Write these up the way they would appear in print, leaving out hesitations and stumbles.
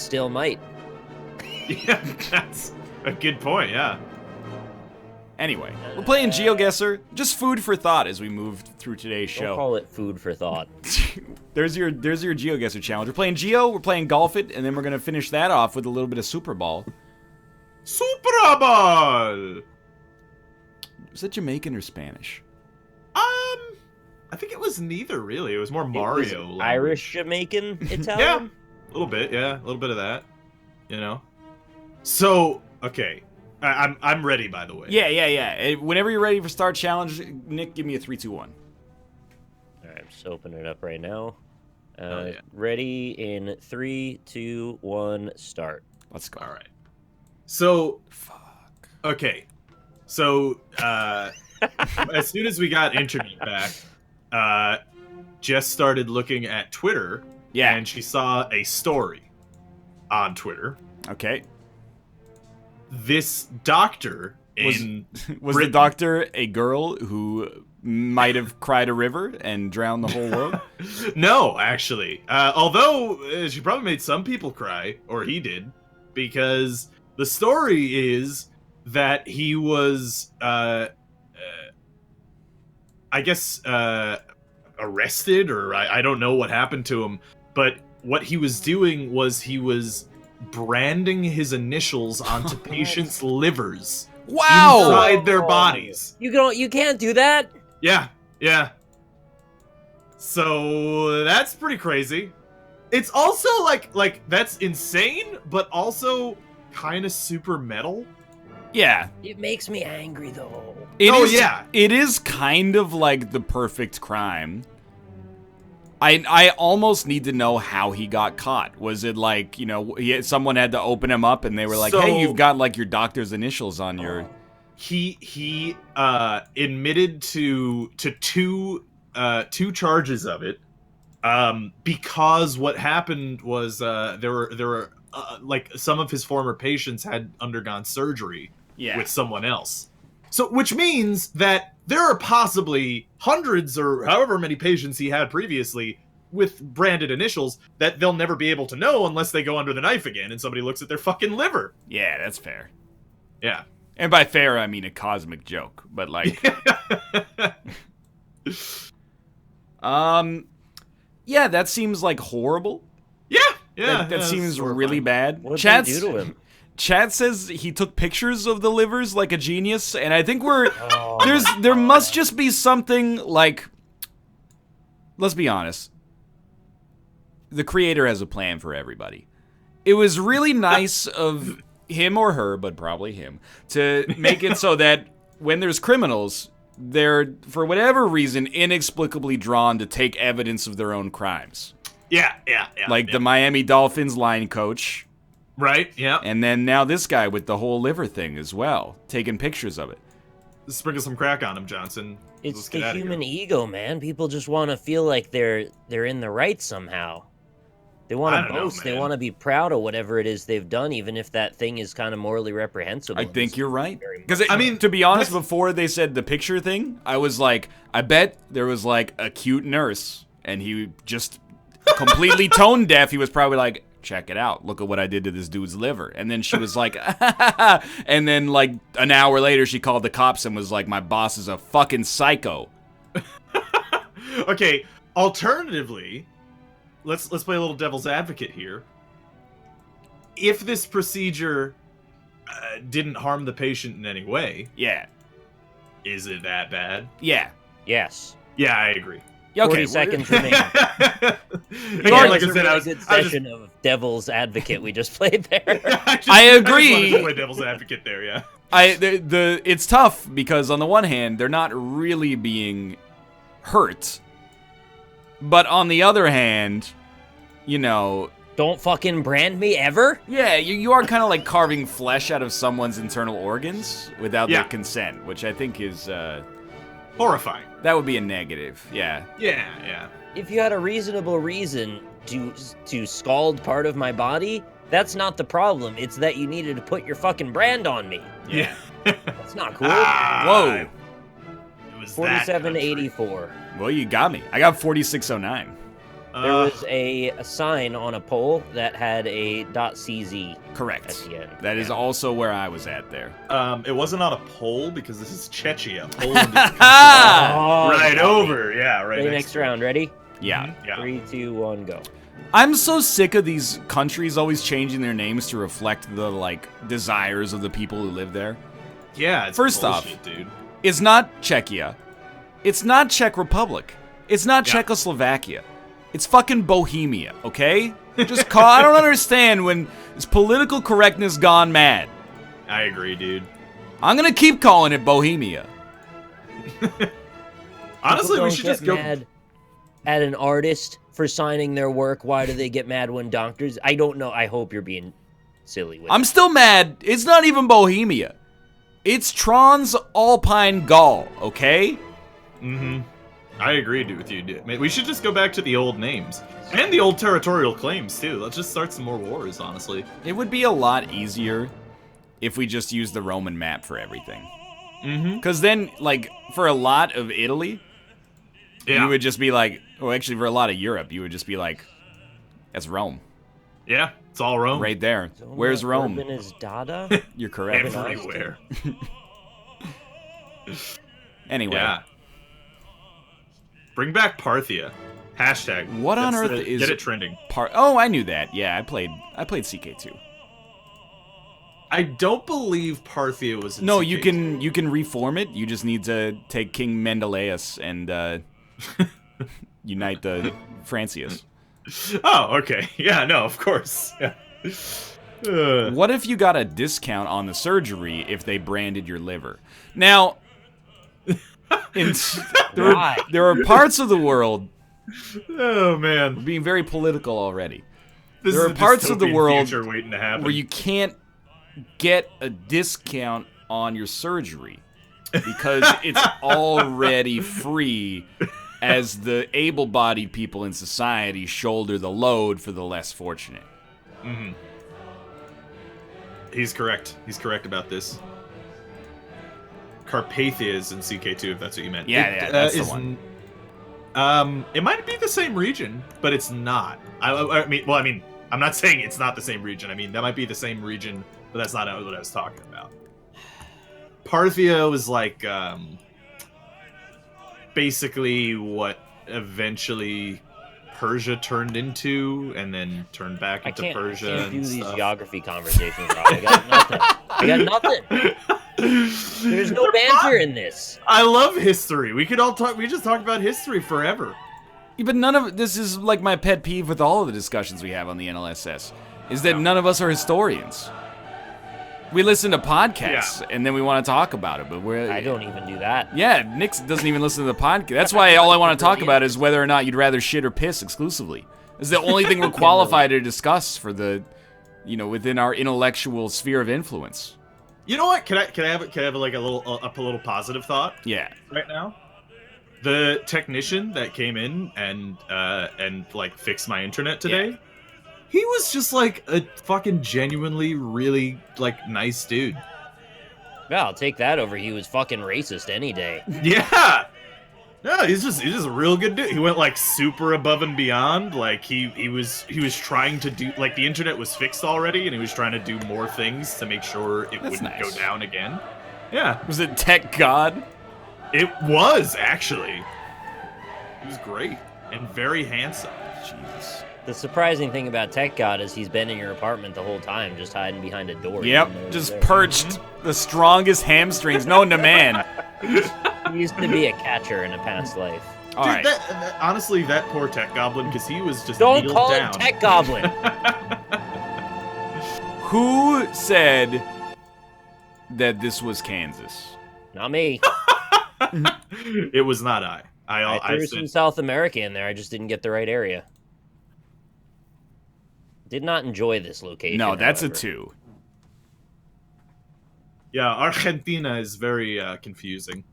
still might. Yeah, that's a good point, yeah. Anyway, we're playing GeoGuessr. Just food for thought as we move through today's show. Don't call it food for thought. There's your GeoGuessr challenge. We're playing Geo, we're playing Golf It, and then we're going to finish that off with a little bit of Superball. Supraball! Was that Jamaican or Spanish? I think it was neither, really. It was more Mario. Was Irish, Jamaican, Italian? Yeah, a little bit, yeah. A little bit of that, you know? So, okay. I'm ready, by the way. Yeah. Whenever you're ready for Start Challenge, Nick, give me a 3, 2, 1. All right, I'm just opening it up right now. Yeah. Ready in 3, 2, 1, start. Let's go. All right. So, okay. So, as soon as we got internet back, Jess started looking at Twitter. Yeah. And she saw a story on Twitter. Okay. This doctor in Was the doctor a girl who might have cried a river and drowned the whole world? No, actually. Although she probably made some people cry, or he did, because the story is that he was, I guess, arrested, or I don't know what happened to him, but what he was doing was he was branding his initials onto patients' livers. Wow! Inside their bodies. You can't do that. Yeah. So that's pretty crazy. It's also like that's insane, but also kind of super metal. Yeah. It makes me angry though. It is kind of like the perfect crime. I almost need to know how he got caught. Was it like, someone had to open him up and they were like, hey, you've got like your doctor's initials on your... He admitted to two charges of it, because what happened was there were like some of his former patients had undergone surgery with someone else. So, which means that there are possibly hundreds or however many patients he had previously with branded initials that they'll never be able to know unless they go under the knife again and somebody looks at their fucking liver. Yeah, that's fair. Yeah. And by fair, I mean a cosmic joke, but like... Yeah, that seems like horrible. Yeah. That seems really bad. What did they do to him? Chad says he took pictures of the livers like a genius, and I think there must just be something like, let's be honest, the creator has a plan for everybody. It was really nice of him or her, but probably him, to make it so that when there's criminals, they're, for whatever reason, inexplicably drawn to take evidence of their own crimes. Yeah. Like the Miami Dolphins line coach. Right, yeah. And then now this guy with the whole liver thing as well, taking pictures of it. Sprinkle some crack on him, Johnson. It's the human ego, man. People just want to feel like they're in the right somehow. They want to boast. They want to be proud of whatever it is they've done, even if that thing is kind of morally reprehensible. I think you're right. Because, I mean, to be honest, before they said the picture thing, I was like, I bet there was like a cute nurse, and he just completely tone deaf. He was probably like, check it out. Look at what I did to this dude's liver. And then she was like, and then like an hour later, she called the cops and was like, my boss is a fucking psycho. Okay, alternatively, let's play a little devil's advocate here. If this procedure didn't harm the patient in any way, is it that bad? Yeah. Yes. Yeah, I agree. Okay, 40 seconds remaining. Again, like I said, I was good session of devil's advocate we just played there. I agree. I just wanted to play devil's advocate there, yeah. It's tough because on the one hand, they're not really being hurt, but on the other hand, don't fucking brand me ever. Yeah, you are kind of like carving flesh out of someone's internal organs without their consent, which I think is horrifying. That would be a negative. Yeah. Yeah. If you had a reasonable reason to scald part of my body, that's not the problem. It's that you needed to put your fucking brand on me. Yeah. That's not cool. Whoa. It was 4784. Well, you got me. I got 4609. There was a sign on a pole that had a .cz Correct. at the end. That is also where I was at there. It wasn't on a pole because this is Czechia. Poland is right over. Yeah, right. Play next round. Ready? Yeah. Yeah. 3, 2, 1, go. I'm so sick of these countries always changing their names to reflect the, like, desires of the people who live there. Yeah, it's First bullshit, off, dude. It's not Czechia. It's not Czech Republic. It's not Yeah. Czechoslovakia. It's fucking Bohemia, okay? Just call. I don't understand when it's political correctness gone mad. I agree, dude. I'm gonna keep calling it Bohemia. Honestly, People we don't should get just go. mad at an artist for signing their work. Why do they get mad when doctors? I don't know. I hope you're being silly with I'm it. still mad. It's not even Bohemia. It's Trans Alpine Gaul, okay? Mm-hmm. I agree with you, dude. We should just go back to the old names and the old territorial claims too. Let's just start some more wars, honestly. It would be a lot easier if we just used the Roman map for everything. Mm-hmm. Because then, like, for a lot of Italy, Yeah. you would just be like, well, actually, for a lot of Europe, you would just be like, that's Rome. Yeah, it's all Rome. Right there. Zona Where's Rome? Urban is Dada. You're correct. Everywhere. Anyway. Yeah. Bring back Parthia. Hashtag. What on That's earth is get it trending? Oh, I knew that. Yeah, I played CK2. I don't believe Parthia was in No, CK2. you can reform it. You just need to take King Menelaus and unite the Francius. Oh, okay. Yeah, no, of course. Yeah. What if you got a discount on the surgery if they branded your liver? Now, there are parts of the world, Oh man, being very political already, this there is are a parts of the dystopian world future waiting to happen. where you can't get a discount on your surgery because it's already free as the able-bodied people in society shoulder the load for the less fortunate. Mm-hmm. He's correct. He's correct about this. Carpathia is in CK2, if that's what you meant. Yeah, that's the one. It might be the same region, but it's not. I mean, I'm not saying it's not the same region. I mean, that might be the same region, but that's not what I was talking about. Parthia was like, basically what eventually Persia turned into, and then turned back into Persia. I can't do and these stuff. geography conversations, Rob. I got nothing. I got nothing. There's no banter in this. I love history. We could all talk. We just talk about history forever. Yeah, but none of this is like my pet peeve with all of the discussions we have on the NLSS, is that none of us are historians. We listen to podcasts and then we want to talk about it, but I don't even do that. Yeah, Nick doesn't even listen to the podcast. That's why all I want to talk about is whether or not you'd rather shit or piss exclusively. It's the only thing we're qualified to discuss for the, within our intellectual sphere of influence. You know what? Can I have like a little positive thought? Yeah. Right now, the technician that came in and like fixed my internet today. Yeah. He was just like a fucking genuinely really like nice dude. Yeah, I'll take that over. He was fucking racist any day. Yeah. No, he's just a real good dude. He went like super above and beyond. Like he was trying to do, like, the internet was fixed already, and he was trying to do more things to make sure it wouldn't nice. go down again. Yeah. Was it Tech God? It was, actually. He was great and very handsome. Jesus. The surprising thing about Tech God is he's been in your apartment the whole time, just hiding behind a door. Yep, just perched the strongest hamstrings known to man. He used to be a catcher in a past life. All right. Honestly, that poor Tech Goblin, because he was just Don't needled call down. him Tech Goblin. Who said that this was Kansas? Not me. It was not I. I threw some South America in there. I just didn't get the right area. Did not enjoy this location. No, that's however. a 2. Yeah, Argentina is very confusing.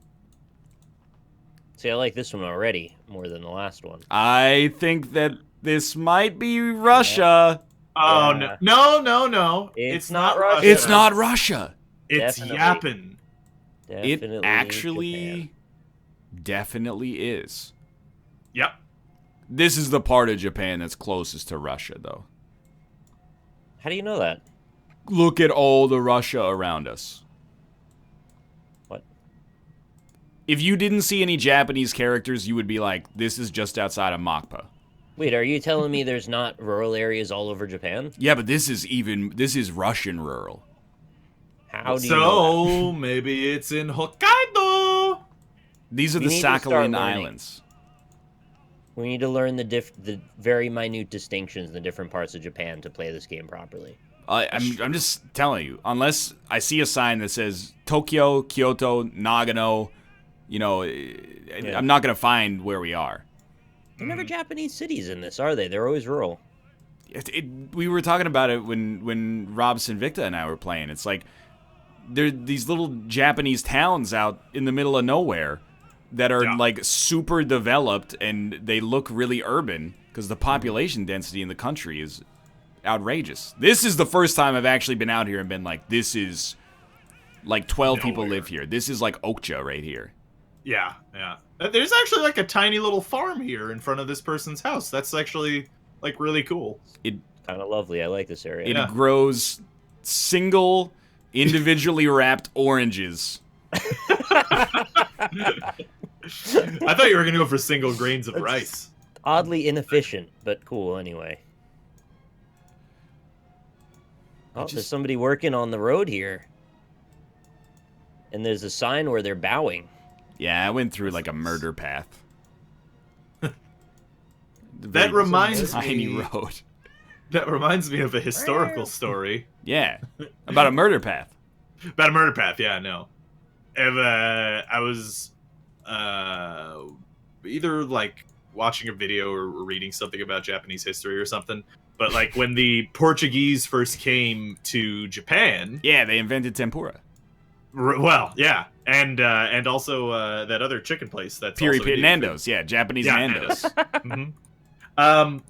See, I like this one already more than the last one. I think that this might be Russia. Oh, Yeah. no. It's not Russia. It's not Russia. It's Definitely. Yappin. Definitely It actually Japan. definitely is. Yep. This is the part of Japan that's closest to Russia, though. How do you know that? Look at all the Russia around us. What? If you didn't see any Japanese characters, you would be like, this is just outside of Mokpa. Wait, are you telling me there's not rural areas all over Japan? Yeah, but this is Russian rural. How do you know that? So maybe it's in Hokkaido. These are We the need to start Sakhalin learning. Islands. We need to learn the very minute distinctions in the different parts of Japan to play this game properly. I'm just telling you, unless I see a sign that says Tokyo, Kyoto, Nagano, I'm not going to find where we are. There are never Japanese cities in this, are they? They're always rural. We were talking about it when Rob Sinvicta and I were playing. It's like, there are these little Japanese towns out in the middle of nowhere that are like super developed, and they look really urban because the population density in the country is outrageous. This is the first time I've actually been out here and been like, this is like 12 people live here. This is like Okja right here. Yeah. There's actually like a tiny little farm here in front of this person's house. That's actually like really cool. Kind of lovely. I like this area. It grows single, individually wrapped oranges. I thought you were gonna go for single grains of rice. Oddly inefficient, but cool anyway. Oh, there's somebody working on the road here. And there's a sign where they're bowing. Yeah, I went through like a murder path. That reminds tiny me. road. That reminds me of a historical story. Yeah, about a murder path. About a murder path, yeah, no. I was either like watching a video or reading something about Japanese history or something. But like when the Portuguese first came to Japan, Yeah, they invented tempura. well, yeah, and also that other chicken place that's Piri also Pit Indian food. Nando's, yeah, Japanese Yeah, Nando's.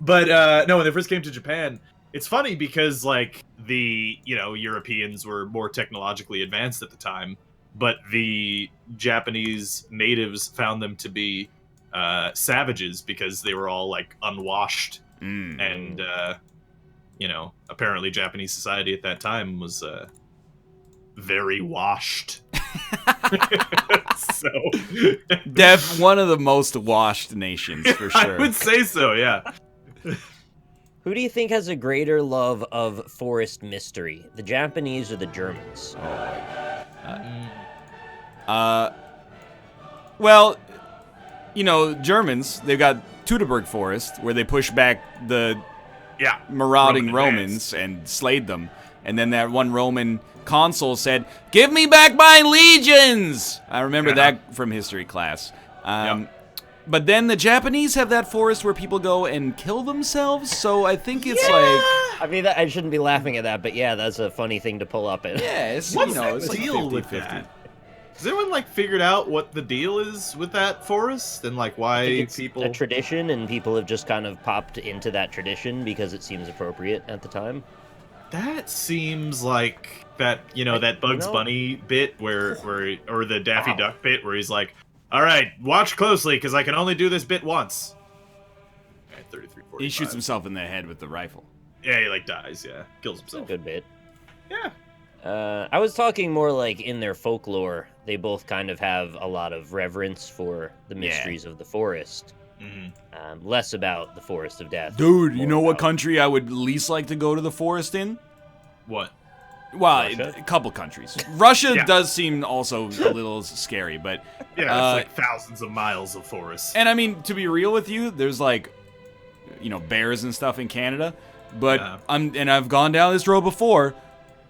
But no, when they first came to Japan, it's funny because like the Europeans were more technologically advanced at the time, but the Japanese natives found them to be savages because they were all like unwashed, and apparently Japanese society at that time was very washed. So One of the most washed nations, for sure. I would say so, yeah. Who do you think has a greater love of forest mystery, the Japanese or the Germans? Well, Germans, they've got Teutoburg Forest, where they push back the marauding Roman Romans and slayed them. And then that one Roman consul said, "Give me back my legions!" I remember that from history class. But then the Japanese have that forest where people go and kill themselves, so I think it's I mean, I shouldn't be laughing at that, but yeah, that's a funny thing to pull up in. Yeah, it's, What's it's the like deal with 50-50. that? Has anyone like figured out what the deal is with that forest and like why It's people? a tradition, and people have just kind of popped into that tradition because it seems appropriate at the time. That seems like that that Bugs Bunny bit or the Daffy Duck bit where he's like, "All right, watch closely because I can only do this bit once." Okay, 33, 45. He shoots himself in the head with the rifle. Yeah, he like dies. Yeah, kills It's a himself. good bit. Yeah. I was talking more like in their folklore. They both kind of have a lot of reverence for the mysteries of the forest. Less about the forest of death. Dude, you more know what about- country I would least like to go to the forest in? What? Well, Russia? a couple countries. Russia Yeah. does seem also a little scary, but Yeah, it's like thousands of miles of forest. and I mean, to be real with you, there's like bears and stuff in Canada, but I've gone down this road before.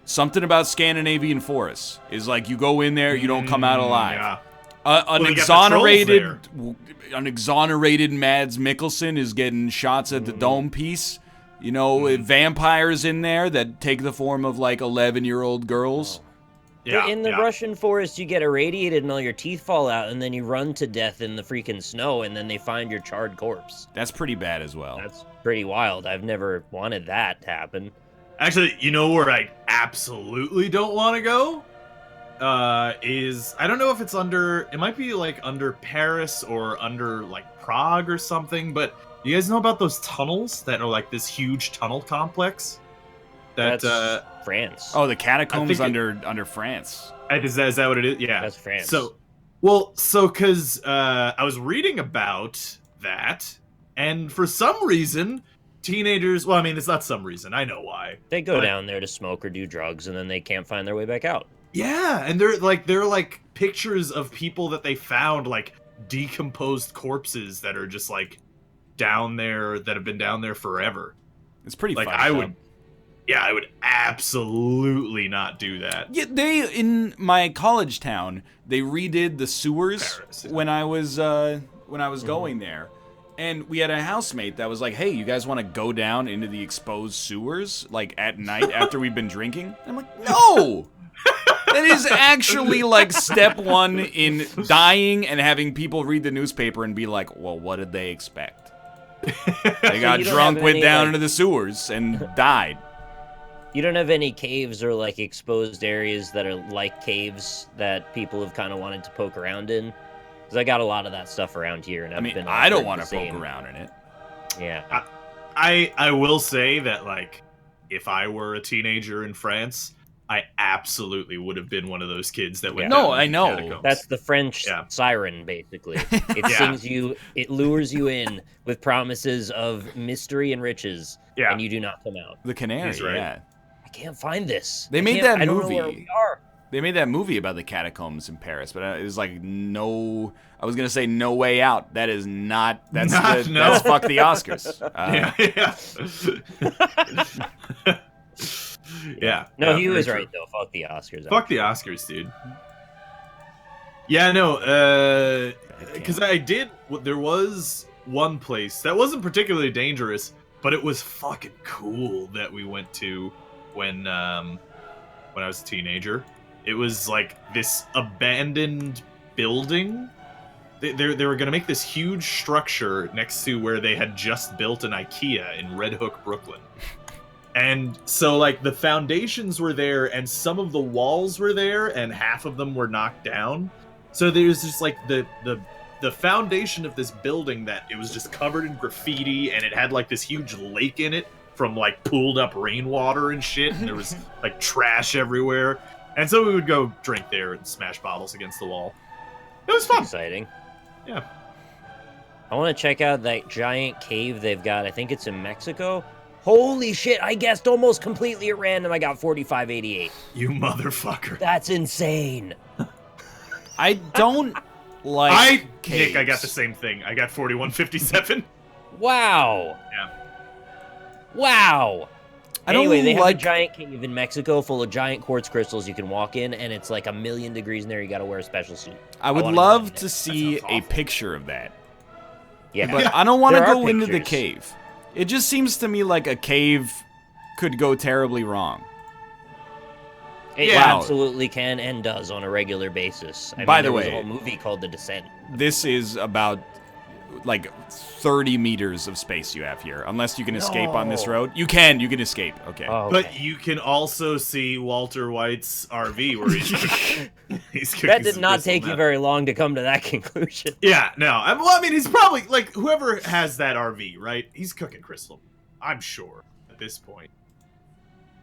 Something about Scandinavian forests is like you go in there, you don't come out alive. Yeah. An they got the trolls exonerated Mads Mikkelsen is getting shots at the dome piece. Vampires in there that take the form of like 11-year-old girls. Yeah, in the Russian forest, you get irradiated and all your teeth fall out, and then you run to death in the freaking snow, and then they find your charred corpse. That's pretty bad as well. That's pretty wild. I've never wanted that to happen. Actually, you know where I absolutely don't want to go? Is I don't know if it's it might be like under Paris or under like Prague or something, but You guys know about those tunnels that are like this huge tunnel complex? That That's France. Oh, the catacombs I think under France. is that what it is? Yeah, That's France. So because I was reading about that, and for some reason, teenagers. Well, I mean, it's not some reason. I know why. They go but- down there to smoke or do drugs, and then they can't find their way back out. Yeah, and they're like pictures of people that they found, like decomposed corpses that are just like down there, that have been down there forever. It's pretty Like fucked I up. would, yeah, I would absolutely not do that. Yeah, they in my college town they redid the sewers Paris, yeah. when I was going there, and we had a housemate that was like, "Hey, you guys want to go down into the exposed sewers like at night after we've been drinking?" And I'm like, "No." That is actually like step one in dying and having people read the newspaper and be like, "Well, what did they expect?" They got you don't drunk, have went any, down like- into the sewers, and died. You don't have any caves or like exposed areas that are like caves that people have kind of wanted to poke around in? Because I got a lot of that stuff around here, and I I've mean, been. I don't offered want the to poke same. around in it. Yeah. I will say that, like, if I were a teenager in France, I absolutely would have been one of those kids that went. Yeah. No, down I the know. catacombs. That's the French Yeah. siren, basically. It Yeah. sings you, it lures you in with promises of mystery and riches, Yeah. and you do not come out. The Canary, He's right. yeah. I can't find this. They I made can't- that I don't know where movie. we are. They made that movie about the catacombs in Paris, but it was like no. I was gonna say No Way Out. That is not. That's Not- the, no. that's fuck the Oscars. Yeah. Yeah. No, yeah, he very was true. right though. Fuck the Oscars. Fuck the Oscars, dude. Yeah, no, because I did. There was one place that wasn't particularly dangerous, but it was fucking cool that we went to when I was a teenager. It was like this abandoned building. They were gonna make this huge structure next to where they had just built an IKEA in Red Hook, Brooklyn. And so, like, the foundations were there, and some of the walls were there, and half of them were knocked down. So there's just like the foundation of this building that it was just covered in graffiti, and it had like this huge lake in it from like pooled up rainwater and shit, and there was like trash everywhere. And so we would go drink there and smash bottles against the wall. It was fun. Exciting. Yeah. I want to check out that giant cave they've got. I think it's in Mexico. Holy shit! I guessed almost completely at random. I got 4588. You motherfucker. That's insane. I don't like. Nick, I got caves. the same thing. I got 4157. Wow. Yeah. Wow. I don't Anyway, they have like- a giant cave in Mexico full of giant quartz crystals you can walk in, and it's like 1,000,000 degrees in there. You got to wear a special suit. I would wanna go love in to there. see sounds a awful. picture of that, Yeah. but I don't want to There are go into the pictures. cave. It just seems to me like a cave could go terribly wrong. It Yeah. absolutely can and does on a regular basis. I By mean, the there was way- a whole movie called The Descent. This is about like 30 meters of space you have here. Unless you can escape on this No. road. You can escape. Okay. Oh, okay. But you can also see Walter White's RV where he's cooking That did some not crystal take you meth. very long to come to that conclusion. Yeah, no. I mean, he's probably like whoever has that RV, right? He's cooking crystal. I'm sure at this point.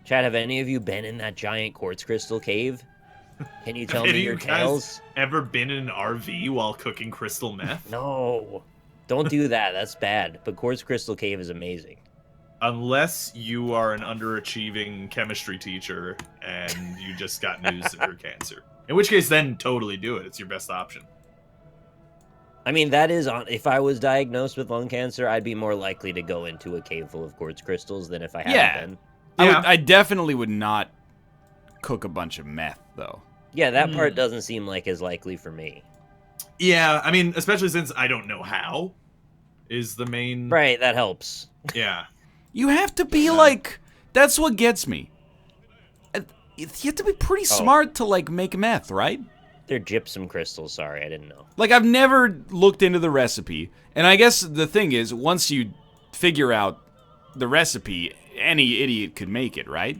Chad, have any of you been in that giant quartz crystal cave? Can you tell Have me any your of you guys tales? ever been in an RV while cooking crystal meth? No. Don't do that. That's bad. But Quartz Crystal Cave is amazing. Unless you are an underachieving chemistry teacher and you just got news of your cancer. In which case, then totally do it. It's your best option. I mean, that is on. If I was diagnosed with lung cancer, I'd be more likely to go into a cave full of quartz crystals than if I hadn't Yeah. been. Yeah. I definitely would not cook a bunch of meth, though. Yeah, that part doesn't seem like as likely for me. Yeah, I mean, especially since I don't know how is the main... Right, that helps. Yeah. You have to be like... That's what gets me. You have to be pretty smart to, like, make meth, right? They're gypsum crystals. Sorry, I didn't know. Like, I've never looked into the recipe. And I guess the thing is, once you figure out the recipe, any idiot could make it, right?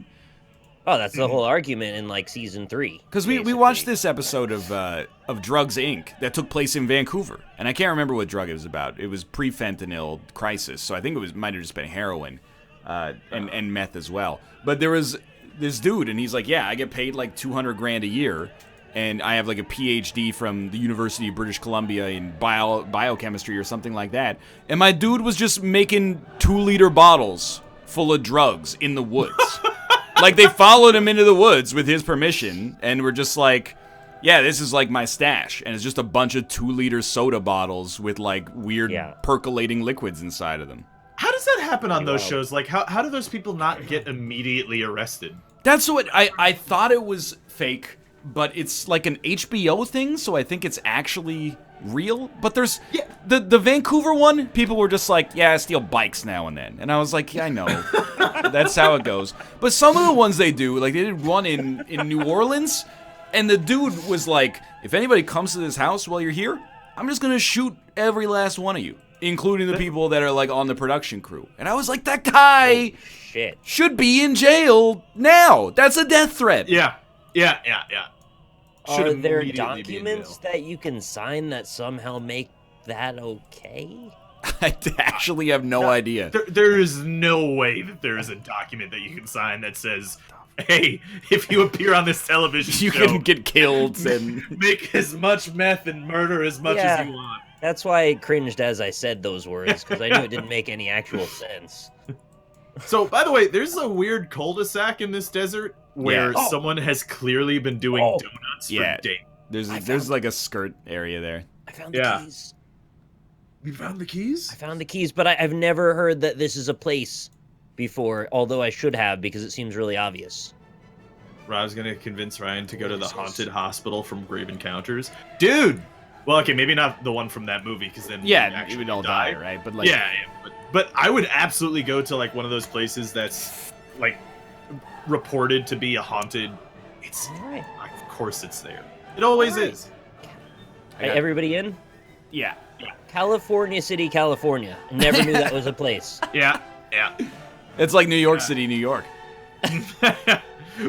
Oh, that's the whole argument in like season 3. Because we watched this episode of Drugs Inc. that took place in Vancouver, and I can't remember what drug it was about. It was pre-fentanyl crisis, so I think might have just been heroin and meth as well. But there was this dude, and he's like, yeah, I get paid like $200,000 a year, and I have like a PhD from the University of British Columbia in biochemistry or something like that. And my dude was just making 2-liter bottles full of drugs in the woods. Like, they followed him into the woods with his permission, and were just like, yeah, this is like my stash. And it's just a bunch of 2-liter soda bottles with like weird percolating liquids inside of them. How does that happen on those shows? Like, how do those people not get immediately arrested? That's what I thought it was fake, but it's like an HBO thing, so I think it's actually real. But there's the Vancouver one, people were just like, yeah, I steal bikes now and then. And I was like, yeah, I know. That's how it goes. But some of the ones they do, like they did one in New Orleans, and the dude was like, if anybody comes to this house while you're here, I'm just gonna shoot every last one of you, including the people that are like on the production crew. And I was like, that guy should be in jail now. That's a death threat. Yeah. Are there documents that you can sign that somehow make that okay? I actually have no idea. There is no way that there is a document that you can sign that says, hey, if you appear on this television you show, can get killed and make as much meth and murder as much as you want. That's why I cringed as I said those words, because I knew it didn't make any actual sense. So, by the way, there's a weird cul-de-sac in this desert where someone has clearly been doing donuts for days. There's like a skirt area there. I found the keys. You found the keys? I found the keys, but I've never heard that this is a place before, although I should have, because it seems really obvious. I was going to convince Ryan to go to the haunted hospital from Grave Encounters. Dude! Well, okay, maybe not the one from that movie, because then you would all die, right? But like, but I would absolutely go to like one of those places that's like reported to be a haunted. It's of course it's there. It always is. Hey, everybody in? Yeah. California City, California. Never knew that was a place. Yeah. It's like New York City, New York.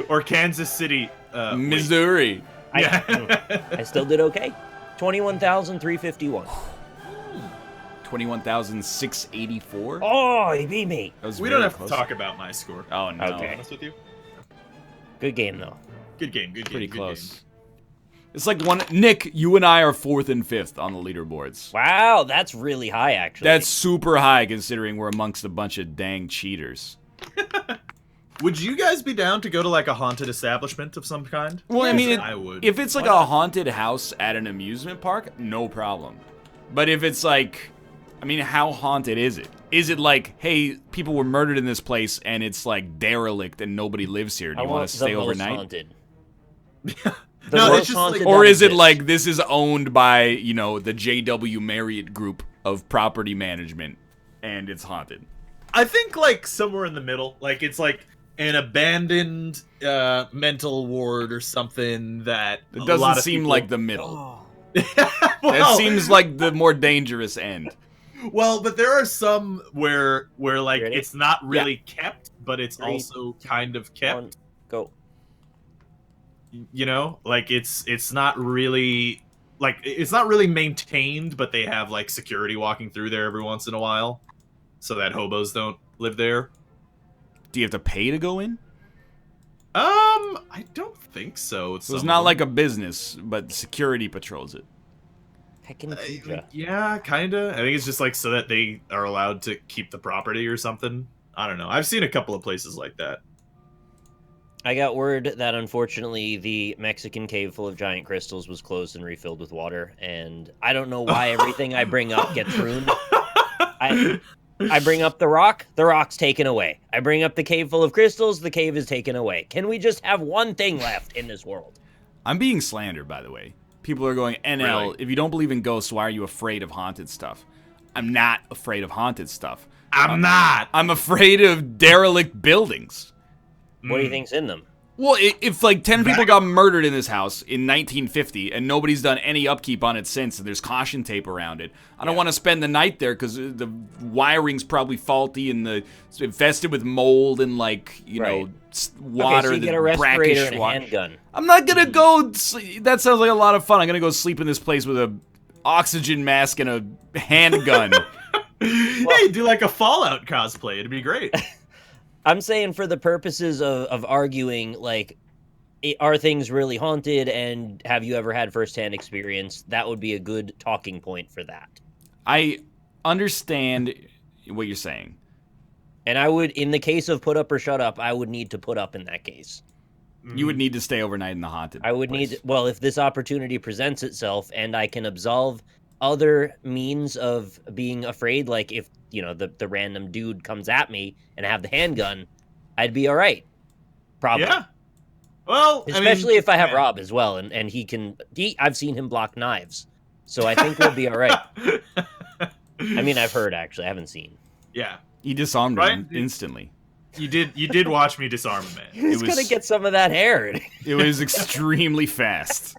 Or Kansas City, Missouri. I still did okay. 21,351. 21,684. Oh, you beat me. We don't have to talk about my score. Oh no. To be honest with you. Good game though. Good game. Pretty close. It's like Nick, you and I are 4th and 5th on the leaderboards. Wow, that's really high, actually. That's super high considering we're amongst a bunch of dang cheaters. Would you guys be down to go to like a haunted establishment of some kind? Well, I mean, I would. If it's like a haunted house at an amusement park, no problem. But if it's like, I mean, how haunted is it? Is it like, hey, people were murdered in this place and it's like derelict and nobody lives here? Do you want to stay overnight? Haunted. No, it's just like, or is it like this is owned by, you know, the J.W. Marriott group of property management and it's haunted? I think like somewhere in the middle. Like it's like an abandoned mental ward or something that it doesn't seem like the middle. That seems like the more dangerous end. Well, but there are some where like it's not really kept, but it's also kind of kept. Go. You know, like it's not really maintained, but they have like security walking through there every once in a while, so that hobos don't live there. Do you have to pay to go in? I don't think so. It's not like a business, but security patrols it. Yeah, kinda. I think it's just like so that they are allowed to keep the property or something. I don't know. I've seen a couple of places like that. I got word that unfortunately the Mexican cave full of giant crystals was closed and refilled with water, and I don't know why everything I bring up gets ruined. I bring up the rock's taken away. I bring up the cave full of crystals, the cave is taken away. Can we just have one thing left in this world? I'm being slandered, by the way. People are going, NL, really? If you don't believe in ghosts, why are you afraid of haunted stuff? I'm not afraid of haunted stuff. I'm not. I'm afraid of derelict buildings. What do you think's in them? Well, if like 10 people got murdered in this house in 1950 and nobody's done any upkeep on it since, and there's caution tape around it, I don't want to spend the night there because the wiring's probably faulty and it's infested with mold and like you know water. Okay, so you get a respirator and a handgun. I'm not gonna go. That sounds like a lot of fun. I'm gonna go sleep in this place with a oxygen mask and a handgun. Hey, do like a Fallout cosplay. It'd be great. I'm saying for the purposes of arguing, like, are things really haunted and have you ever had firsthand experience? That would be a good talking point for that. I understand what you're saying. And I would, in the case of put up or shut up, I would need to put up in that case. You would need to stay overnight in the haunted I would place. need, well, if this opportunity presents itself and I can absolve other means of being afraid, like if, you know, the random dude comes at me and I have the handgun, I'd be all right. Probably. Yeah. Well, especially if I have Rob as well, and I've seen him block knives, so I think we'll be all right. I mean, I've heard, actually. I haven't seen. Yeah. He disarmed him instantly. You did watch me disarm a man. He's gonna get some of that hair. It was extremely fast.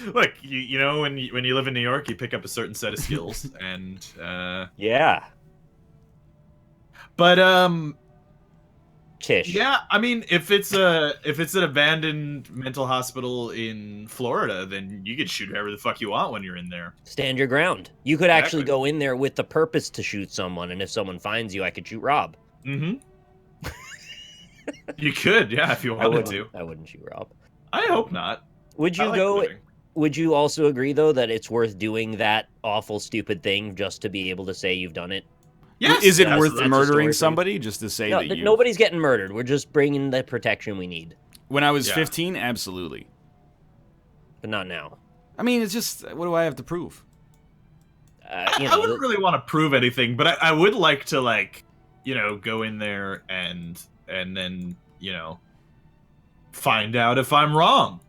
Look, you know, when you live in New York, you pick up a certain set of skills, and yeah. But Tish. yeah, I mean, if it's an abandoned mental hospital in Florida, then you can shoot whoever the fuck you want when you're in there. Stand your ground. You could actually go in there with the purpose to shoot someone, and if someone finds you, I could shoot Rob. Mm-hmm. You could, yeah, if you wanted to. I wouldn't shoot Rob. I hope not. Would you Would you also agree, though, that it's worth doing that awful, stupid thing just to be able to say you've done it? Yes, is it worth murdering somebody just to say that you... Nobody's getting murdered. We're just bringing the protection we need. When I was 15, absolutely. But not now. I mean, it's just, what do I have to prove? I wouldn't really want to prove anything, but I would like to, like, you know, go in there and then, you know, find out if I'm wrong.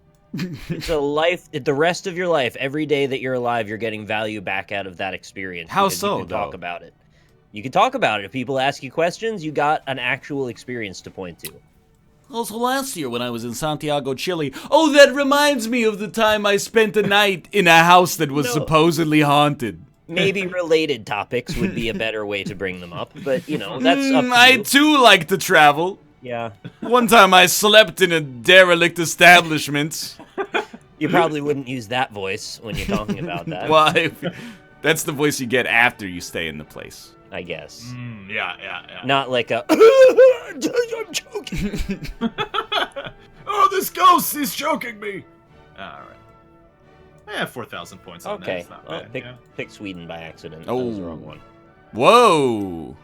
It's a life, the rest of your life, every day that you're alive, you're getting value back out of that experience. How so, you can talk about it. You can talk about it. If people ask you questions, you got an actual experience to point to. Also, last year when I was in Santiago, Chile, oh, that reminds me of the time I spent a night in a house that was supposedly haunted. Maybe related topics would be a better way to bring them up, but, you know, that's up to you. I, too, like to travel. Yeah. One time I slept in a derelict establishment. You probably wouldn't use that voice when you're talking about that. Well, that's the voice you get after you stay in the place. I guess. Yeah. Not like a, I'm choking. Oh, this ghost is choking me. All right. I have 4,000 points on that. Okay. It's not Well, bad. pick Sweden by accident. Oh. That was the wrong one. Whoa.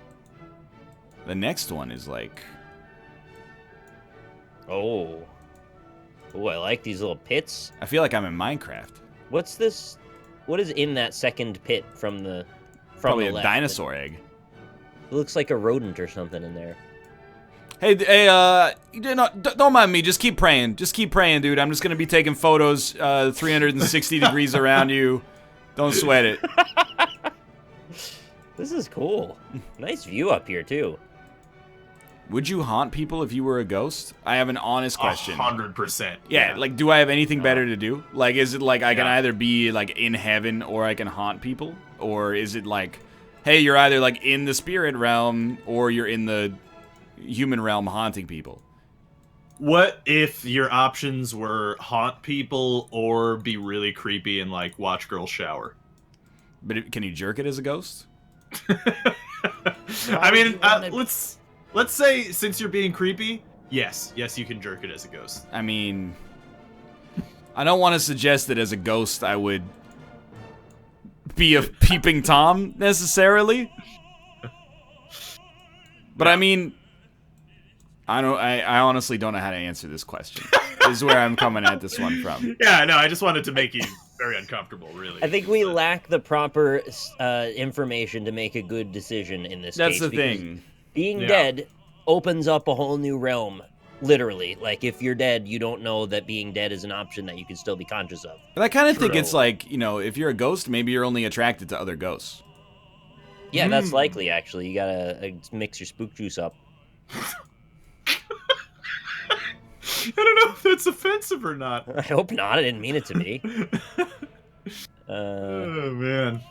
The next one is like... Oh. Oh, I like these little pits. I feel like I'm in Minecraft. What's this? What is in that second pit from the Probably the a left? dinosaur egg. It looks like a rodent or something in there. Hey, don't mind me. Just keep praying. Just keep praying, dude. I'm just gonna be taking photos 360 degrees around you. Don't sweat it. This is cool. Nice view up here, too. Would you haunt people if you were a ghost? I have an honest question. 100%. Yeah, like, do I have anything better to do? Like, is it like I can either be, like, in heaven or I can haunt people? Or is it like, hey, you're either, like, in the spirit realm or you're in the human realm haunting people? What if your options were haunt people or be really creepy and, like, watch girls shower? But can you jerk it as a ghost? I mean, let's say, since you're being creepy, yes, you can jerk it as a ghost. I mean, I don't want to suggest that as a ghost I would be a peeping Tom, necessarily. But I mean, I honestly don't know how to answer this question. This is where I'm coming at this one from. Yeah, no, I just wanted to make you very uncomfortable, really. I think we lack the proper information to make a good decision in this case. That's the thing. Being dead opens up a whole new realm, literally. Like, if you're dead, you don't know that being dead is an option that you can still be conscious of. But I kind of think it's like, you know, if you're a ghost, maybe you're only attracted to other ghosts. Yeah, that's likely, actually. You gotta mix your spook juice up. I don't know if that's offensive or not. I hope not. I didn't mean it to be. Oh man.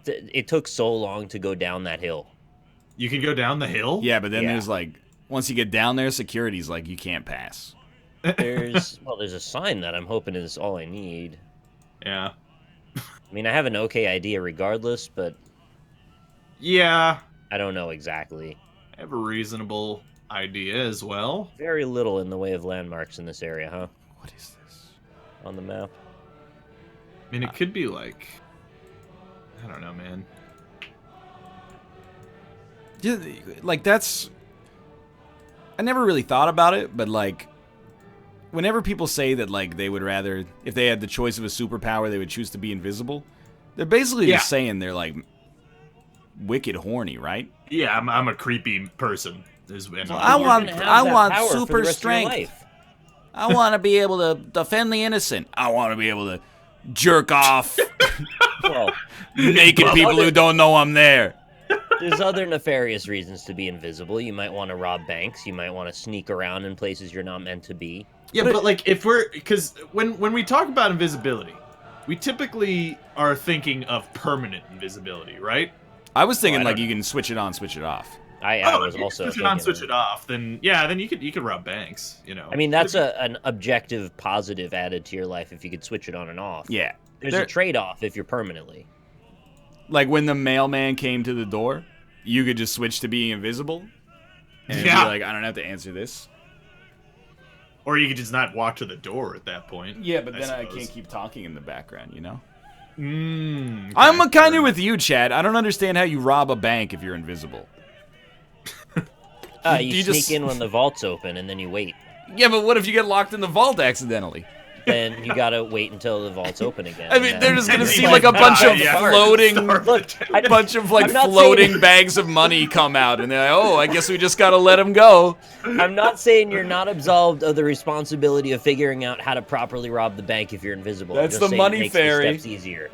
It took so long to go down that hill. You can go down the hill? Yeah, but then Yeah. there's like, once you get down there, security's like, you can't pass. There's a sign that I'm hoping is all I need. Yeah. I mean, I have an okay idea regardless, but Yeah. I don't know exactly. I have a reasonable idea as well. Very little in the way of landmarks in this area, huh? What is this? On the map. I mean, it could be like... I don't know, man. Yeah, like that's... I never really thought about it, but like... Whenever people say that like they would rather... If they had the choice of a superpower, they would choose to be invisible. They're basically just saying they're like... wicked horny, right? Yeah, I'm a creepy person. I want power for the super rest of your strength. life. I want to be able to defend the innocent. I want to be able to jerk off Well, naked people who don't know I'm there. there's other nefarious reasons to be invisible. You might want to rob banks. You might want to sneak around in places you're not meant to be. Yeah, but like if we're... Because when we talk about invisibility, we typically are thinking of permanent invisibility, right? I was thinking I like don't you can switch it on, switch it off. I was if you also switch it on, thinking switch it off. Then yeah, then you could rob banks. You know. I mean, that's an objective positive added to your life if you could switch it on and off. Yeah. There's There- a trade-off if you're permanently. Like when the mailman came to the door, you could just switch to being invisible. And it'd Yeah. be like, I don't have to answer this. Or you could just not walk to the door at that point. Yeah, but then I suppose. can't keep talking in the background, you know? Okay, I'm kind fair of with you, Chad. I don't understand how you rob a bank if you're invisible. You you sneak just- in when the vault's open and then you wait. Yeah, but what if you get locked in the vault accidentally? Then you gotta wait until the vault's open again. I mean, and they're then- just gonna And see then like a bunch of yeah. floating, Look, a bunch of like I'm not floating saying- bags of money come out, and they're like, "Oh, I guess we just gotta let him go." I'm not saying you're not absolved of the responsibility of figuring out how to properly rob the bank if you're invisible. I'm That's just the saying money it makes fairy. The steps easier.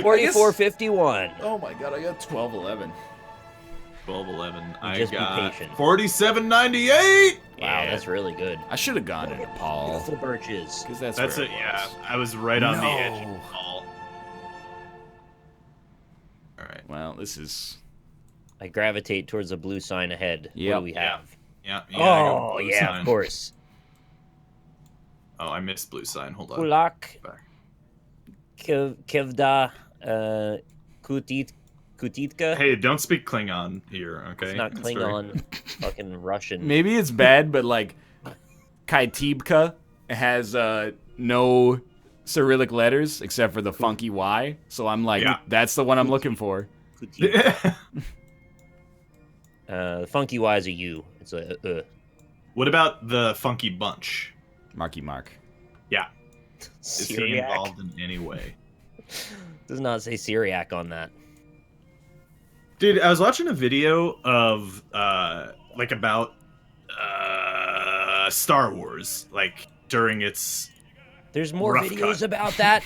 4451. Oh my god, I got 1211. 1211. I Just be got patient. 4798. Wow, that's really good. I should have gone into Paul, Beautiful birches. because that's That's where it. it Yeah, was. I was right on the No. edge of the ball. All right. Well, this is. I gravitate towards a blue sign ahead. What Yep. do we have? Yeah. I got Oh, blue yeah, sign. of course. Oh, I missed blue sign. Hold on. Kulak, Back. Kevda, Kutitka. Hey, don't speak Klingon here, okay? It's not That's very- Klingon, fucking Russian. Maybe it's bad, but like, Kaitibka has no Cyrillic letters except for the funky Y. So I'm like, Yeah. that's the one I'm looking for. Kutitka. The funky Y is a U. It's a What about the Funky Bunch? Marky Mark. Yeah. Is he Syriac. involved in any way? Does not say Syriac on that. Dude, I was watching a video of like about Star Wars, like during its. There's more Rough videos cut. about that.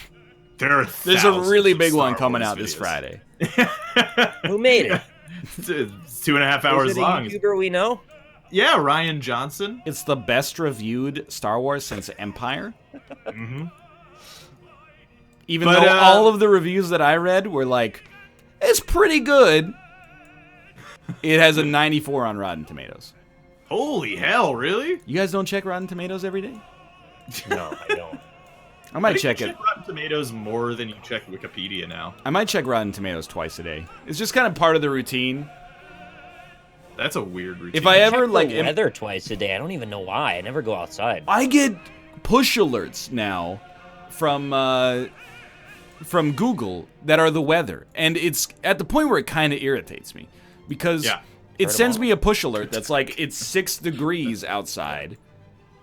There are There's a thousands really of big one Star coming Wars out this videos. Friday. Who made it? It's 2.5 hours Is it a long. YouTuber we know? Yeah, Ryan Johnson. It's the best reviewed Star Wars since Empire. Mm-hmm. Even But, though all of the reviews that I read were like, it's pretty good. It has a 94 on Rotten Tomatoes. Holy hell, really? You guys don't check Rotten Tomatoes every day? No, I don't. I might think check you it. Rotten Tomatoes more than you check Wikipedia now. I might check Rotten Tomatoes twice a day. It's just kind of part of the routine. That's a weird routine. If I ever Check like, the weather twice a day. I don't even know why. I never go outside. I get push alerts now from Google that are the weather, and it's at the point where it kind of irritates me because Yeah. it Heard sends them me a push alert that's like it's 6 degrees outside.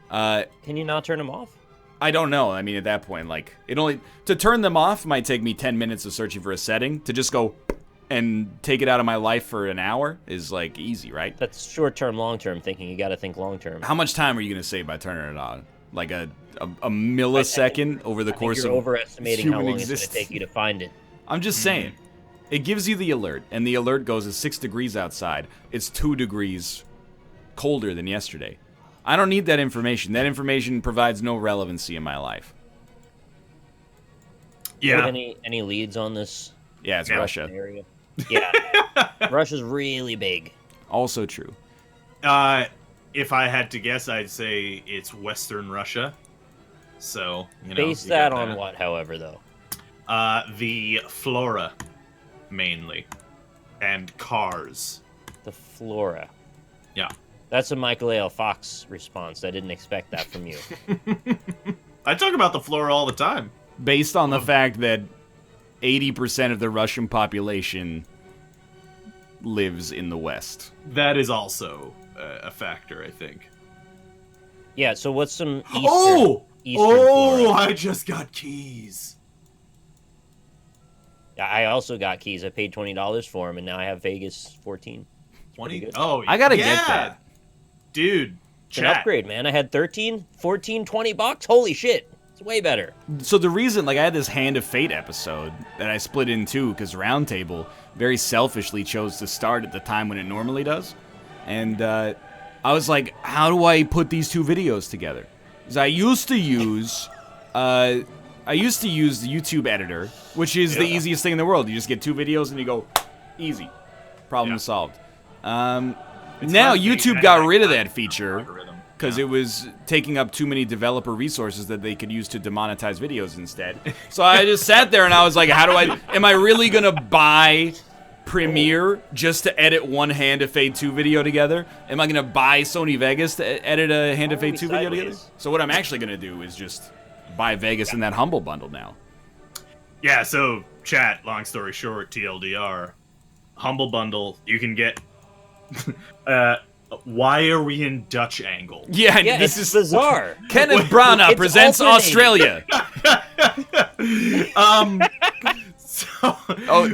Can you not turn them off? I don't know. I mean, at that point, like to turn them off might take me 10 minutes of searching for a setting. To just go and take it out of my life for an hour is like easy, right? That's short-term, long-term thinking. You got to think long-term. How much time are you gonna save by turning it on? Like a millisecond over the I think course you're of overestimating how human long it's existence. going to take you to find it. I'm just saying. It gives you the alert, and the alert goes, it's 6 degrees outside. It's 2 degrees colder than yesterday. I don't need that information. That information provides no relevancy in my life. Yeah. Any leads on this? Yeah, it's Russia. Area? Yeah. Russia's really big. Also true. If I had to guess, I'd say it's Western Russia. So, Base that on what, however, though? The flora, mainly. And cars. The flora. Yeah. That's a Michael A. L. Fox response. I didn't expect that from you. I talk about the flora all the time. Based on the fact that 80% of the Russian population lives in the West. That is also a factor, I think. Yeah, so what's some Eastern flora? flora? I just got keys. Yeah, I also got keys. I paid $20 for them, and now I have Vegas 14. 20? Oh, I gotta get that. Dude, It's an upgrade, man. I had 13, 14, 20 bucks. Holy shit. It's way better. So the reason, like, I had this Hand of Fate episode that I split in two because Roundtable very selfishly chose to start at the time when it normally does. And I was like, how do I put these two videos together? Because I used to use the YouTube editor, which is the easiest thing in the world. You just get two videos and you go, easy. Problem solved. Now YouTube got rid of that feature because it was taking up too many developer resources that they could use to demonetize videos instead. So I just sat there and I was like, am I really gonna buy Premiere just to edit one Hand of Fate 2 video together? Am I gonna buy Sony Vegas to edit a Hand of Fate 2 video together? So what I'm actually gonna do is just buy Vegas in that Humble bundle now. Yeah, so chat, long story short, TLDR, Humble bundle, you can get why are we in Dutch angle? Yeah, this is bizarre. Kenneth Branagh presents alternating. Australia.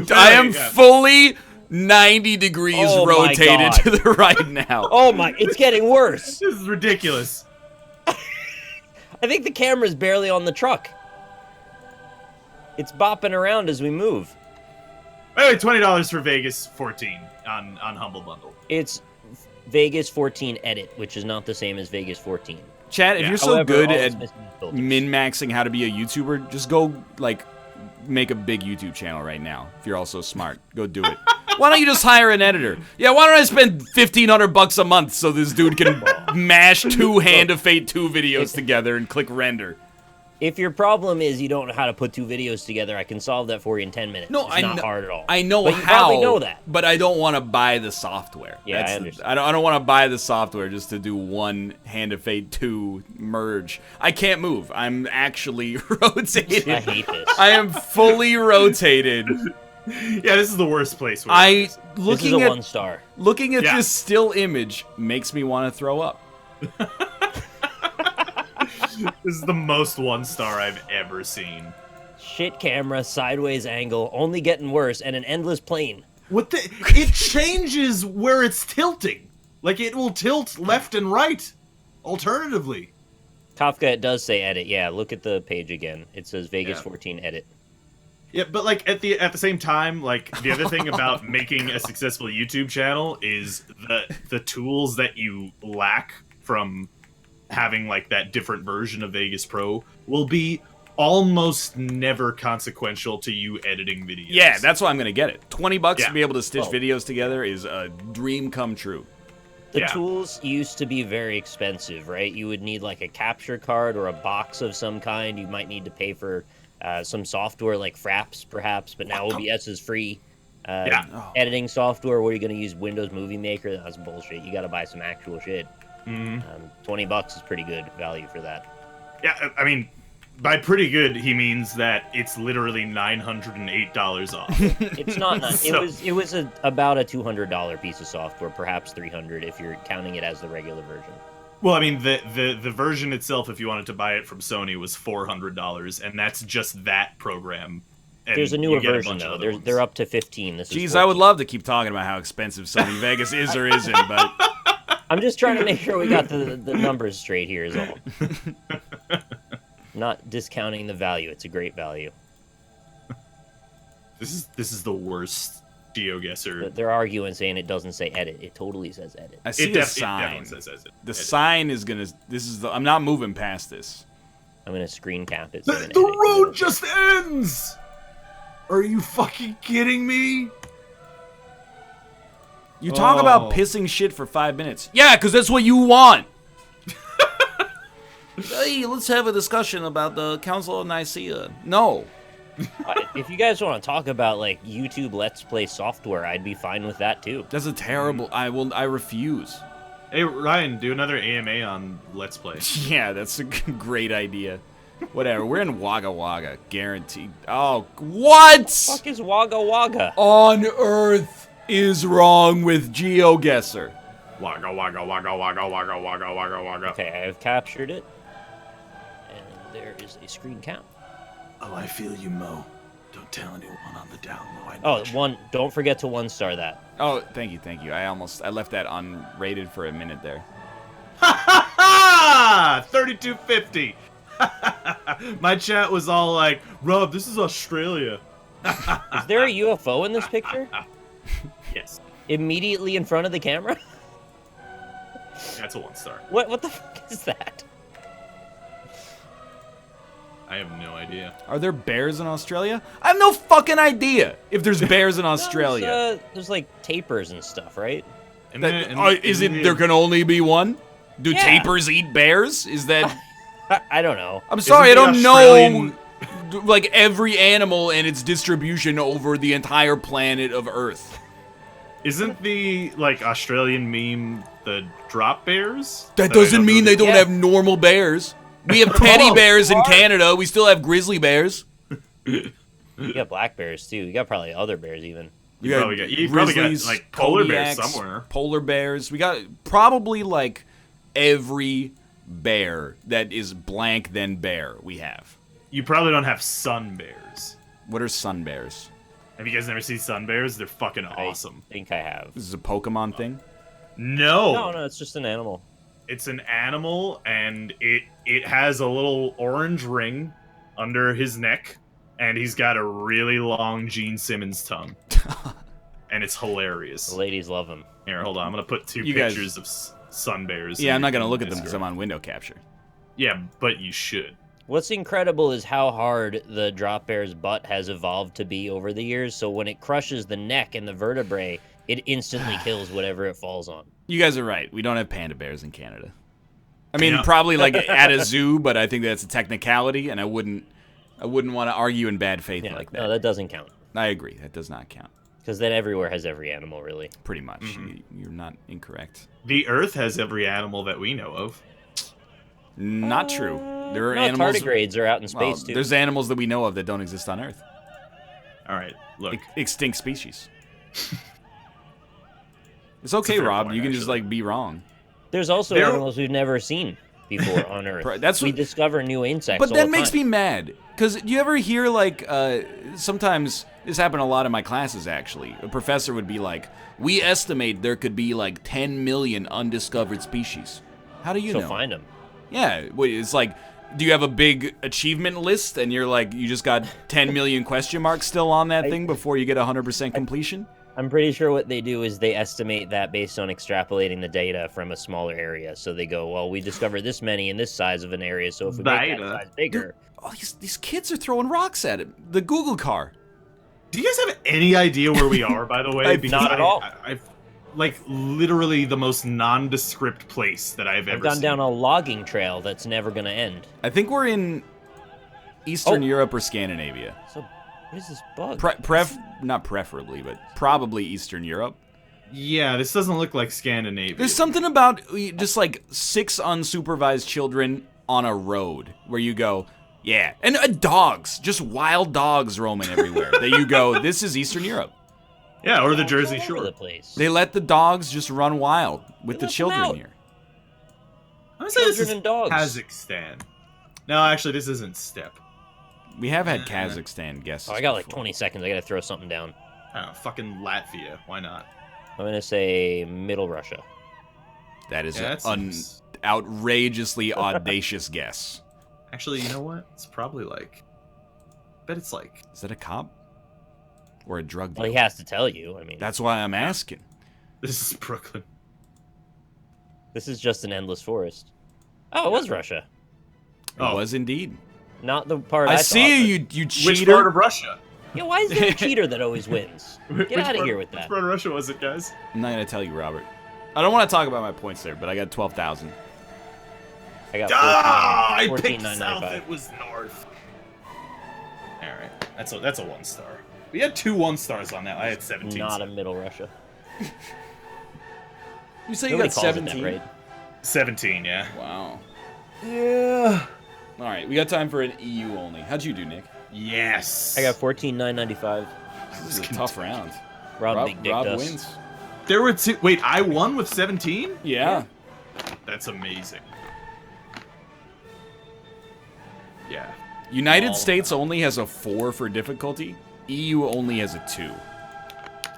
I am fully 90 degrees rotated to the right now. Oh my, it's getting worse. This is ridiculous. I think the camera's barely on the truck. It's bopping around as we move. Anyway, $20 for Vegas 14 on Humble Bundle. It's Vegas 14 Edit, which is not the same as Vegas 14. Chat, if you're so However, good all at it's missing is filters. min-maxing how to be a YouTuber, just go, like, make a big YouTube channel right now. If you're also smart, go do it. Why don't you just hire an editor? Yeah, why don't I spend $1,500 a month so this dude can mash two Hand of Fate 2 videos together and click render? If your problem is you don't know how to put two videos together, I can solve that for you in 10 minutes. No, it's not hard at all. I know but how. You probably know that. But I don't want to buy the software. Yeah, I understand. I don't want to buy the software just to do one Hand of Fate 2 merge. I can't move. I'm actually rotated. I hate this. I am fully rotated. Yeah, this is the worst place. This is a 1 star. Looking at this still image makes me want to throw up. This is the most 1 star I've ever seen. Shit camera, sideways angle, only getting worse, and an endless plane. It changes where it's tilting. Like, it will tilt left and right, alternatively. Kafka, it does say edit. Yeah, look at the page again. It says Vegas 14 edit. Yeah, but like at the same time, like the other thing about making a successful YouTube channel is the tools that you lack from having like that different version of Vegas Pro will be almost never consequential to you editing videos. Yeah, that's why I'm gonna get it. $20 to be able to stitch videos together is a dream come true. The tools used to be very expensive, right? You would need like a capture card or a box of some kind. You might need to pay for some software like Fraps, perhaps, but now OBS is free. Editing software, what are you going to use? Windows Movie Maker? That's bullshit. You got to buy some actual shit. $20 is pretty good value for that. Yeah, I mean, by pretty good, he means that it's literally $908 off. It's not. It was about a $200 piece of software, perhaps $300 if you're counting it as the regular version. Well, I mean, the version itself, if you wanted to buy it from Sony, was $400, and that's just that program. And there's a newer version, though. They're up to 15. This is 14. I would love to keep talking about how expensive Sony Vegas is or isn't, but... I'm just trying to make sure we got the numbers straight here is all. Not discounting the value. It's a great value. This is the worst GeoGuessr. They're arguing saying it doesn't say edit. It totally says edit. I see It the definitely sign. says edit. The sign is gonna. This is. I'm not moving past this. I'm gonna screen cap it. So The road just ends! Are you fucking kidding me? You talk about pissing shit for 5 minutes. Yeah, because that's what you want. Hey, let's have a discussion about the Council of Nicaea. No. If you guys want to talk about like YouTube Let's Play software, I'd be fine with that too. That's a terrible. I refuse. Hey, Ryan, do another AMA on Let's Play. Yeah, that's a great idea. Whatever. We're in Wagga Wagga, guaranteed. Oh, what? Fuck is Wagga Wagga? On earth is wrong with GeoGuessr? Wagga, wagga, wagga, wagga, wagga, wagga, wagga, wagga. Okay, I have captured it, and there is a screen cap. Oh, I feel you, Mo. Don't tell anyone on the down low. Oh, one. Don't forget to 1-star that. Oh, thank you, thank you. I left that unrated for a minute there. Ha ha ha! 3250. My chat was all like, Rob, this is Australia. Is there a UFO in this picture? Yes. Immediately in front of the camera? That's a 1-star. What the fuck is that? I have no idea. Are there bears in Australia? I have no fucking idea if there's bears in Australia. No, there's like tapirs and stuff, right? There can only be one? Do Yeah. tapirs eat bears? Is that... I don't know. I'm sorry, I Isn't don't the know like every animal and its distribution over the entire planet of Earth. Isn't the like Australian meme the drop bears? That doesn't mean they don't Yeah. have normal bears. We have teddy bears in Canada. We still have grizzly bears. You got black bears too. You got probably other bears even. You probably got like polar bears Kodiaks, somewhere. Polar bears. We got probably like every bear that is blank then bear we have. You probably don't have sun bears. What are sun bears? Have you guys never seen sun bears? They're fucking awesome. I think I have. This is a Pokemon thing? No. No, it's just an animal. It's an animal, and it has a little orange ring under his neck, and he's got a really long Gene Simmons tongue. And it's hilarious. The ladies love them. Here, hold on. I'm going to put two You guys- pictures of sun bears. Yeah, in I'm not going to your look at them Discord. because I'm on window capture. Yeah, but you should. What's incredible is how hard the drop bear's butt has evolved to be over the years. So when it crushes the neck and the vertebrae, it instantly kills whatever it falls on. You guys are right. We don't have panda bears in Canada. I mean, Yeah. probably like at a zoo, but I think that's a technicality, and I wouldn't want to argue in bad faith Yeah, like that. no, that doesn't count. I agree. That does not count. Because then everywhere has every animal, really. Pretty much. You're not incorrect. The Earth has every animal that we know of. Not true. There are No, animals. tardigrades are out in Well, space, too. there's animals that we know of that don't exist on Earth. All right, look. Extinct species. It's okay, fair Rob. point, You can just actually. like be wrong. There's also There- animals we've never seen before on Earth. That's we what- discover new insects But all that the makes time. me mad. Because do you ever hear, like, sometimes, this happened a lot in my classes, actually. A professor would be like, we estimate there could be, like, 10 million undiscovered species. How do you So know? find them. Yeah, wait, it's like, do you have a big achievement list, and you're like, you just got 10 million question marks still on that thing before you get 100% completion? I'm pretty sure what they do is they estimate that based on extrapolating the data from a smaller area. So they go, well, we discovered this many in this size of an area, so if we make that Beta. size bigger... Oh, these kids are throwing rocks at it. The Google car. Do you guys have any idea where we are, by the way? Not at all. I've like literally the most nondescript place that I've I've ever gone seen. down a logging trail that's never going to end. I think we're in Eastern Oh. Europe or Scandinavia. So, what is this bug? Not preferably, but probably Eastern Europe. Yeah, this doesn't look like Scandinavia. There's something about just like 6 unsupervised children on a road where you go, yeah, and dogs, just wild dogs roaming everywhere. That you go, this is Eastern Europe. Yeah, or the Jersey All over Shore. the place. They let the dogs just run wild with the let them children out. here. I'm gonna say this is Children and dogs. Kazakhstan. No, actually, this isn't steppe. We have had Kazakhstan guests. Oh, I got like before. 20 seconds. I got to throw something down. Fucking Latvia. Why not? I'm going to say Middle Russia. That is Yeah, that an seems- outrageously audacious guess. Actually, you know what? It's probably like. Bet it's like. Is that a cop? Or a drug deal? Well, he has to tell you. I mean, That's why I'm asking. This is Brooklyn. this is just an endless forest. Oh, it was Russia. It was indeed. Not the part I I see thought, you cheater. Which part of Russia? Yeah, why is there a cheater that always wins? Get out of here with that. Which part of Russia was it, guys? I'm not going to tell you, Robert. I don't want to talk about my points there, but I got 12,000. I got I 14, picked south. 14,995. It was north. All right, that's a 1 star. We had 2 1-stars on that. I had 17. Not a middle Russia. You say you Nobody got calls it that, 17? right? 17, yeah. Wow. Yeah. All right, we got time for an EU only. How'd you do, Nick? Yes. I got 14,995. This is a tough round. Rob Big Dick Rob Dust. wins. There were 2. Wait, I won with 17? Yeah. That's amazing. Yeah. United States only has a 4 for difficulty. EU only has a 2.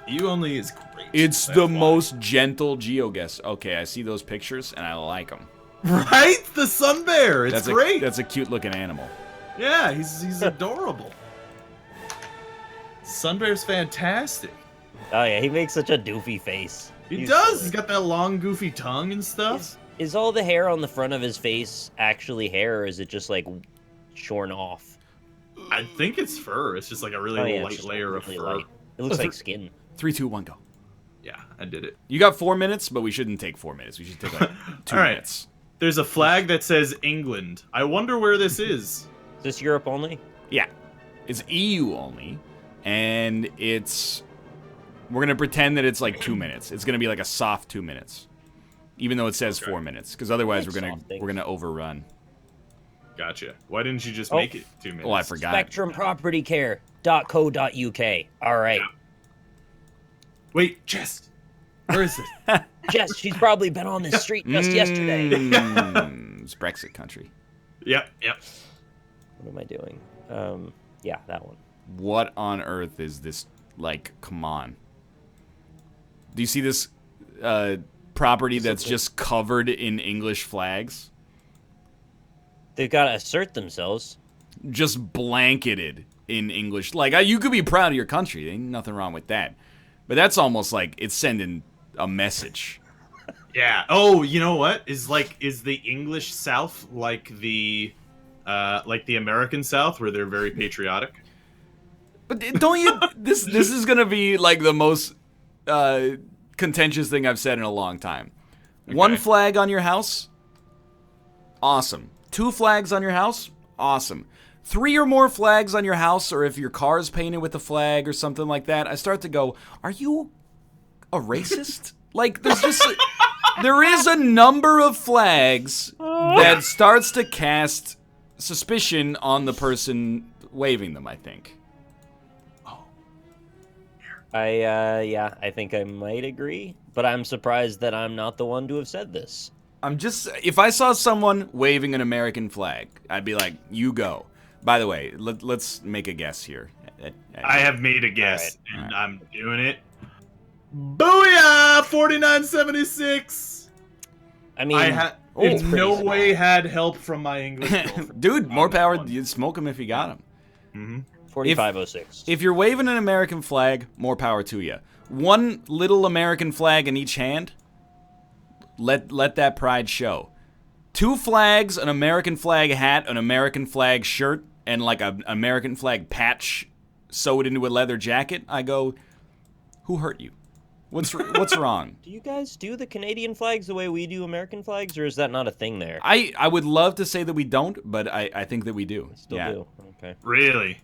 You only is great. It's That's the why. most gentle GeoGuessr. Okay, I see those pictures and I like them. Right? The sun bear. It's great. That's a cute looking animal. Yeah, he's adorable. Sun bear's fantastic. Oh yeah, he makes such a doofy face. He He's does. silly. He's got that long, goofy tongue and stuff. Is all the hair on the front of his face actually hair, or is it just like shorn off? I think it's fur. It's just like a really Oh, yeah, it's light just layer of really fur. light. It looks like skin. 3, 2, 1, go. Yeah, I did it. You got 4 minutes, but we shouldn't take 4 minutes. We should take like 2 All right. minutes. There's a flag that says England. I wonder where this is. Is this Europe only? Yeah. It's EU only, and we're gonna pretend that it's like 2 minutes. It's gonna be like a soft 2 minutes, even though it says 4 minutes, because otherwise like soft things. we're gonna overrun. Gotcha. Why didn't you just Oh. make it 2 minutes? Oh, I forgot. SpectrumPropertyCare.co.uk. All right. Wait, Jess. Where is it? Jess, she's probably been on this street just yesterday. It's Brexit country. Yep. What am I doing? Yeah, that one. What on earth is this? Like, come on. Do you see this property that's just covered in English flags? They've got to assert themselves. Just blanketed in English. Like, you could be proud of your country. Ain't nothing wrong with that. But that's almost like it's sending a message. Yeah. Oh, you know what? Is the English South like the American South, where they're very patriotic? But don't you? This is gonna be like the most contentious thing I've said in a long time. Okay. 1 flag on your house, awesome. 2 flags on your house, awesome. 3 or more flags on your house, or if your car's painted with a flag or something like that, I start to go, are you a racist? Like, there is a number of flags that starts to cast suspicion on the person waving them, I think. I think I might agree, but I'm surprised that I'm not the one to have said this. If I saw someone waving an American flag, I'd be like, you go. By the way, let's make a guess here. I have made a guess, All right. and I'm doing it. Booyah! 4976. I mean, It's pretty no small. way had help from my English girlfriend. Dude, more on that power. one. You'd smoke them if you got them. Mm-hmm. 4506. If you're waving an American flag, more power to you. 1 little American flag in each hand, let that pride show. 2 flags, an American flag hat, an American flag shirt, and like an American flag patch sewed into a leather jacket, I go, who hurt you? What's wrong? Do you guys do the Canadian flags the way we do American flags, or is that not a thing there? I would love to say that we don't, but I think that we do. Still yeah. do. Okay. Really?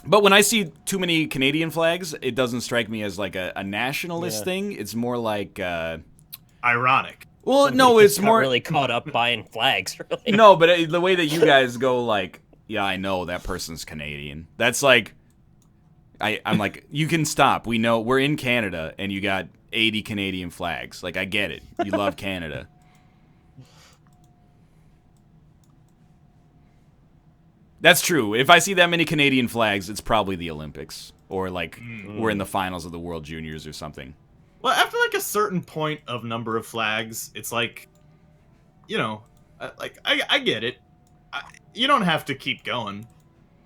But when I see too many Canadian flags, it doesn't strike me as like a nationalist Yeah. thing. It's more like, Ironic. well, Somebody no, just it's got more really caught up buying flags. Really. no, but the way that you guys go, like, yeah, I know that person's Canadian. That's like, I'm like, you can stop. We know we're in Canada, and you got 80 Canadian flags. Like, I get it. You love Canada. That's true. If I see that many Canadian flags, it's probably the Olympics. Or, like, we're in the finals of the World Juniors or something. Well, after like a certain point of number of flags, it's like, you know, I get it. You don't have to keep going.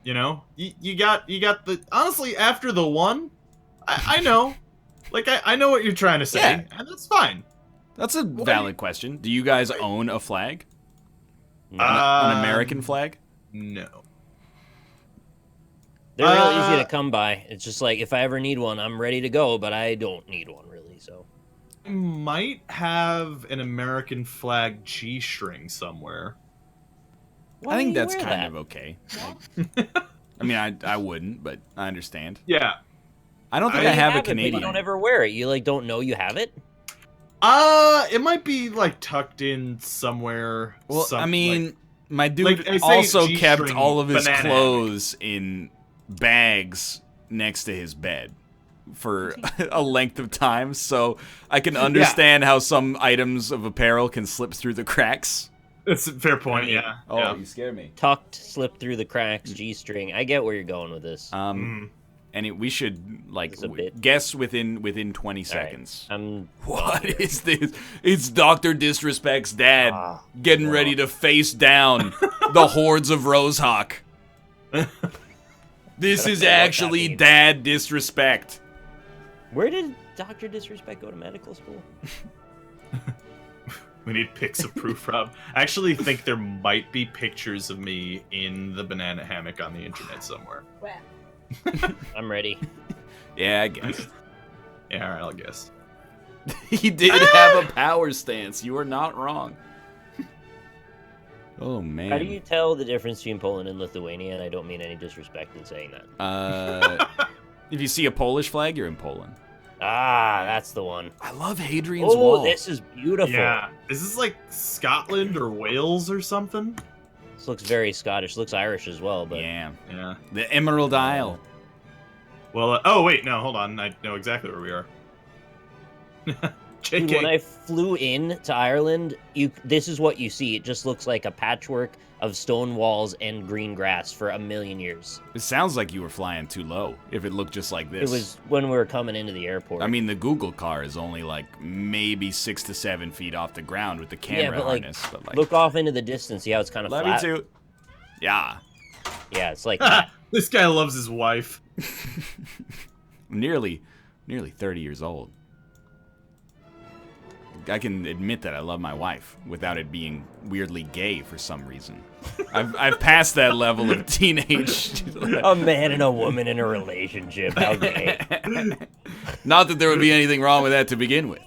You know, you got the honestly after the 1, I know. Like, I know what you're trying to say, Yeah. and that's fine. That's a valid question. Do you guys own a flag? No. An American flag? No. They're real easy to come by. It's just like, if I ever need one, I'm ready to go, but I don't need one, really, so. I might have an American flag G-string somewhere. Why I think do you that's wear kind that? of okay. I mean, I wouldn't, but I understand. Yeah. I don't think You I have a it, but Canadian. you don't ever wear it. You, like, don't know you have it? It might be, like, tucked in somewhere. Well, I mean, like, my dude I say also kept G-string all of his banana clothes in bags next to his bed for a length of time, so I can understand how some items of apparel can slip through the cracks. That's a fair point, I mean, yeah. Oh, yeah. you scare me. Tucked, slip through the cracks, G-string. I get where you're going with this. And we should like It's a bit. guess within 20 seconds. I'm What is this? It's Dr. Disrespect's dad getting no. ready to face down the hordes of Rosehawk. This is actually means. Dad Disrespect. Where did Dr. Disrespect go to medical school? We need pics of proof, Rob. I actually think there might be pictures of me in the banana hammock on the internet somewhere. I'm ready. Yeah, I guess. Yeah, alright, I'll guess. He did have a power stance. You are not wrong. Oh, man. How do you tell the difference between Poland and Lithuania? And I don't mean any disrespect in saying that. If you see a Polish flag, you're in Poland. Ah, that's the one. I love Hadrian's Oh, Wall. this is beautiful. Yeah. Is this like Scotland or Wales or something? This looks very Scottish. Looks Irish as well, but Yeah. Yeah. The Emerald Isle. Well, oh wait, no, hold on. I know exactly where we are. dude, JK. when I flew in to Ireland, this is what you see. It just looks like a patchwork of stone walls and green grass for a million years. It sounds like you were flying too low, if it looked just like this. It was when we were coming into the airport. I mean, the Google car is only like maybe 6 to 7 feet off the ground with the camera but, like, harness. But like, look off into the distance. See how it's kind of love flat? you too. Yeah. Yeah, it's like that. This guy loves his wife. nearly 30 years old. I can admit that I love my wife without it being weirdly gay for some reason. I've passed that level of teenage. A man and a woman in a relationship. How gay. Not that there would be anything wrong with that to begin with.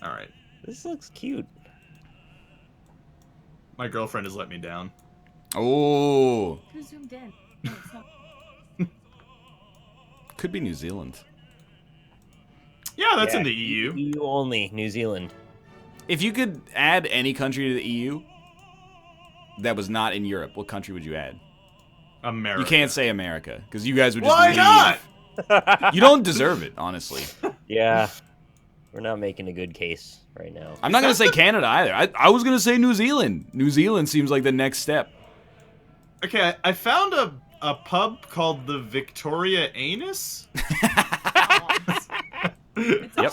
All right. This looks cute. My girlfriend has let me down. Oh, Who zoomed in? No, it's not. could be New Zealand. Yeah, that's in Yeah, the E EU. EU only. New Zealand. If you could add any country to the EU that was not in Europe, what country would you add? America. You can't say America, because you guys would just Why leave. not? You don't deserve it, honestly. Yeah. We're not making a good case right now. I'm not going to say Canada either. I was going to say New Zealand. New Zealand seems like the next step. Okay, I found a pub called the Victoria Anus. Yep.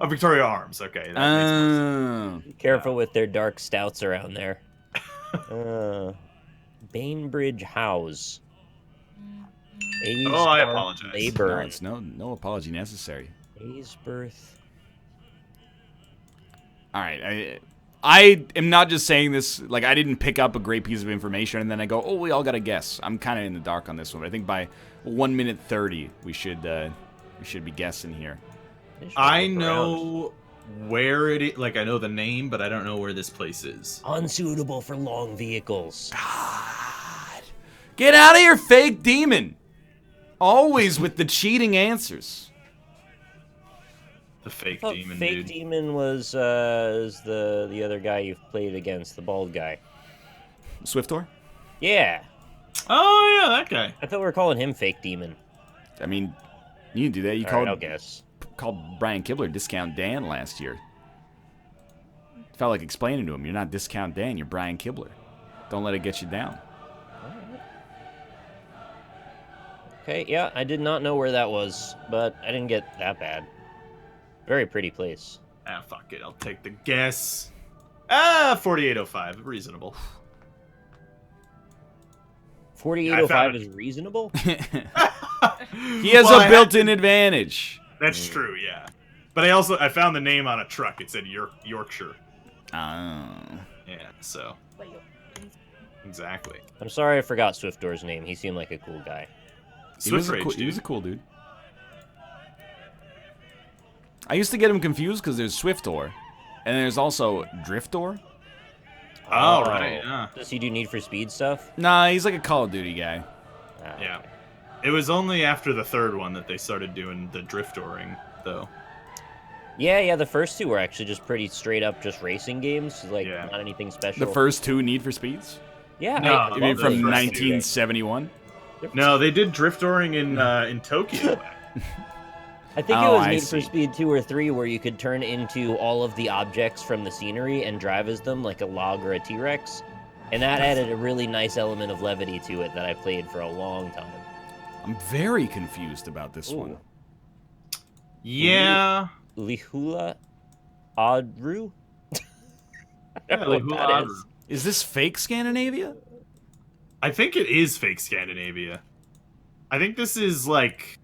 Victoria Arms. Okay. That makes more sense. Be careful with their dark stouts around there. Bainbridge House. Oh, I apologize. No, Labor. it's no apology necessary. Aysbirth. All right, I am not just saying this, like, I didn't pick up a great piece of information and then I go, oh, we all got to guess. I'm kind of in the dark on this one, but I think by 1 minute 30, we should be guessing here. I know where it is. Like, I know the name, but I don't know where this place is. Unsuitable for long vehicles. God. Get out of here, fake demon. Always with the cheating answers. The fake Oh, demon, fake dude. demon was the other guy you've played against, the bald guy. Swiftor? Yeah. Oh, yeah, that guy. I thought we were calling him fake demon. I mean, you can do that. You All right, I'll called guess. Brian Kibler Discount Dan last year. Felt like explaining to him, you're not Discount Dan, you're Brian Kibler. Don't let it get you down. Okay, yeah, I did not know where that was, but I didn't get that bad. Very pretty place. Ah, fuck it. I'll take the guess. 4805. Reasonable. 4805 is reasonable? He has a built-in advantage. That's true, yeah. But I found the name on a truck. It said Yorkshire. Oh. Yeah, so exactly. I'm sorry I forgot Swiftdoor's name. He seemed like a cool guy. He was a cool dude. I used to get him confused because there's Swiftdoor, and there's also Driftdoor. Oh, right, yeah. Does he do Need for Speed stuff? Nah, he's like a Call of Duty guy. Yeah. It was only after the third one that they started doing the Driftdooring, though. Yeah, the first two were actually just pretty straight up just racing games, like not anything special. The first two Need for Speeds? Yeah. No, You mean from 1971? No, they did Driftdooring in Tokyo. I think it was Need for Speed 2 or 3 where you could turn into all of the objects from the scenery and drive as them, like a log or a T-Rex. And that added a really nice element of levity to it that I played for a long time. I'm very confused about this one. Yeah. Lihula Adru? I don't know what that is. Is this fake Scandinavia? I think it is fake Scandinavia. I think this is like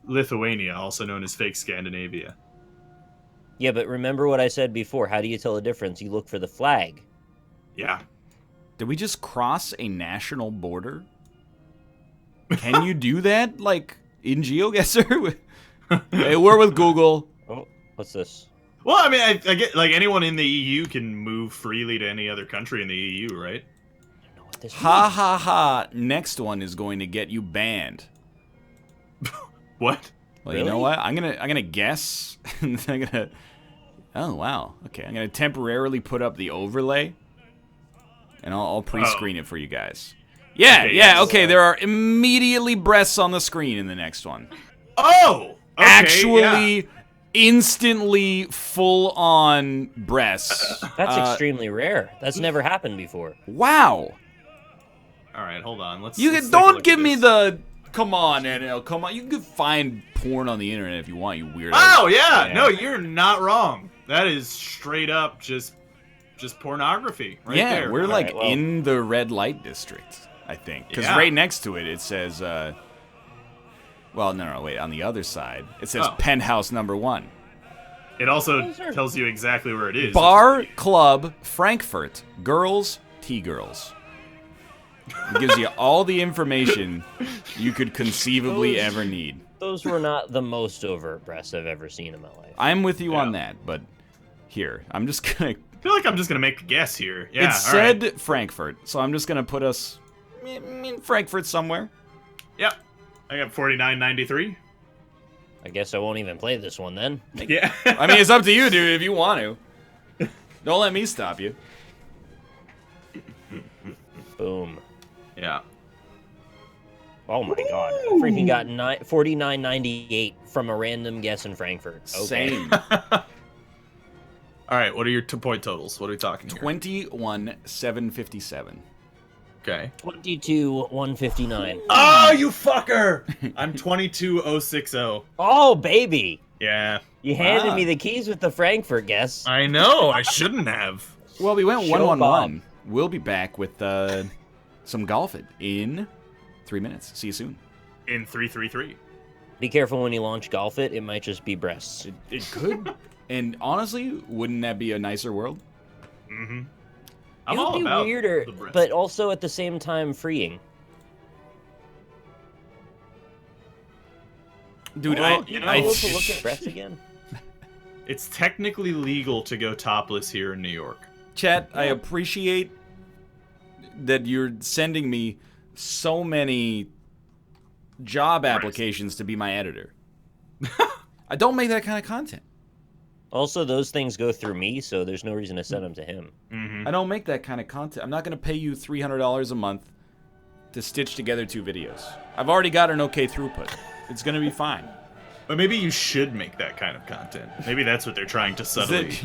Lithuania, also known as fake Scandinavia. Yeah, but remember what I said before. How do you tell the difference? You look for the flag. Yeah. Did we just cross a national border? Can you do that, like, in GeoGuessr? Hey, we're with Google. Oh, what's this? Well, I mean, I get, like, anyone in the EU can move freely to any other country in the EU, right? I don't know what this Ha means. ha ha. Next one is going to get you banned. What? Well, you know what? I'm gonna guess. Oh wow. Okay, I'm gonna temporarily put up the overlay, and I'll pre-screen it for you guys. Yeah, Okay, yeah. Okay, there are immediately breasts on the screen in the next one. Oh! Okay, Actually, instantly full-on breasts. That's extremely rare. That's never happened before. Wow. All right, hold on. Let's You take a don't look give at me this. the. Come on, NL. Come on. You can find porn on the internet if you want, you weirdo. Oh yeah. No, you're not wrong. That is straight up just pornography right yeah, there. we're like right, well- in the red light district, I think. Because Yeah. right next to it, it says, well, no, wait. On the other side, it says penthouse number 1. It also tells you exactly where it is. Bar Club Frankfurt. Girls, T-girls. It gives you all the information you could conceivably ever need. Those were not the most overt breasts I've ever seen in my life. I'm with you on that, but here, I'm just gonna... I feel like I'm just gonna make a guess here. Yeah, it said Frankfurt, so I'm just gonna put us in Frankfurt somewhere. Yep. I got 49.93. I guess I won't even play this one then. Yeah. I mean, it's up to you, dude, if you want to. Don't let me stop you. Boom. Yeah. Oh my god. I freaking got 49.98 from a random guess in Frankfurt. Okay. Same. All right. What are your 2-point totals? What are we talking here? 21,757. Okay. 22,159. Oh, you fucker! I'm 22,060. Oh, baby. Yeah. You handed me the keys with the Frankfurt guess. I know. I shouldn't have. Well, we went Show 1-1-1. Bob. We'll be back with some golf it in 3 minutes. See you soon. In 333. Be careful when you launch golf it. It might just be breasts. It could. And honestly, wouldn't that be a nicer world? Mm-hmm. It would be weirder, but also at the same time freeing. Dude, Well, I able to look at breasts again. It's technically legal to go topless here in New York. Chat, I appreciate that you're sending me so many job applications to be my editor. I don't make that kind of content. Also, those things go through me, so there's no reason to send them to him. Mm-hmm. I don't make that kind of content. I'm not going to pay you $300 a month to stitch together 2 videos. I've already got an okay throughput. It's going to be fine. But maybe you should make that kind of content. Maybe that's what they're trying to subtly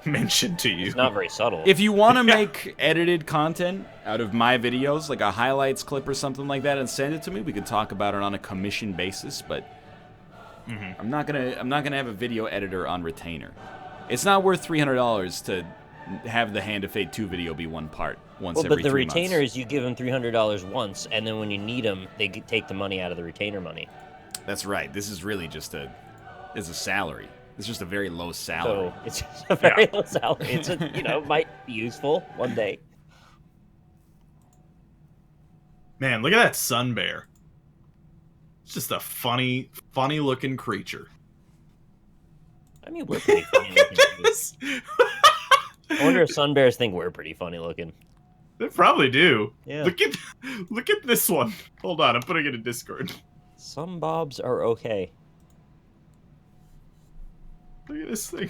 mention to you. It's not very subtle. If you want to make edited content out of my videos, like a highlights clip or something like that, and send it to me, we could talk about it on a commission basis, but I'm not gonna have a video editor on retainer. It's not worth $300 to have the Hand of Fate 2 video be one part once Well, every but the 3 months. retainers, you give them $300 once, and then when you need them, they take the money out of the retainer money. That's right. This is really just a salary. It's just a very low salary. So it's just a very low salary. It's might be useful one day. Man, look at that sun bear. It's just a funny looking creature. I mean, we're pretty funny looking. Yes. I wonder if sun bears think we're pretty funny looking. They probably do. Yeah. Look at this one. Hold on, I'm putting it in Discord. Some bobs are okay. Look at this thing.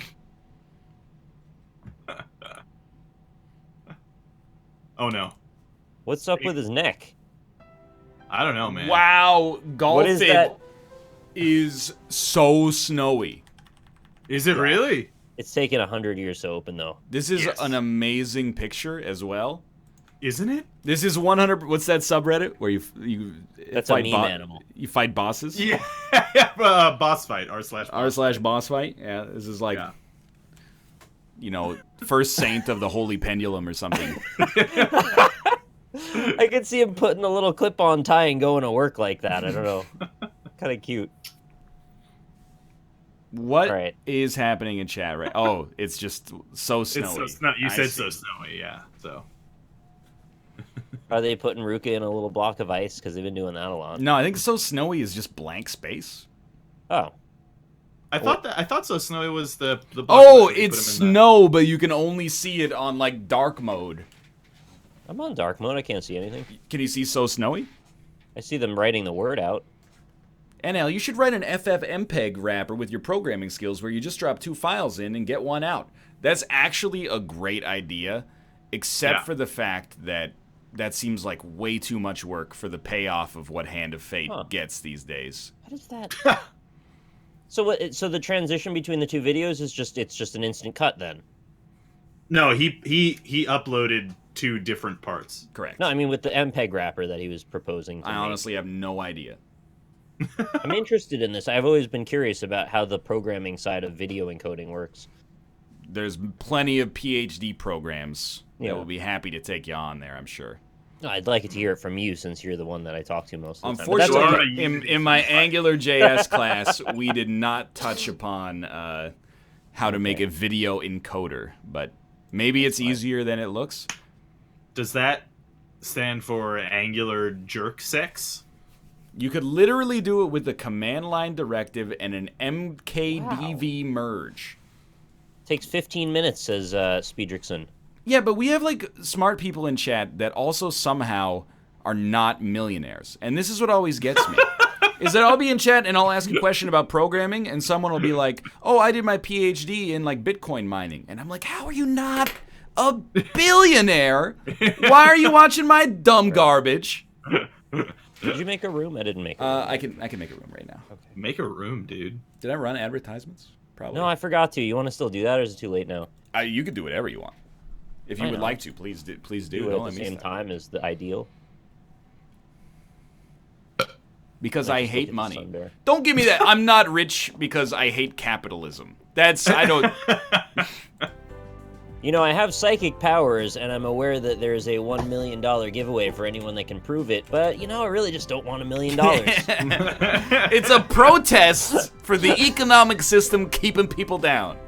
Oh no. What's up with his neck? I don't know, man. Wow, What is Golfib that? is so snowy. Is it really? It's taken 100 years to open, though. This is Yes. an amazing picture as well. Isn't it? This is 100. What's that subreddit where you That's a fight meme animal. You fight bosses. Yeah. Boss fight. r/boss fight. Yeah, this is like, first saint of the holy pendulum or something. I could see him putting a little clip-on tie and going to work like that. I don't know. Kind of cute. What is All right. happening in chat right? Oh, it's just so snowy. It's so snowy. You I said see. so snowy, yeah. So. Are they putting Ruka in a little block of ice? Because they've been doing that a lot. No, I think so snowy is just blank space. Oh. I thought so snowy was the Oh, button that you it's put 'em in snow, but you can only see it on like dark mode. I'm on dark mode. I can't see anything. Can you see so snowy? I see them writing the word out. NL, you should write an FFmpeg wrapper with your programming skills where you just drop 2 files in and get one out. That's actually a great idea, except for the fact that seems like way too much work for the payoff of what Hand of Fate gets these days. What is that? So the transition between the two videos is just an instant cut then? No, he uploaded 2 different parts. Correct. No, I mean with the MPEG wrapper that he was proposing to I me. honestly have no idea. I'm interested in this. I've always been curious about how the programming side of video encoding works. There's plenty of PhD programs Yeah. that will be happy to take you on there, I'm sure. I'd like to hear it from you since you're the one that I talk to most of the time. But that's Unfortunately, okay. in my Angular JS class, we did not touch upon how to make a video encoder, but maybe it's easier than it looks. Does that stand for Angular jerk sex? You could literally do it with the command line directive and an mkdv merge. Takes 15 minutes, says Speedrickson. Yeah, but we have like smart people in chat that also somehow are not millionaires. And this is what always gets me. Is that I'll be in chat and I'll ask a question about programming and someone will be like, "Oh, I did my PhD in like Bitcoin mining." And I'm like, "How are you not a billionaire? Why are you watching my dumb garbage?" Did you make a room? I didn't make a room. I can make a room right now. Make a room, dude. Did I run advertisements? Probably. No, I forgot to. You want to still do that, or is it too late now? You could do whatever you want. If you I would know. like to, please do. Please do. Do it Don't at let the me same stop. time as the ideal. Because Like, I just hate look at the money. sun bear. Don't give me that. I'm not rich because I hate capitalism. I don't. You know, I have psychic powers, and I'm aware that there's a $1 million giveaway for anyone that can prove it, but, I really just don't want $1 million. It's a protest for the economic system keeping people down.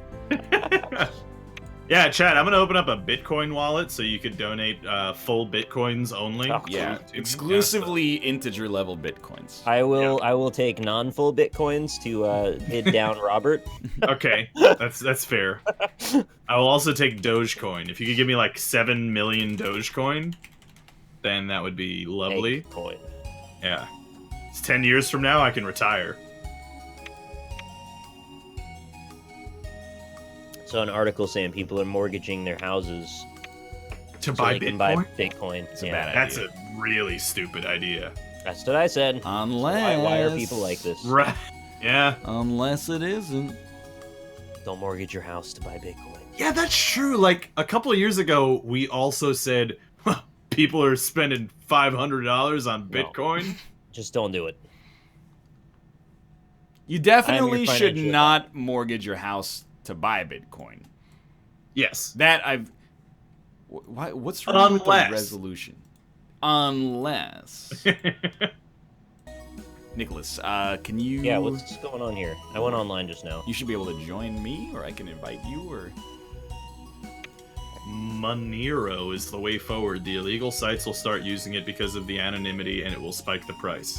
Yeah, Chad, I'm gonna open up a Bitcoin wallet so you could donate full Bitcoins only. Oh, Yeah, to me. exclusively integer level bitcoins. I will take non-full bitcoins to bid down Robert. Yeah. Okay, that's fair. I will also take Dogecoin. If you could give me like 7 million Dogecoin, then that would be lovely. Egg coin. Yeah. It's 10 years from now, I can retire. So an article saying people are mortgaging their houses To so buy they can Bitcoin? buy Bitcoin. It's a Yeah, bad That's idea. a really stupid idea. that's what I said. Unless. Why are people like this? Right. Yeah. Unless it isn't. Don't mortgage your house to buy Bitcoin. Yeah, that's true. Like, a couple of years ago, we also said, well, people are spending $500 on No. Bitcoin. Just don't do it. You definitely your should financial not mortgage your house to buy Bitcoin. Yes. That Why? What's wrong with the Unless. resolution? Unless. Nicholas, can you... Yeah, what's going on here? I went online just now. You should be able to join me, or I can invite you, or... Monero is the way forward. The illegal sites will start using it because of the anonymity, and it will spike the price.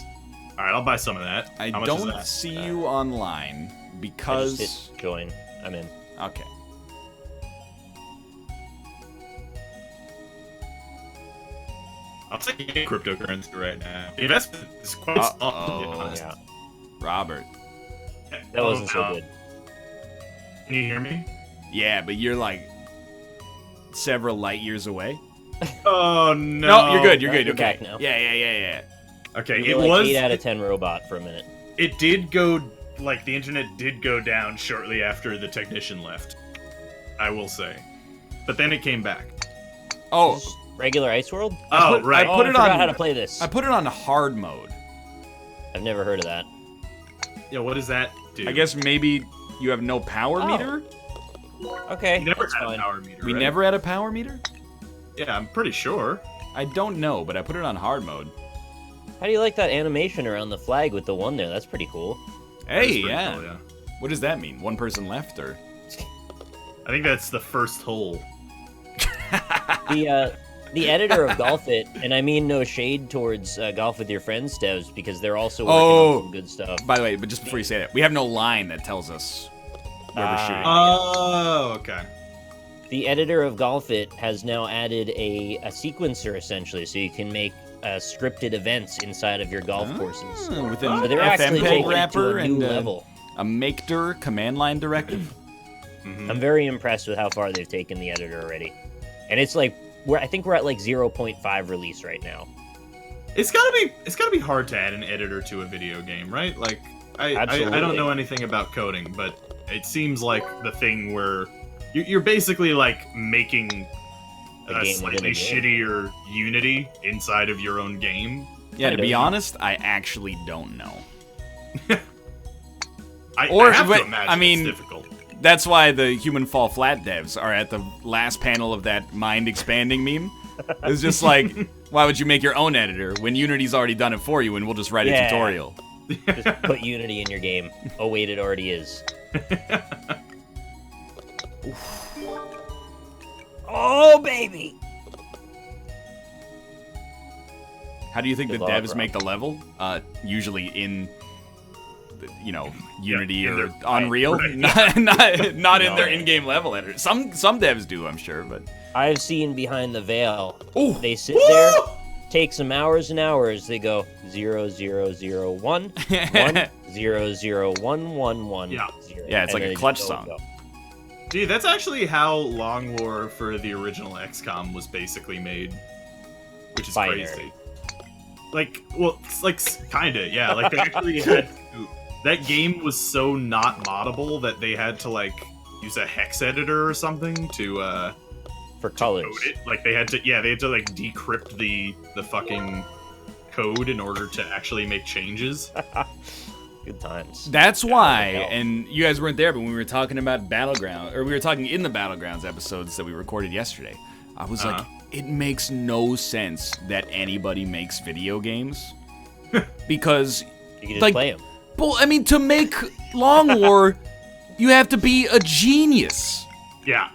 Alright, I'll buy some of that. I How much is don't that? see you online, I because... just hit join. I'm in. Okay. I'll take cryptocurrency right now. The investment is quite small, to be honest. Yeah, Robert. that wasn't so no. good. Can you hear me? Yeah, but you're like several light years away. Oh no! No, you're good. You're good. You're Okay. back now. Yeah. Okay, You it were like was. 8 out of 10 robot for a minute. It did go. Like the internet did go down shortly after the technician left. I will say, but then it came back. Oh, Just regular Ice World? Oh, right. I put I it forgot on. how to play this. I put it on hard mode. I've never heard of that. Yeah, what does that do? I guess maybe you have no power Oh. meter. Okay, we never that's had fine. a power meter. We right? never had a power meter. Yeah, I'm pretty sure. I don't know, but I put it on hard mode. How do you like that animation around the flag with the one there? That's pretty cool. That's Hey, pretty yeah. cool, yeah. What does that mean? One person left, or? I think that's the first hole. The editor of Golf It, and I mean no shade towards Golf with Your Friends devs, because they're also working on some good stuff. By the way, but just before you say that, we have no line that tells us where we're shooting. Oh, okay. The editor of Golf It has now added a sequencer, essentially, so you can make scripted events inside of your golf courses. With an So they're actually Fmpeg taking it to wrapper a new and level. a makedir command line directive. Mhm. I'm very impressed with how far they've taken the editor already. And it's like, I think we're at like 0.5 release right now. It's gotta be hard to add an editor to a video game, right? Like, I don't Absolutely. know anything about coding, but it seems like the thing where you're basically like making A a game slightly within a game. shittier Unity inside of your own game. Yeah, to Kinda. be honest, I actually don't know. I Or, have but, to imagine I mean- it's difficult. That's why the Human Fall Flat devs are at the last panel of that mind expanding meme. It's just like, why would you make your own editor when Unity's already done it for you and we'll just write a Yeah. tutorial? Just put Unity in your game. Oh wait, it already is. Oh baby! How do you think Good the luck, devs Rob. make the level? Usually in, Unity in or their- Unreal, right. not in No. their in-game level editor. Some devs do, I'm sure, but I've seen behind the veil. oh, They sit there, take some hours and hours. They go 00011 1001110. Yeah. Yeah, it's like a clutch song. Dude, that's actually how Long War for the original XCOM was basically made, which is Binary. crazy. Like, well, it's like kinda, yeah. Like they actually had to, that game was so not moddable that they had to like use a hex editor or something to For colors. code it. Like they had to like decrypt the fucking code in order to actually make changes. Good times. That's why, hell. and you guys weren't there, but when we were talking about Battleground, or we were talking in the Battlegrounds episodes that we recorded yesterday, I was like, it makes no sense that anybody makes video games. Because, You can just like, play them. well, I mean, to make Long War, you have to be a genius. Yeah.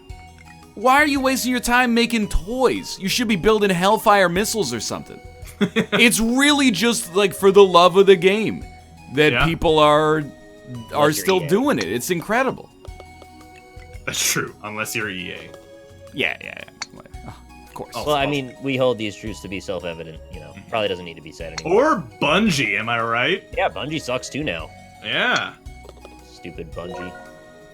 Why are you wasting your time making toys? You should be building Hellfire missiles or something. It's really just, like, for the love of the game that Yeah. people are you're still EA. doing it. It's incredible. That's true, unless you're EA. Yeah. Of course. Oh. Well, I mean, we hold these truths to be self-evident. Probably doesn't need to be said anymore. Or Bungie, am I right? Yeah, Bungie sucks too now. Yeah. Stupid Bungie.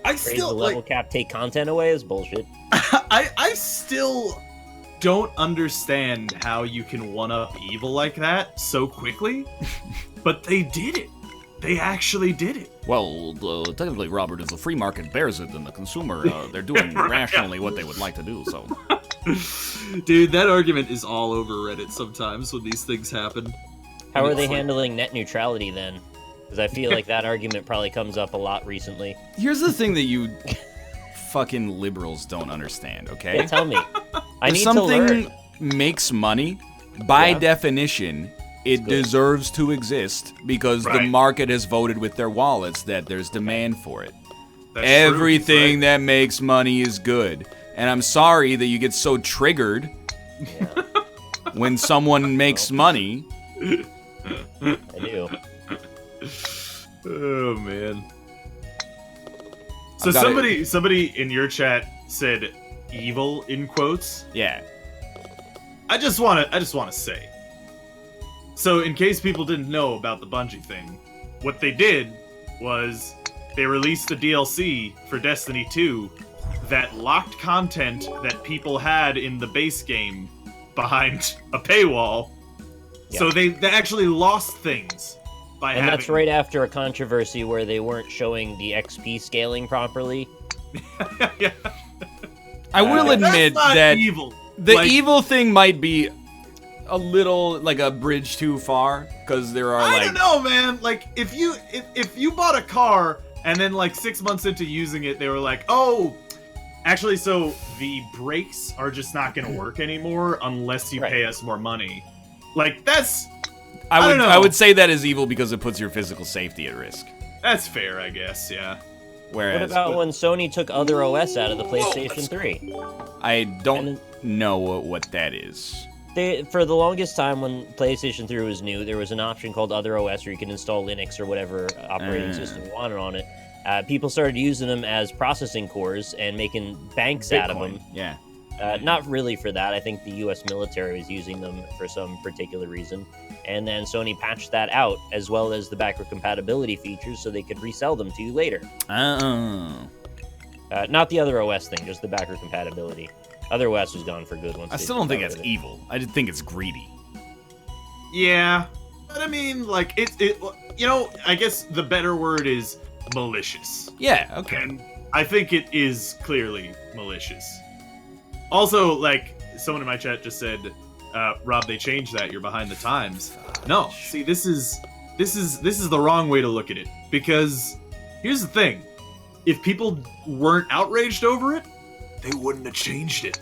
I Raise the level cap, take content away is bullshit. I still don't understand how you can one-up evil like that so quickly, but they did it. They actually did it. Well, technically, Robert, as the free market bears it, and the consumer, they're doing rationally what they would like to do, so... Dude, that argument is all over Reddit sometimes when these things happen. How are It's they like- handling net neutrality then? Because I feel like that argument probably comes up a lot recently. Here's the thing that you fucking liberals don't understand, okay? Yeah, tell me. I If need to learn. something makes money, by Yeah. definition, it good. deserves to exist because the Right. market has voted with their wallets that there's demand for it. That's true, Everything right? that makes money is good. And I'm sorry that you get so triggered Yeah, when someone makes money. I do. Oh man. So I've got somebody in your chat said evil in quotes. Yeah. I just want to say. So in case people didn't know about the Bungie thing, what they did was they released the DLC for Destiny 2 that locked content that people had in the base game behind a paywall. So Yeah. they actually lost things by And having that's right after a controversy where they weren't showing the XP scaling properly. Yeah. I will That's admit not that evil. the Like, evil thing might be a little like a bridge too far because there are I like don't know, man. Like if you bought a car and then like 6 months into using it, they were like, oh, actually, so the brakes are just not going to work anymore unless you Right. pay us more money. Like that's I don't would know. I would say that is evil because it puts your physical safety at risk. that's fair, I guess. Yeah. What Whereas about when Sony took other OS out of the PlayStation 3? I don't And- know what that is. For the longest time when PlayStation 3 was new, there was an option called Other OS where you can install Linux or whatever operating system you wanted on it. People started using them as processing cores and making banks out of them. Yeah. Not really for that. I think the U.S. military was using them for some particular reason. And then Sony patched that out, as well as the backward compatibility features, so they could resell them to you later. Oh. Not the Other OS thing, just the backward compatibility. Other OS was gone for good once. I they still don't think got that's rid of it. evil. I just think it's greedy. Yeah. But I mean, like it you know, I guess the better word is malicious. Yeah, okay. And I think it is clearly malicious. Also, like, someone in my chat just said, Rob, they changed that, you're behind the times. No, see, this is the wrong way to look at it. Because here's the thing. If people weren't outraged over it, they wouldn't have changed it.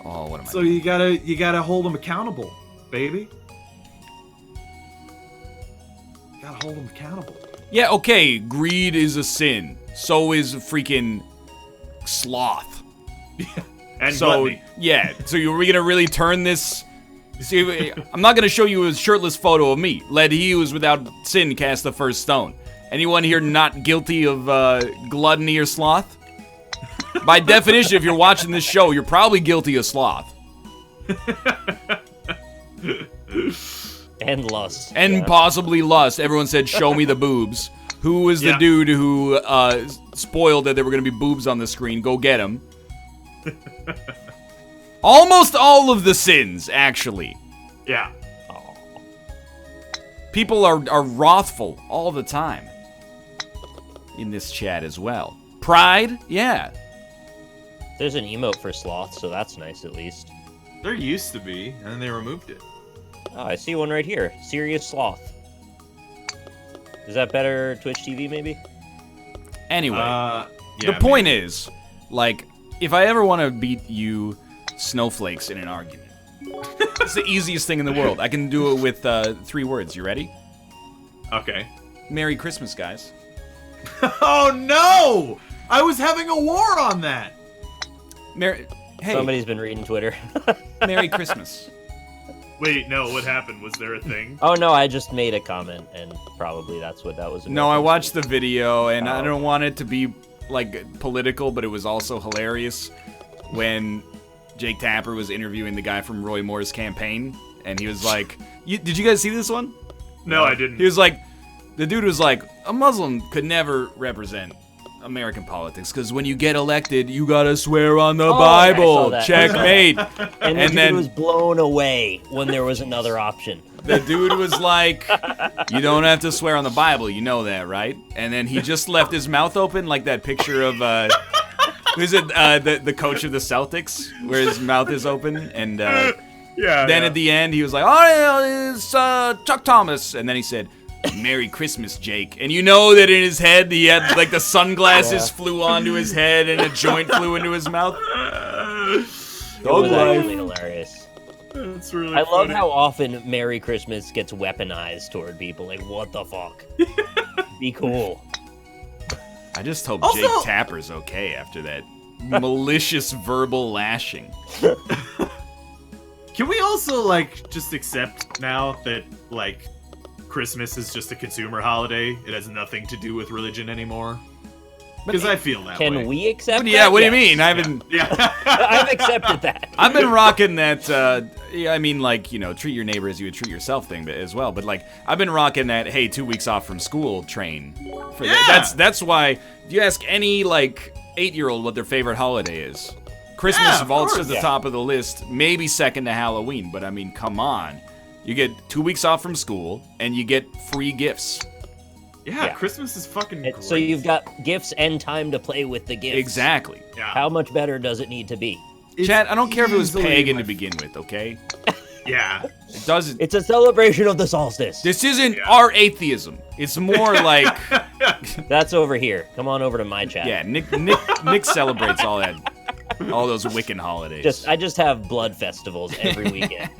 Oh, what am I So you gotta hold them accountable, baby. You gotta hold them accountable. Yeah, okay, greed is a sin. So is freaking sloth. And So, gluttony. yeah, so are we gonna really turn this? See, I'm not gonna show you a shirtless photo of me. Let he who is without sin cast the first stone. Anyone here not guilty of gluttony or sloth? By definition, if you're watching this show, you're probably guilty of sloth. And lust. And yeah. possibly lust. Everyone said, show me the boobs. Who was the Yeah. dude who spoiled that there were going to be boobs on the screen? Go get him. Almost all of the sins, actually. Yeah. Aw. People are wrathful all the time. In this chat as well. Pride? Yeah. There's an emote for sloth, so that's nice at least. There used to be, and they removed it. Oh, I see one right here. Serious sloth. Is that better Twitch TV, maybe? Anyway. Yeah, the point is, like, if I ever want to beat you snowflakes in an argument, it's the easiest thing in the world. I can do it with 3 words. You ready? Okay. Merry Christmas, guys. Oh no! I was having a war on that. Hey, Somebody's been reading Twitter. Merry Christmas. Wait, no, what happened? Was there a thing? Oh no, I just made a comment, and probably that's what that was. No, I watched the video, and I Oh. don't want it to be, like, political, but it was also hilarious when Jake Tapper was interviewing the guy from Roy Moore's campaign, and he was like, did you guys see this one? No, I didn't. He was like, the dude was like, a Muslim could never represent American politics, because when you get elected, you gotta swear on the Oh, yeah, I saw Bible. that. Checkmate. And the and dude then- was blown away when there was another option. The dude was like, you don't have to swear on the Bible, you know that, right? And then he just left his mouth open, like that picture of, who's it, the coach of the Celtics, where his mouth is open, and yeah. then at the end, he was like, oh, yeah, it's Chuck Thomas, and then he said, Merry Christmas, Jake. And you know that in his head, he had, like, the sunglasses flew onto his head, and a joint flew into his mouth. It was life. actually hilarious. That's really I love funny. how often Merry Christmas gets weaponized toward people. Like, what the fuck? Be cool. I just hope Also- Jake Tapper's okay after that malicious verbal lashing. Can we also, like, just accept now that, like, Christmas is just a consumer holiday? It has nothing to do with religion anymore? Because I feel that way. Can we accept Yeah, that? what do you Yes. mean? I haven't. Yeah. I've accepted that. I've been rocking that. Yeah, I mean, like, you know, treat your neighbor as you would treat yourself thing, but as well. But like, I've been rocking that. Hey, 2 weeks off from school train. For that's why. If you ask any like 8-year-old what their favorite holiday is, Christmas Yeah, of vaults to course. the top of the list. Maybe second to Halloween. But I mean, come on. You get 2 weeks off from school, and you get free gifts. Yeah, Yeah. Christmas is fucking great. So you've got gifts and time to play with the gifts. Exactly. Yeah. How much better does it need to be? It's Chad, I don't care if it was easily pagan my- to begin with, okay? Yeah. It doesn't. It's a celebration of the solstice. This isn't Yeah. our atheism. It's more like, That's over here. Come on over to my chat. yeah, Nick celebrates all those Wiccan holidays. I just have blood festivals every weekend.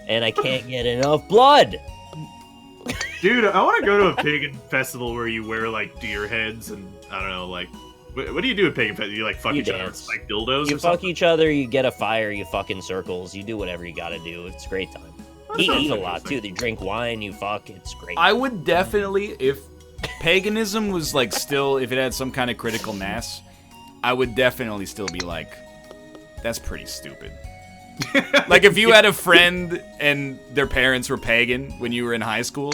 And I can't get enough blood. Dude, I want to go to a pagan festival where you wear, like, deer heads and, I don't know, like... What do you do at pagan festival? You, like, fuck You each other dance. with, like, dildos You or fuck something? each other, you get a fire, you fuck in circles, you do whatever you gotta do. It's a great time. That You sounds eat a lot interesting. too. They drink wine, you fuck. It's great. I would definitely, if paganism was like still, if it had some kind of critical mass, I would definitely still be like, that's pretty stupid. Like if you had a friend and their parents were pagan when you were in high school,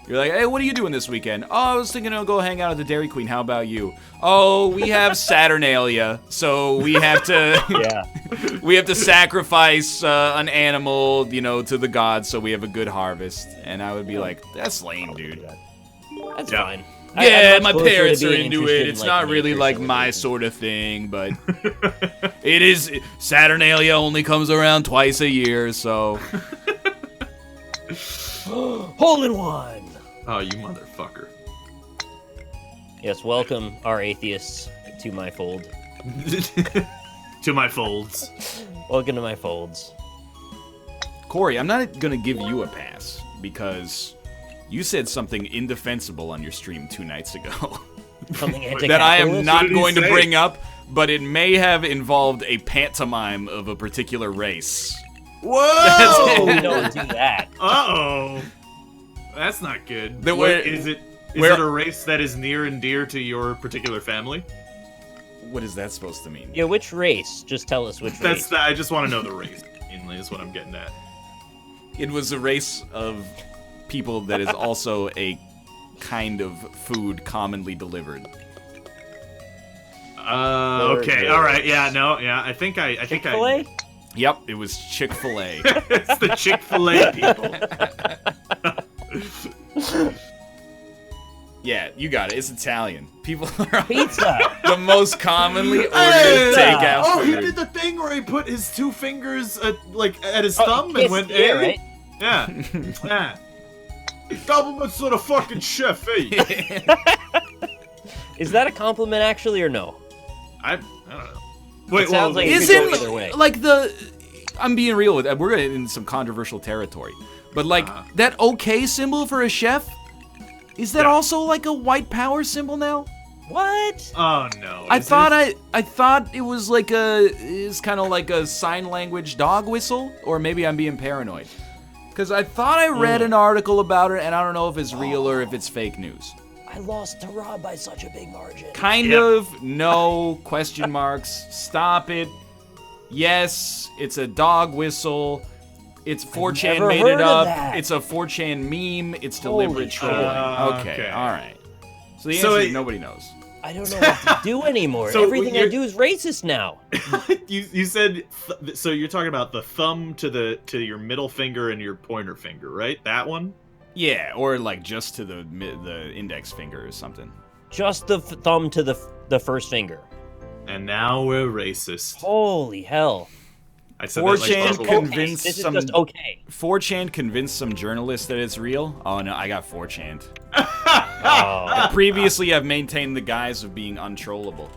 you're like, hey, what are you doing this weekend? Oh, I was thinking I'll go hang out at the Dairy Queen. How about you? Oh, we have Saturnalia, so we have to yeah. we have to sacrifice an animal, you know, to the gods so we have a good harvest. And I would be like, that's lame, dude. That's Yeah. fine. Yeah, I'm my much closer to parents are being into interested it. in, It's like, not really nature like my celebrations. sort of thing, but it is. Saturnalia only comes around twice a year, so Hole in one. Oh, you motherfucker. Yes, welcome our atheists to my fold. To my folds. Welcome to my folds. Corey, I'm not gonna give you a pass because you said something indefensible on your stream 2 nights ago Something that I am anti-capitalist? not did he going to say? bring up, but it may have involved a pantomime of a particular race. Whoa! We don't do that. Uh-oh. That's not good. Then What, where- is it where- a race that is near and dear to your particular family? What is that supposed to mean? Yeah, which race? Just tell us which race. I just want to know the race. Mainly is what I'm getting at. It was a race of people that is also a kind of food commonly delivered. Okay, all right, yeah, no, yeah, I think I Chick-fil-A? Yep, it was Chick-fil-A. It's the Chick-fil-A people. Yeah, you got it. It's Italian. People are Pizza. the most commonly ordered Hey! takeout Oh, he food. did the thing where he put his 2 fingers like at his Oh, thumb and kiss went, the air, "Hey." right? Yeah, yeah. Compliments to the fucking chef, eh? Is that a compliment actually or no? I don't know. Wait, sounds like it could go either way. Isn't like the? I'm being real with. We're in some controversial territory, but like that OK symbol for a chef, is that Yeah. also like a white power symbol now? What? Oh no! I is thought it? I thought it was like it's kind of like a sign language dog whistle, or maybe I'm being paranoid. Because I thought I read an article about it, and I don't know if it's real or if it's fake news. I lost to Rob by such a big margin. Kind Yep. of, no, question marks, stop it. Yes, it's a dog whistle. It's 4chan never made heard it of up. that. It's a 4chan meme. It's Holy deliberate shit. trolling. Okay. Okay, all right. So the So answer is it- nobody knows. I don't know what to do anymore. So Everything I you're- do is racist now. you said so you're talking about the thumb to your middle finger and your pointer finger, right? That one? Yeah, or like just to the index finger or something. Just the thumb to the first finger. And now we're racist. Holy hell. I said that like 4chan verbally. convinced This is some just okay. 4chan convinced some journalists that it's real. Oh no, I got 4chan. Oh. Previously, I've maintained the guise of being untrollable.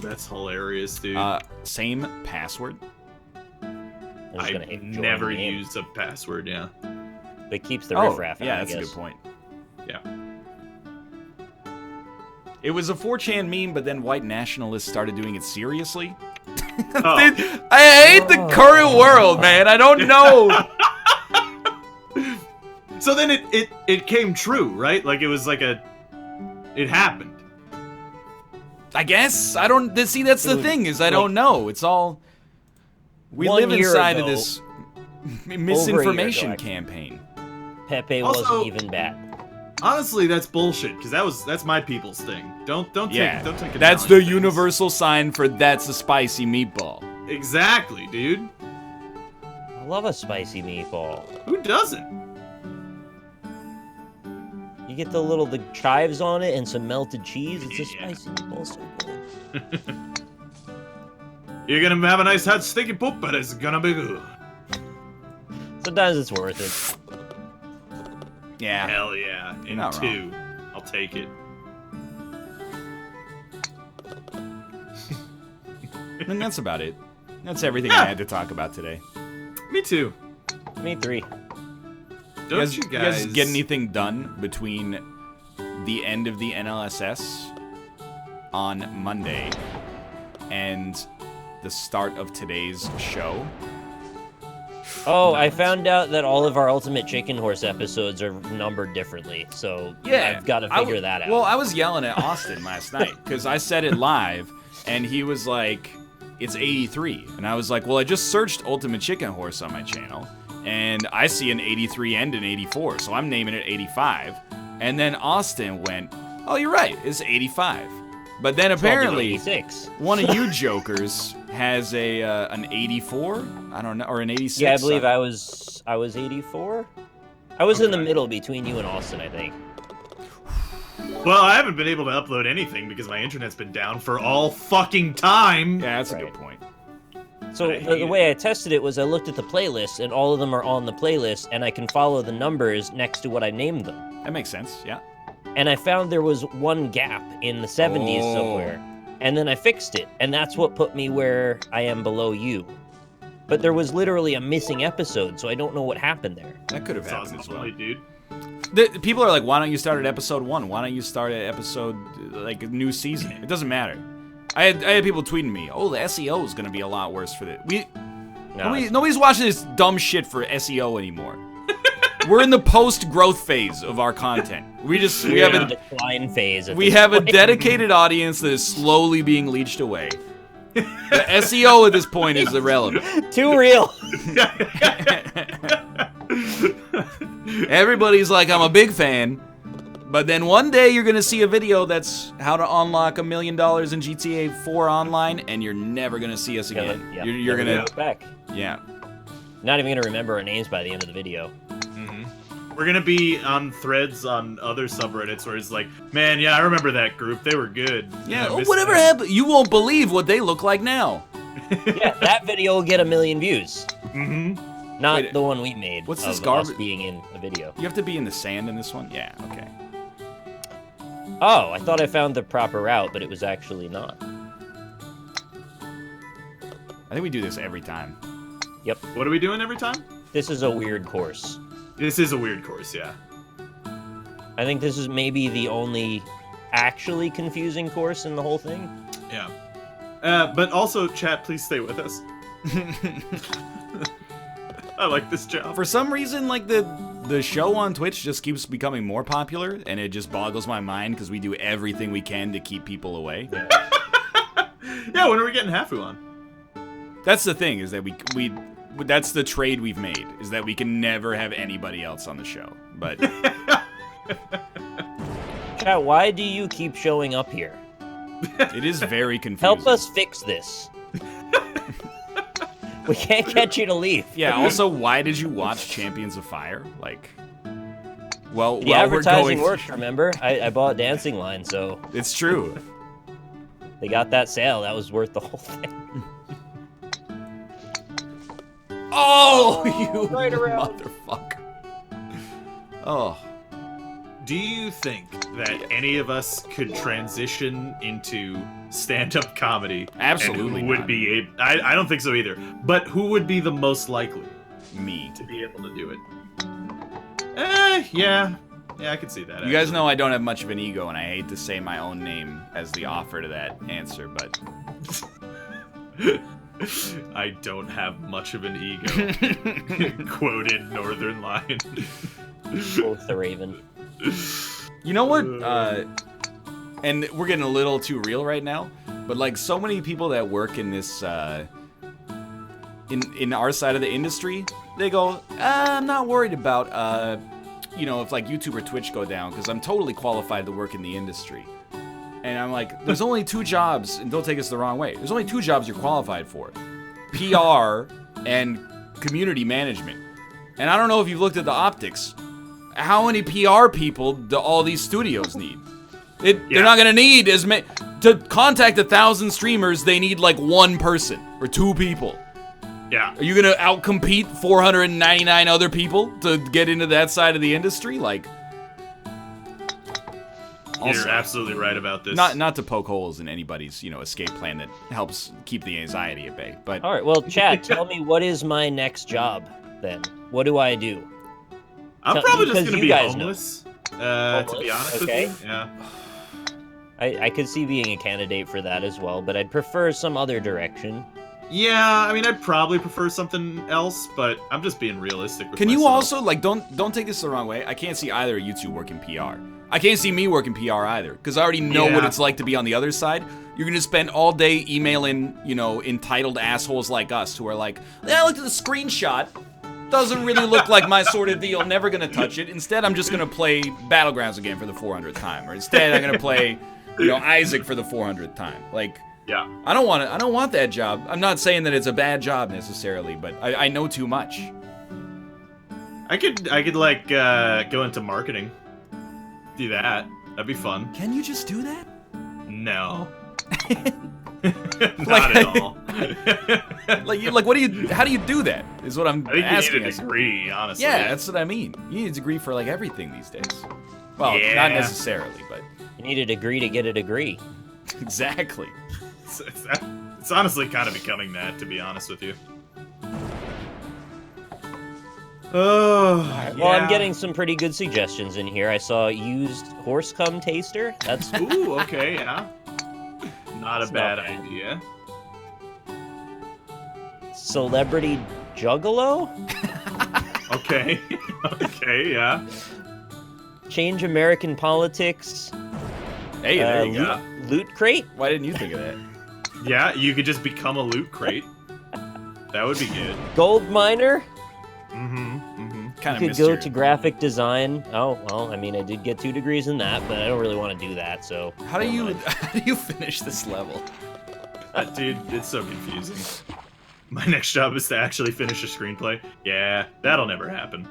That's hilarious, dude. Same password. I'm just I gonna hit join never game. use a password. Yeah. But it keeps the Oh, riffraff out, yeah, I that's a guess. good point. Yeah. It was a 4chan meme, but then white nationalists started doing it seriously. Oh. I hate the current world, man. I don't know. So then it came true, right? Like it was like it happened. I guess I don't see. That's the Dude, thing is I like, don't know. It's all we 1 live year inside of ago- this Over a year misinformation ago, actually. campaign. Pepe Also- wasn't even bad. Honestly, that's bullshit because that's my people's thing. Don't take Yeah, don't take that's Italian the things. universal sign for that's a spicy meatball. Exactly, dude. I love a spicy meatball. Who doesn't? You get the chives on it and some melted cheese. It's a Yeah. spicy meatball, so good. You're gonna have a nice hot sticky poop, but it's gonna be good. Sometimes it's worth it. Yeah. Hell yeah. You're In not 2. I'll take it. And that's about it. That's everything Yeah. I had to talk about today. Me too. Me 3. Don't you guys get anything done between the end of the NLSS on Monday and the start of today's show? Oh, I found out that all of our Ultimate Chicken Horse episodes are numbered differently, so I've got to figure that out. Well, I was yelling at Austin last night because I said it live, and he was like, it's 83. And I was like, well, I just searched Ultimate Chicken Horse on my channel, and I see an 83 and an 84, so I'm naming it 85. And then Austin went, oh, you're right, it's 85. But then So I'll do apparently 86. one of you jokers has a an 84, I don't know, or an 86. Yeah, I believe I was 84. I was in the Okay. middle between you and Austin, I think. Well, I haven't been able to upload anything because my internet's been down for all fucking time. Yeah, that's a Right. good point. So I the hate way I tested it was I looked at the playlist, and all of them are on the playlist, and I can follow the numbers next to what I named them. That makes sense, yeah. And I found there was one gap in the 70s Oh. somewhere, and then I fixed it, and that's what put me where I am below you. But there was literally a missing episode, so I don't know what happened there. That could have That's happened as awesome, well. dude. The people are like, why don't you start at episode 1? Why don't you start at episode, like, a new season? It doesn't matter. I had people tweeting me, oh, the SEO is going to be a lot worse for this. Nobody's watching this dumb shit for SEO anymore. We're in the post-growth phase of our content. We We're have in a the decline phase. we have a dedicated audience that is slowly being leached away. The SEO at this point is irrelevant. Too real. Everybody's like, I'm a big fan. But then one day you're going to see a video that's how to unlock $1 million in GTA 4 online, and you're never going to see us again. Yeah, You're never going look back. to... Yeah. Not even gonna remember our names by the end of the video. We're gonna be on threads on other subreddits where it's like, man, yeah, I remember that group. They were good. Yeah, I miss whatever them." happened. You won't believe what they look like now. Yeah, that video will get 1 million views. Mm-hmm. Not Wait, the one we made. what's of this us garbage- being in a video. You have to be in the sand in this one? Yeah, okay. Oh, I thought I found the proper route, but it was actually not. I think we do this every time. Yep, What are we doing every time? this is a weird course. This is a weird course, yeah. I think this is maybe the only actually confusing course in the whole thing. Yeah. But also, chat, please stay with us. I like this job. For some reason, like, the show on Twitch just keeps becoming more popular, and it just boggles my mind because we do everything we can to keep people away. Yeah, when are we getting Hafu on? That's the thing, is that we that's the trade we've made, is that we can never have anybody else on the show. But Chat, why do you keep showing up here? it is very confusing. Help us fix this. We can't get you to leave. Yeah, also, why did you watch Champions of Fire? Like, well, The while we're advertising going... worked, remember? I bought Dancing Line, so It's true. they got that sale. That was worth the whole thing. Oh, you Right around. motherfucker. Oh. Do you think that any of us could transition into stand-up comedy. Absolutely And who would not. be? I don't think so either. But who would be the most likely Me. to be able to do it? Yeah, I can see that. You guys know I don't have much of an ego, and I hate to say my own name as the offer to that answer, but I don't have much of an ego. Quoted Northernlion. Both the Raven. you know what? And we're getting a little too real right now, but like so many people that work in this, in our side of the industry, they go, I'm not worried about, you know, if like YouTube or Twitch go down, because I'm totally qualified to work in the industry. And I'm like, there's only 2 jobs, and don't take us the wrong way. There's only 2 jobs you're qualified for. PR and community management. And I don't know if you've looked at the optics. How many PR people do all these studios need? They're not gonna need as many. To contact 1,000 streamers, they need like 1 person or 2 people. Yeah. Are you gonna outcompete 499 other people to get into that side of the industry? Like, You're absolutely right about this. not to poke holes in anybody's, you know, escape plan that helps keep the anxiety at bay. But All right, well, Chad, tell me what is my next job then? What do I do? I'm probably just because gonna you be guys know. homeless. To be honest Okay. with you, yeah. I could see being a candidate for that as well, but I'd prefer some other direction. Yeah, I mean, I'd probably prefer something else, but I'm just being realistic with can you myself. also, like, don't take this the wrong way. I can't see either of you two working PR. I can't see me working PR either, because I already know what Yeah. it's like to be on the other side. You're gonna spend all day emailing, you know, entitled assholes like us who are like, yeah, I looked at the screenshot. Doesn't really look like my sort of deal. Never gonna touch it. Instead, I'm just gonna play Battlegrounds again for the 400th time. Or instead, I'm gonna play, you know, Isaac for the 400th time. Like, Yeah. I don't want that job. I'm not saying that it's a bad job necessarily, but I know too much. I could like go into marketing. Do that. That'd be fun. Can you just do that? No. Not at all. Like, what do you? How do you do that? Is what I'm I think asking. you need a degree, honestly. Yeah, that's what I mean. You need a degree for like everything these days. Well, Yeah. not necessarily, but You need a degree to get a degree. exactly. It's honestly kind of becoming that, to be honest with you. Oh, Well, I'm getting some pretty good suggestions in here. I saw used horse cum taster. That's Ooh, okay, yeah. Not a It's bad not bad. idea. celebrity juggalo. Okay. Okay, yeah. Change American politics. Hey, there you go. Loot crate. Why didn't you think of that? Yeah, you could just become a loot crate. That would be good. Gold miner. Kind of Could missed go your... to graphic design. Oh well, I mean, I did get 2 degrees in that, but I don't really want to do that. So How do you finish this level? Dude, it's so confusing. My next job is to actually finish a screenplay. Yeah, that'll never happen.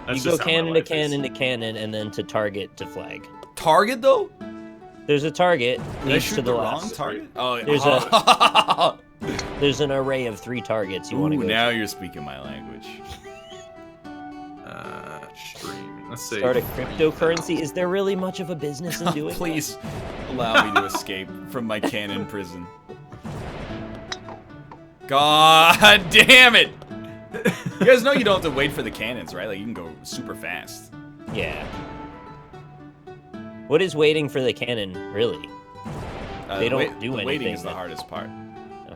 That's you go just how my cannon to life is. cannon to cannon, and then to target to flag. Target though? There's a target. Did I Leads shoot to the the wrong left. target? Oh, There's There's an array of 3 targets you want to Ooh, go. now you're speaking my language. Streaming. Let's see. Start a cryptocurrency. Is there really much of a business in doing Please allow me to escape from my cannon prison. God damn it! You guys know you don't have to wait for the cannons, right? Like, you can go super fast. that? Yeah. What is waiting for the cannon, really? They don't do the waiting anything is the that- hardest part.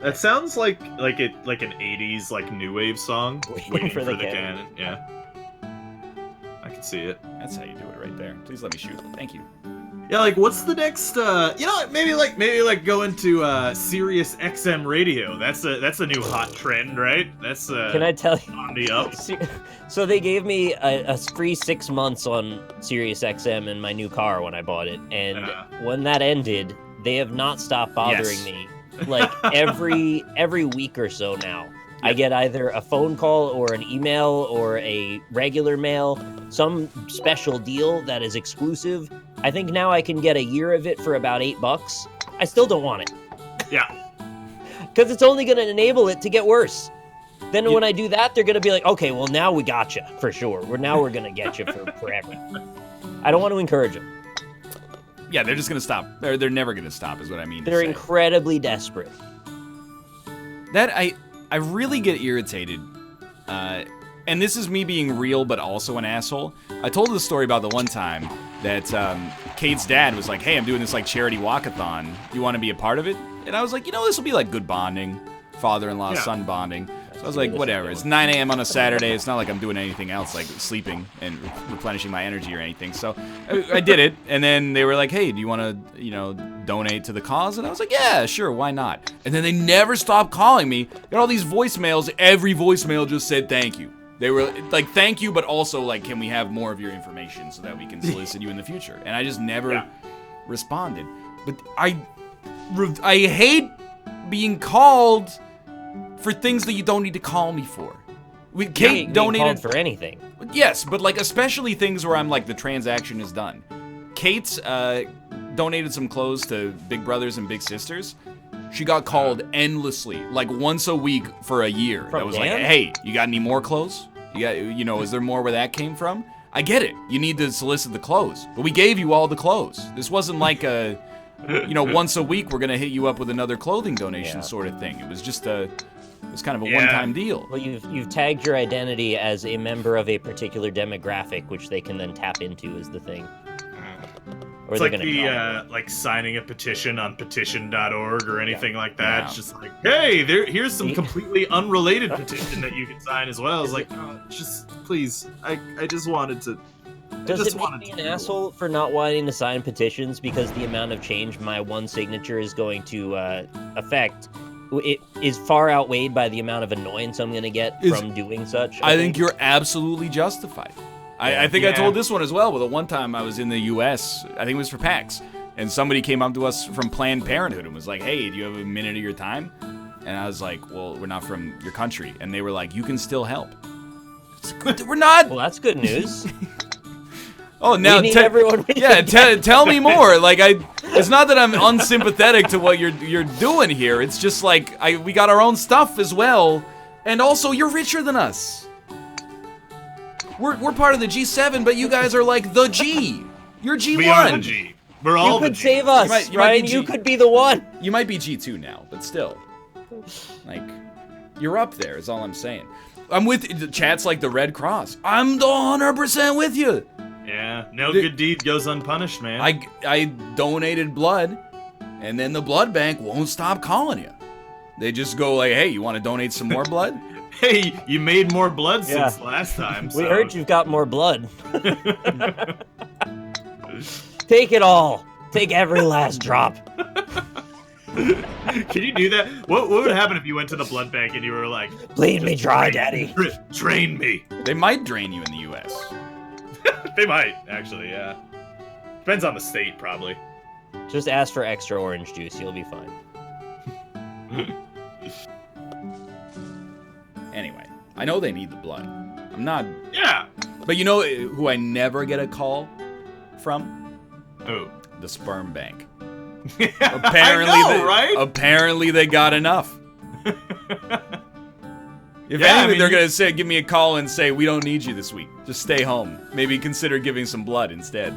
That sounds like an 80s like new wave song. Waiting for the cannon. Yeah. I can see it. That's how you do it right there. Please let me shoot. Thank you. Yeah, like what's the next you know, maybe go into Sirius XM radio. That's a new hot trend, right? That's Can I tell you? on the up. So they gave me a free 6 months on Sirius XM in my new car when I bought it, and Yeah. when that ended, they have not stopped bothering Yes. me. Like every week or so now, I get either a phone call or an email or a regular mail, some special deal that is exclusive. I think now I can get a year of it for about $8. I still don't want it. Yeah. Because it's only going to enable it to get worse. Then when I do that, they're going to be like, okay, well, now we got you for sure. We're going to get you for forever. I don't want to encourage them. yeah, they're just gonna stop. They're never gonna stop, is what I mean. They're incredibly desperate. That I really get irritated. And this is me being real, but also an asshole. I told the story about the one time that Kate's dad was like, "Hey, I'm doing this like charity walkathon. You want to be a part of it?" And I was like, this will be like good bonding, father-in-law, son bonding. So I was like, whatever. It's 9 a.m. on a Saturday. It's not like I'm doing anything else, like sleeping and replenishing my energy or anything. So I did it, and then they were like, "Hey, do you want to, donate to the cause?" And I was like, "Yeah, sure, why not?" And then they never stopped calling me. Got all these voicemails. Every voicemail just said thank you. They were like, "Thank you," but also like, "Can we have more of your information so that we can solicit you in the future?" And I just never responded. But I hate being called for things that you don't need to call me for. Kate donated for anything. Yes, but like especially things where I'm like the transaction is done. Kate's donated some clothes to Big Brothers and Big Sisters. She got called endlessly, like once a week for a year. That was like, "Hey, you got any more clothes? You got, is there more where that came from?" I get it. You need to solicit the clothes, but we gave you all the clothes. This wasn't like a, once a week we're gonna hit you up with another clothing donation sort of thing. It was just it's kind of a one-time deal. Well, you've tagged your identity as a member of a particular demographic, which they can then tap into is the thing. It's like the like signing a petition on petition.org or anything like that. Yeah. It's just like, hey, here's some completely unrelated petition that you can sign as well. It's like, just please, I just wanted to. Does it make me an asshole for not wanting to sign petitions because the amount of change my one signature is going to affect? It is far outweighed by the amount of annoyance I'm going to get from doing such. I think you're absolutely justified. I think I told this one as well, but the one time I was in the U.S., I think it was for PAX, and somebody came up to us from Planned Parenthood and was like, "Hey, do you have a minute of your time?" And I was like, "Well, we're not from your country." And they were like, "You can still help." We're not. Well, that's good news. Oh, now tell me more. Like it's not that I'm unsympathetic to what you're doing here. It's just like we got our own stuff as well, and also you're richer than us. We're part of the G7, but you guys are like the G. You're G1. We are the G. We're all the G. You could save us, Ryan. You could be the one. You might be G2 now, but still, like you're up there. Is all I'm saying. I'm with the chat's like the Red Cross. I'm 100% with you. Yeah, no good deed goes unpunished, man. I donated blood, and then the blood bank won't stop calling you. They just go like, "Hey, you want to donate some more blood?" Hey, you made more blood since last time. We heard you've got more blood. Take it all. Take every last drop. Can you do that? What would happen if you went to the blood bank and you were like, "Bleed me dry, daddy. Drain me." They might drain you in the U.S. They might, actually, yeah. Depends on the state, probably. Just ask for extra orange juice. You'll be fine. Anyway, I know they need the blood. I'm not... Yeah! But you know who I never get a call from? Who? The sperm bank. Apparently, I know, right? Apparently they got enough. If anything, they're going to give me a call and say, "We don't need you this week. Just stay home. Maybe consider giving some blood instead."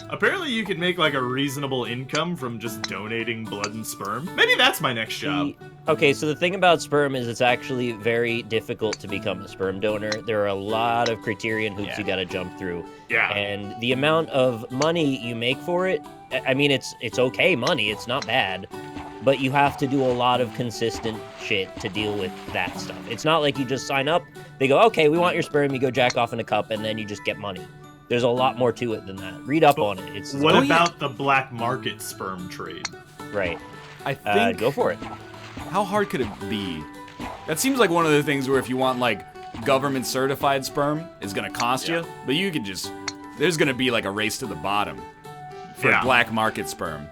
Apparently you can make like a reasonable income from just donating blood and sperm. Maybe that's my next job. Okay, so the thing about sperm is it's actually very difficult to become a sperm donor. There are a lot of criterion hoops you got to jump through. Yeah. And the amount of money you make for it, I mean, it's okay money. It's not bad. But you have to do a lot of consistent shit to deal with that stuff. It's not like you just sign up, they go, "Okay, we want your sperm," you go jack off in a cup, and then you just get money. There's a lot more to it than that. Read up on it. What about the black market sperm trade? Right. I think... go for it. How hard could it be? That seems like one of the things where if you want, like, government-certified sperm, it's gonna cost you. But you can just... There's gonna be, like, a race to the bottom for black market sperm.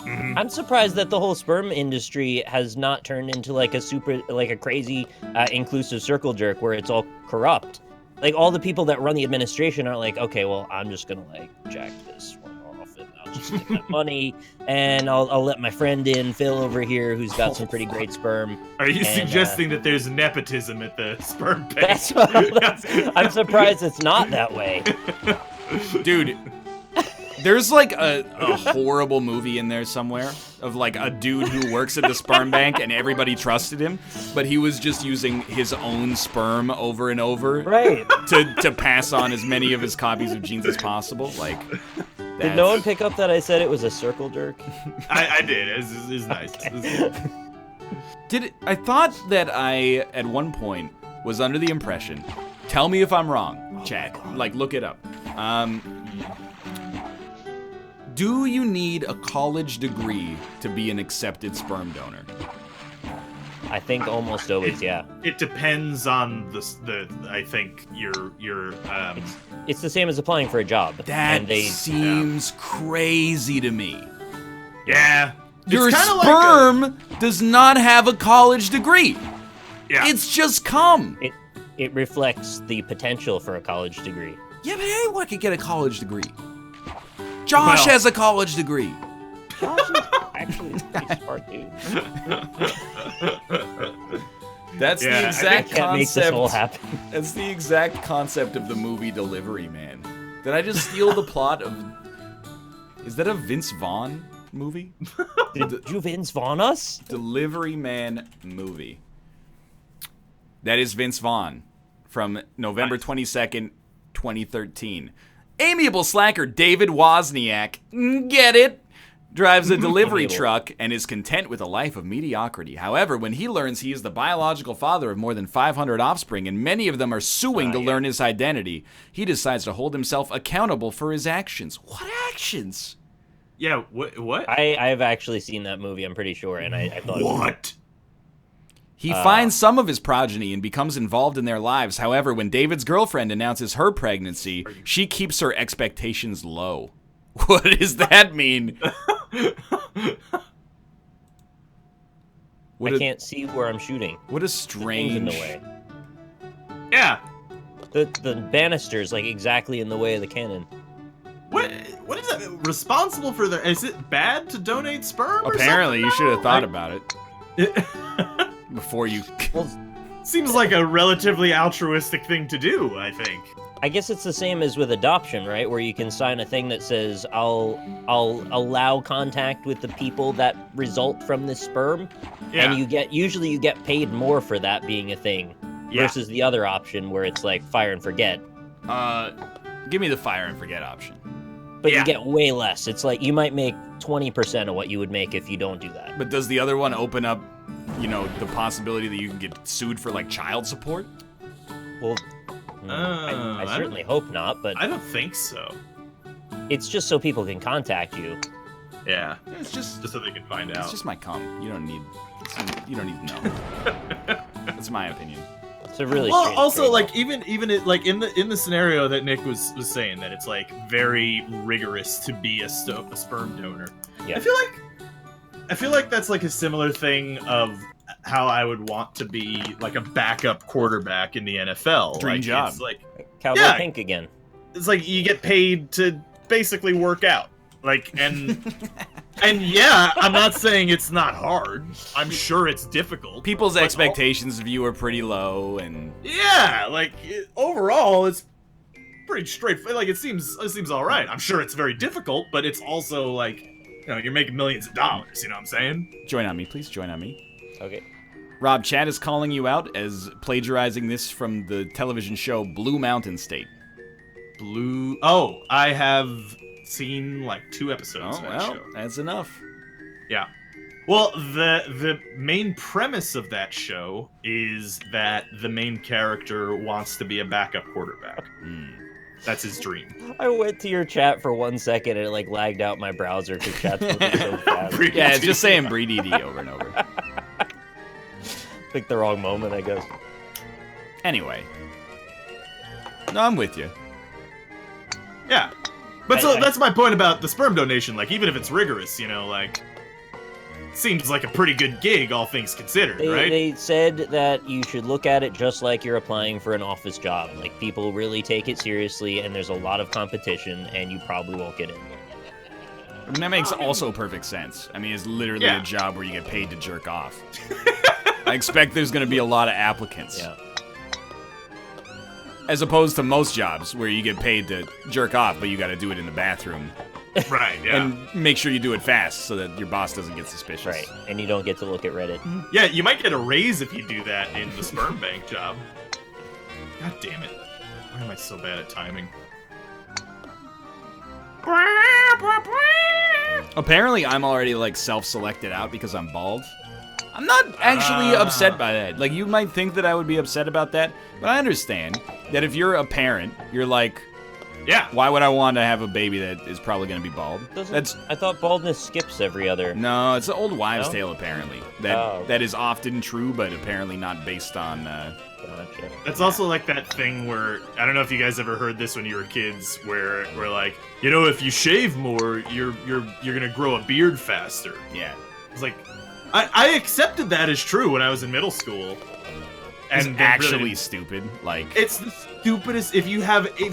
Mm-hmm. I'm surprised that the whole sperm industry has not turned into, like, a crazy inclusive circle jerk where it's all corrupt. Like, all the people that run the administration are like, "Okay, well, I'm just gonna, like, jack this one off, and I'll just get that money, and I'll let my friend in, Phil over here, who's got some pretty great sperm." Are you suggesting that there's nepotism at the sperm bank? That's I'm surprised it's not that way. Dude, There's like a horrible movie in there somewhere of like a dude who works at the sperm bank and everybody trusted him, but he was just using his own sperm over and over to pass on as many of his copies of genes as possible. Like, did no one pick up that I said it was a circle jerk? I did. It's nice. I thought that I, at one point, was under the impression, tell me if I'm wrong, chat, like look it up. Do you need a college degree to be an accepted sperm donor? I think almost always, yeah. It depends on the I think your It's the same as applying for a job. That seems crazy to me. Yeah. Your sperm does not have a college degree. Yeah. It's just cum. It reflects the potential for a college degree. Yeah, but anyone could get a college degree. Josh has a college degree. Josh is actually a pretty smart dude. That's the exact concept. Make this all happen. That's the exact concept of the movie Delivery Man. Did I just steal the plot of... Is that a Vince Vaughn movie? Did you Vince Vaughn us? Delivery Man movie. That is Vince Vaughn from November 22nd, 2013. Amiable slacker David Wozniak, get it? Drives a delivery truck and is content with a life of mediocrity. However, when he learns he is the biological father of more than 500 offspring and many of them are suing to learn his identity, he decides to hold himself accountable for his actions. What actions? Yeah, what? I've actually seen that movie, I'm pretty sure, and I thought What? He finds some of his progeny and becomes involved in their lives. However, when David's girlfriend announces her pregnancy, she keeps her expectations low. What does that mean? I can't see where I'm shooting. What a strange... in the way. Yeah. The banister's like exactly in the way of the cannon. What is that? Responsible for the... Is it bad to donate sperm? Apparently, you should have thought about it. Before you... Well, seems like a relatively altruistic thing to do, I think. I guess it's the same as with adoption, right? Where you can sign a thing that says, I'll allow contact with the people that result from this sperm. Yeah. And usually you get paid more for that being a thing. Yeah. Versus the other option where it's like fire and forget. Give me the fire and forget option. But you get way less. It's like you might make 20% of what you would make if you don't do that. But does the other one open up, the possibility that you can get sued for, like, child support? Well, I certainly hope not, but... I don't think so. It's just so people can contact you. Yeah. It's just so they can find out. It's just my cum. You don't need to know. That's my opinion. It's a really also like even it, like in the scenario that Nick was saying that it's like very rigorous to be a sperm donor. Yeah. I feel like that's like a similar thing of how I would want to be like a backup quarterback in the NFL. Dream job. It's like Cowboy Pink again. It's like you get paid to basically work out. Like and yeah, I'm not saying it's not hard. I'm sure it's difficult. People's expectations of you are pretty low, and overall, it's pretty straightforward. Like it seems all right. I'm sure it's very difficult, but it's also like you're making millions of dollars. You know what I'm saying? Join on me, please. Join on me. Okay. Rob, Chad is calling you out as plagiarizing this from the television show Blue Mountain State. Oh, I have seen like 2 episodes of that show. That's enough. Yeah. Well, the main premise of that show is that the main character wants to be a backup quarterback. That's his dream. I went to your chat for 1 second and it like lagged out my browser because chat's moving so fast. Yeah, it's just saying BreedED over and over. Picked the wrong moment, I guess. Anyway. No, I'm with you. Yeah. But that's my point about the sperm donation. Like, even if it's rigorous, seems like a pretty good gig, all things considered, right? They said that you should look at it just like you're applying for an office job. Like, people really take it seriously, and there's a lot of competition, and you probably won't get in. I mean, that makes also perfect sense. I mean, it's literally a job where you get paid to jerk off. I expect there's going to be a lot of applicants. Yeah. As opposed to most jobs where you get paid to jerk off, but you got to do it in the bathroom Right, yeah. And make sure you do it fast so that your boss doesn't get suspicious. Right, and you don't get to look at Reddit. Yeah, you might get a raise if you do that in the sperm bank job. God damn it. Why am I so bad at timing? Apparently, I'm already, like, self-selected out because I'm bald. I'm not actually upset by that. Like, you might think that I would be upset about that, but I understand that if you're a parent, you're like, Yeah. why would I want to have a baby that is probably going to be bald? I thought baldness skips every other. No, it's an old wives' No? tale, apparently. That is often true, but apparently not based on... Gotcha. That's also like that thing where, I don't know if you guys ever heard this when you were kids, where like, you know, if you shave more, you're gonna grow a beard faster. Yeah. It's like, I accepted that as true when I was in middle school. It's then actually really, stupid. Like, it's the stupidest. If you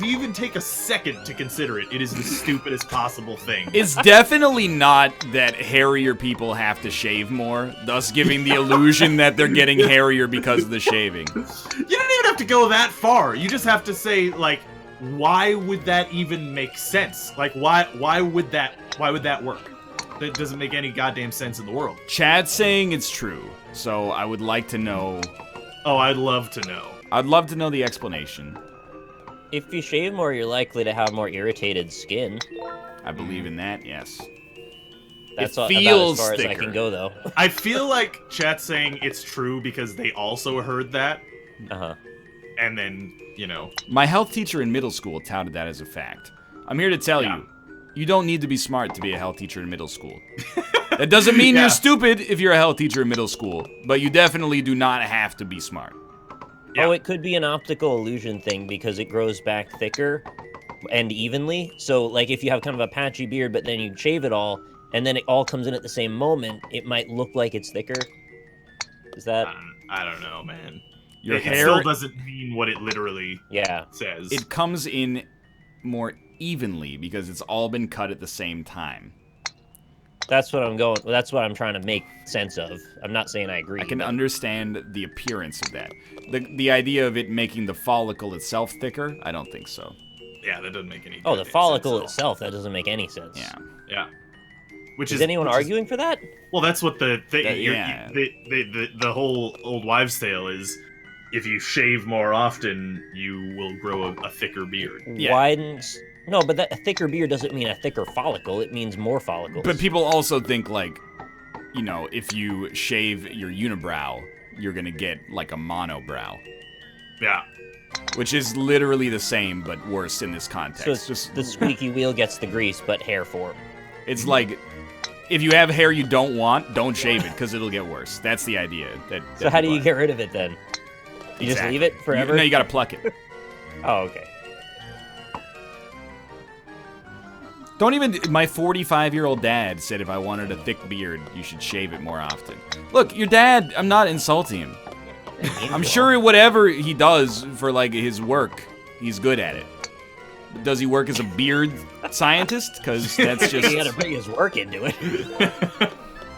even take a second to consider it, it is the stupidest possible thing. it's definitely not that hairier people have to shave more, thus giving the illusion that they're getting hairier because of the shaving. You don't even have to go that far. You just have to say, like, why would that even make sense? Like, why would that work? That doesn't make any goddamn sense in the world. Chad's saying it's true, so I would like to know. Oh, I'd love to know. I'd love to know the explanation. If you shave more, you're likely to have more irritated skin. I believe in that, yes. That's It about feels as far as I thicker. can go, though. I feel like chat's saying it's true because they also heard that, Uh-huh. and then, you know. My health teacher in middle school touted that as a fact. I'm here to tell Yeah. you don't need to be smart to be a health teacher in middle school. That doesn't mean Yeah. you're stupid if you're a health teacher in middle school, but you definitely do not have to be smart. Yeah. Oh, it could be an optical illusion thing because it grows back thicker and evenly. So, like, if you have kind of a patchy beard, but then you shave it all, and then it all comes in at the same moment, it might look like it's thicker. Is that... I don't know, man. Your it hair, still doesn't mean what it literally Yeah. says. it comes in more evenly because it's all been cut at the same time. That's what I'm going... That's what I'm trying to make sense of. I'm not saying I agree. I can but- understand the appearance of that. The idea of it making the follicle itself thicker, I don't think so. Yeah, that doesn't make any Oh, the goddamn follicle sense at all. itself, that doesn't make any sense. Yeah. Yeah. Which Is anyone arguing for that? Well, that's what the yeah. the whole old wives' tale is. If you shave more often, you will grow a thicker beard. Yeah. Widens... No, but a thicker beard doesn't mean a thicker follicle. It means more follicles. But people also think, like, you know, if you shave your unibrow, you're gonna get, like, a monobrow. Yeah. Which is literally the same, but worse in this context. So it's just the squeaky wheel gets the grease, but hair form. It's like, if you have hair you don't want, don't shave it, because it'll get worse. That's the idea. So how do you get rid of it then? You just leave it forever? No, you gotta pluck it. Oh, okay. Don't even... My 45-year-old dad said if I wanted a thick beard, you should shave it more often. Look, your dad, I'm not insulting him. I'm sure whatever he does for, like, his work, he's good at it. Does he work as a beard scientist? Because that's just... He gotta bring his work into it.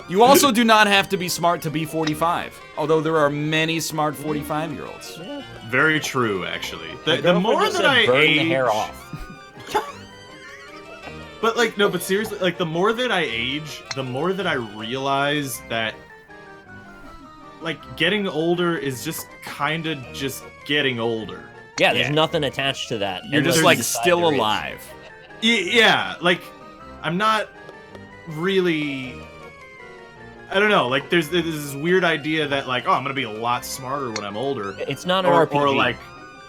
You also do not have to be smart to be 45. Although there are many smart 45-year-olds. Very true, actually. My The girlfriend more just that said I burn age, the hair off. But like, no, but seriously, like the more that I age, the more that I realize that like getting older is just kind of just getting older. Yeah, there's Yeah. nothing attached to that. You're unless just, you like, decide still there is. alive. Yeah, like I'm not really. I don't know. Like, there's this weird idea that like, oh, I'm gonna be a lot smarter when I'm older. It's not an Or RPG. like,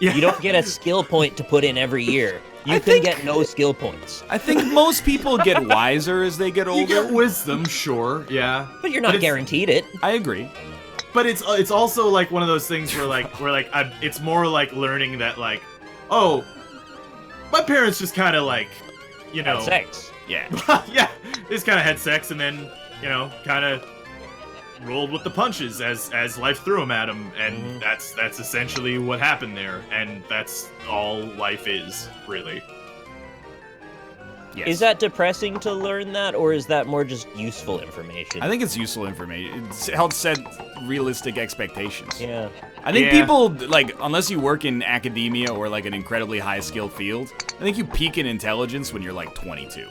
yeah. You don't get a skill point to put in every year. You can get no skill points. I think most people get wiser as they get You older. get wisdom, sure, yeah. But you're not it's- guaranteed it. I agree. But it's also like one of those things where it's more like learning that like, oh, my parents just kind of like, you know, Had sex. Yeah. yeah, they just kind of had sex and then, you know, kind of rolled with the punches as life threw them at them, and that's essentially what happened there, and that's all life is, really. Yes. Is that depressing to learn that, or is that more just useful information? I think it's useful information. It helps set realistic expectations. Yeah. I think Yeah. people, like, unless you work in academia or, like, an incredibly high-skilled field, I think you peak in intelligence when you're, like, 22.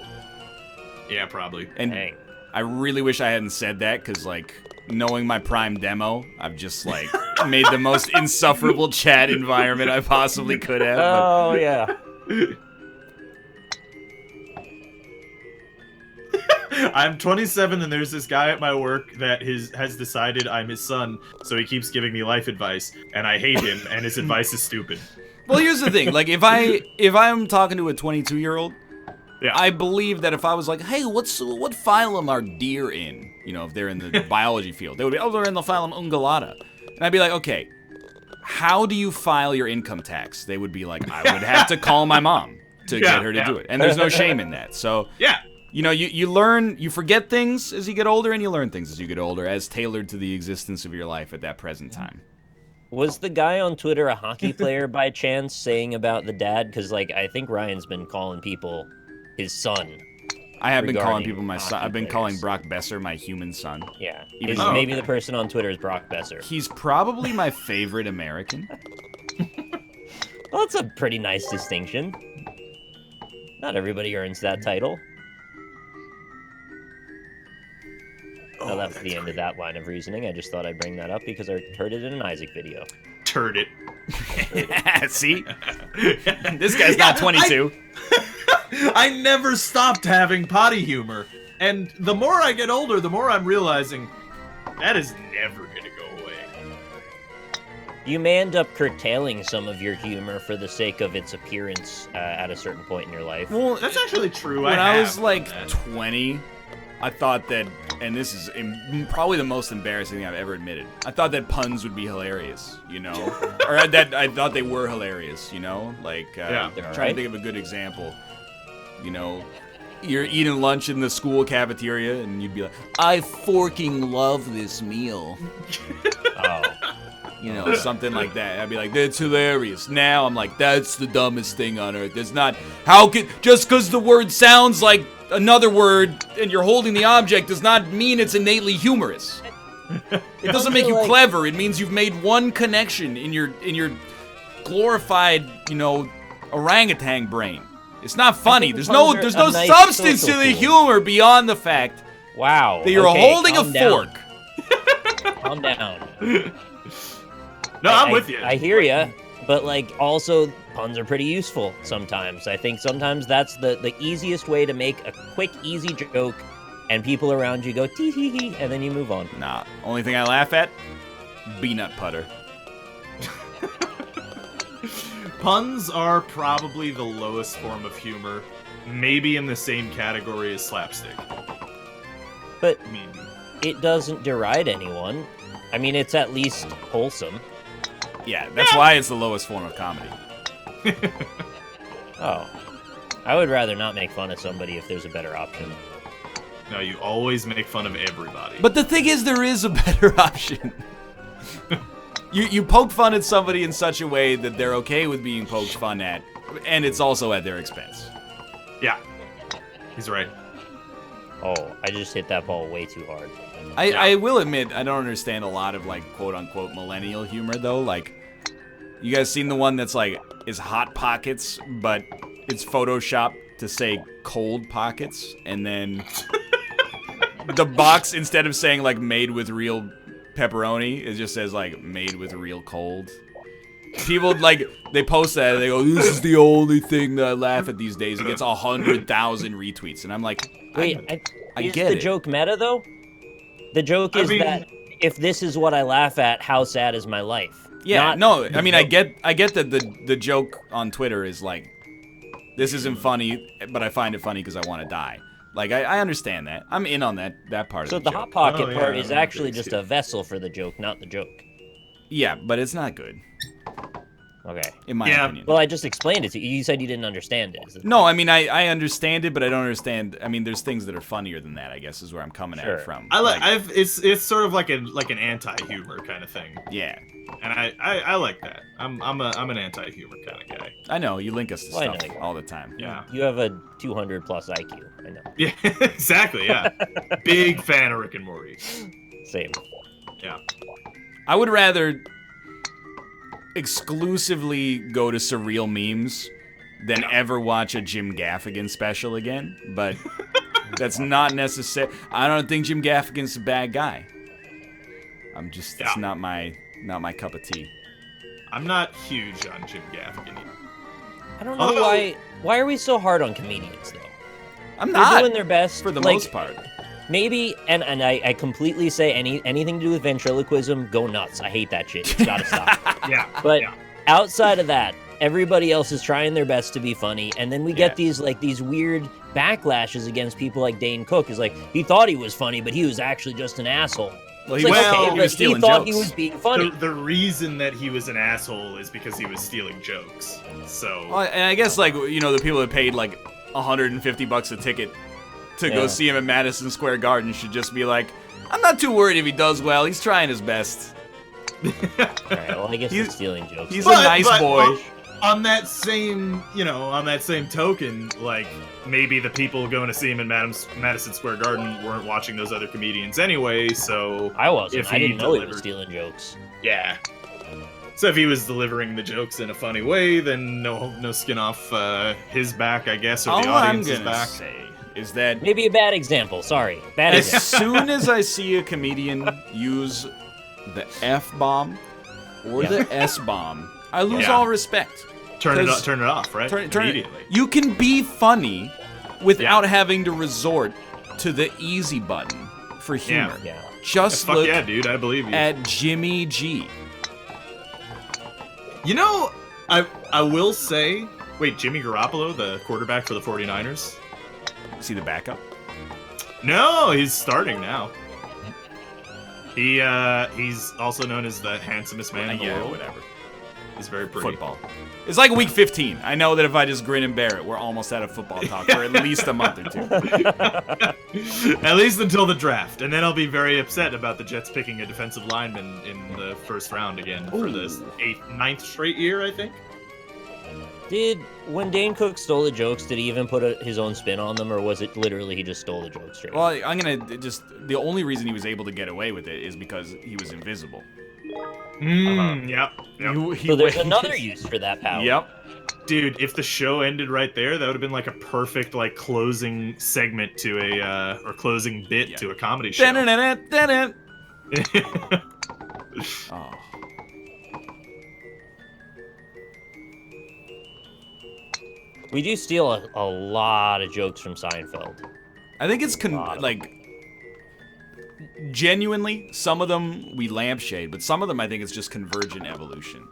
Yeah, probably. And Dang. I really wish I hadn't said that, because, like, knowing my Prime demo, I've just, like, made the most insufferable chat environment I possibly could have. Oh, yeah. I'm 27 and there's this guy at my work that has decided I'm his son, so he keeps giving me life advice, and I hate him, and his advice is stupid. Well, here's the thing. Like, if I'm talking to a 22-year-old, Yeah. I believe that if I was like, hey, what phylum are deer in? You know, if they're in the biology field, they would be, oh, they're in the phylum Ungulata. And I'd be like, okay, how do you file your income tax? They would be like, I would have to call my mom to get her to do it. And there's no shame in that. So, Yeah. you know, you learn, you forget things as you get older, and you learn things as you get older, as tailored to the existence of your life at that present time. Was the guy on Twitter a hockey player by chance saying about the dad? Because, like, I think Ryan's been calling people his son. I have been calling Regarding people my son. hockey I've been players. calling Brock Besser my human son. Yeah. Even Is though- maybe the person on Twitter is Brock Besser. He's probably my favorite American. Well, that's a pretty nice distinction. Not everybody earns that title. Oh, that was the end of that line of reasoning. I just thought I'd bring that up because I heard it in an Isaac video. Turd it. See? This guy's not 22. I never stopped having potty humor, and the more I get older, the more I'm realizing that is never gonna go away. You may end up curtailing some of your humor for the sake of its appearance at a certain point in your life. Well, That's actually true. when I was have like done that. 20, I thought that, and this is probably the most embarrassing thing I've ever admitted, I thought that puns would be hilarious, you know? Or that I thought they were hilarious, you know? Like, Yeah. I'm All trying right. to think of a good example. You know, you're eating lunch in the school cafeteria, and you'd be like, I forking love this meal. Oh. You know, something like that. I'd be like, that's hilarious. Now I'm like, that's the dumbest thing on earth. It's not, how could, just because the word sounds like another word and you're holding the object does not mean it's innately humorous. It doesn't make you like- clever. It means you've made one connection in your glorified, you know, orangutan brain. It's not funny. think There's puns no are there's a no nice substance to social the tool. humor beyond the fact Wow. that you're okay, holding a calm down. fork. Calm down. No, I'm with you. I hear ya, but like also puns are pretty useful sometimes. I think sometimes that's the easiest way to make a quick, easy joke, and people around you go tee hee hee, and then you move on. Nah, only thing I laugh at, peanut butter. Puns are probably the lowest form of humor, maybe in the same category as slapstick. But I mean, it doesn't deride anyone. I mean, it's at least wholesome. Yeah, that's why it's the lowest form of comedy. Oh. I would rather not make fun of somebody if there's a better option. no, you always make fun of everybody. But the thing is, there is a better option. You poke fun at somebody in such a way that they're okay with being poked fun at, and it's also at their expense. Yeah, he's right. Oh, I just hit that ball way too hard. I will admit, I don't understand a lot of, like, quote-unquote millennial humor, though. Like, you guys seen the one that's, like, is Hot Pockets, but it's Photoshopped to say Cold Pockets, and then the box, instead of saying, like, made with real pepperoni, it just says, like, made with real cold. People, like, they post that, and they go, this is the only thing that I laugh at these days. It gets 100,000 retweets, and I'm like, Wait, I is get the it. joke meta, though? The joke I is mean- that if this is what I laugh at, how sad is my life? Yeah, Not- no, I mean, I get that the joke on Twitter is like, this isn't funny, but I find it funny because I want to die. Like, I understand that. I'm in on that part So of the the joke. Hot Pocket Oh, yeah, part is that actually makes just sense. a vessel for the joke, not the joke. Yeah, but it's not good, Okay. in my Yeah. opinion. Well, I just explained it to you. You said you didn't understand it. No, I mean, I understand it, but I don't understand. I mean, there's things that are funnier than that, I guess, is where I'm coming at Sure. it from. It's sort of like an anti-humor kind of thing, Yeah, and I like that. I'm an anti-humor kind of guy. I know, you link us to Well, I stuff know you. all the time. Yeah. You have a 200 plus IQ. I know. Yeah, exactly. Yeah, big fan of Rick and Morty. Same. Yeah. I would rather exclusively go to surreal memes than ever watch a Jim Gaffigan special again, but That's not necessary. I don't think Jim Gaffigan's a bad guy. I'm just it's not my cup of tea. I'm not huge on Jim Gaffigan. I don't know why are we so hard on comedians though? I'm not. They're doing their best for the most part. Maybe, and I completely say anything to do with ventriloquism, go nuts. I hate that shit. It's gotta stop. But outside of that, everybody else is trying their best to be funny, and then we get these weird baclashes against people like Dane Cook. Is like he thought he was funny, but he was actually just an asshole. Well, he thought he was being funny. The reason that he was an asshole is because he was stealing jokes. So, and I guess the people that paid like $150 a ticket to go see him at Madison Square Garden should just be like, I'm not too worried if he does well. He's trying his best. All right, well, I guess he's stealing jokes. He's a nice boy. On that same token, like, maybe the people going to see him in Madison Square Garden weren't watching those other comedians anyway, so... I wasn't. I didn't know he was stealing jokes. Yeah. So if he was delivering the jokes in a funny way, then no skin off his back, I guess, or the audience's back. All I'm gonna say is that... Maybe a bad example, sorry. As soon as I see a comedian use the F-bomb or the S-bomb, I lose all respect. Turn it off, right? Immediately. You can be funny without having to resort to the easy button for humor. Yeah. Just look dude, I believe you. at Jimmy G. You know, I will say, wait, Jimmy Garoppolo, the quarterback for the 49ers? See the backup? No, he's starting now. He's also known as the handsomest man in the world. Whatever. He's very pretty. Football. It's like week 15. I know that if I just grin and bear it, we're almost out of football talk for at least a month or two. At least until the draft. And then I'll be very upset about the Jets picking a defensive lineman in the first round again for this 9th straight year, I think. When Dane Cook stole the jokes, did he even put his own spin on them, or was it literally he just stole the jokes straight? Well, I'm going to the only reason he was able to get away with it is because he was invisible. Yep. So there's another use for that power. Yep. Dude, if the show ended right there, that would have been like a perfect closing segment to or closing bit to a comedy show. Oh. We do steal a lot of jokes from Seinfeld. I think it's genuinely, some of them we lampshade, but some of them I think it's just convergent evolution.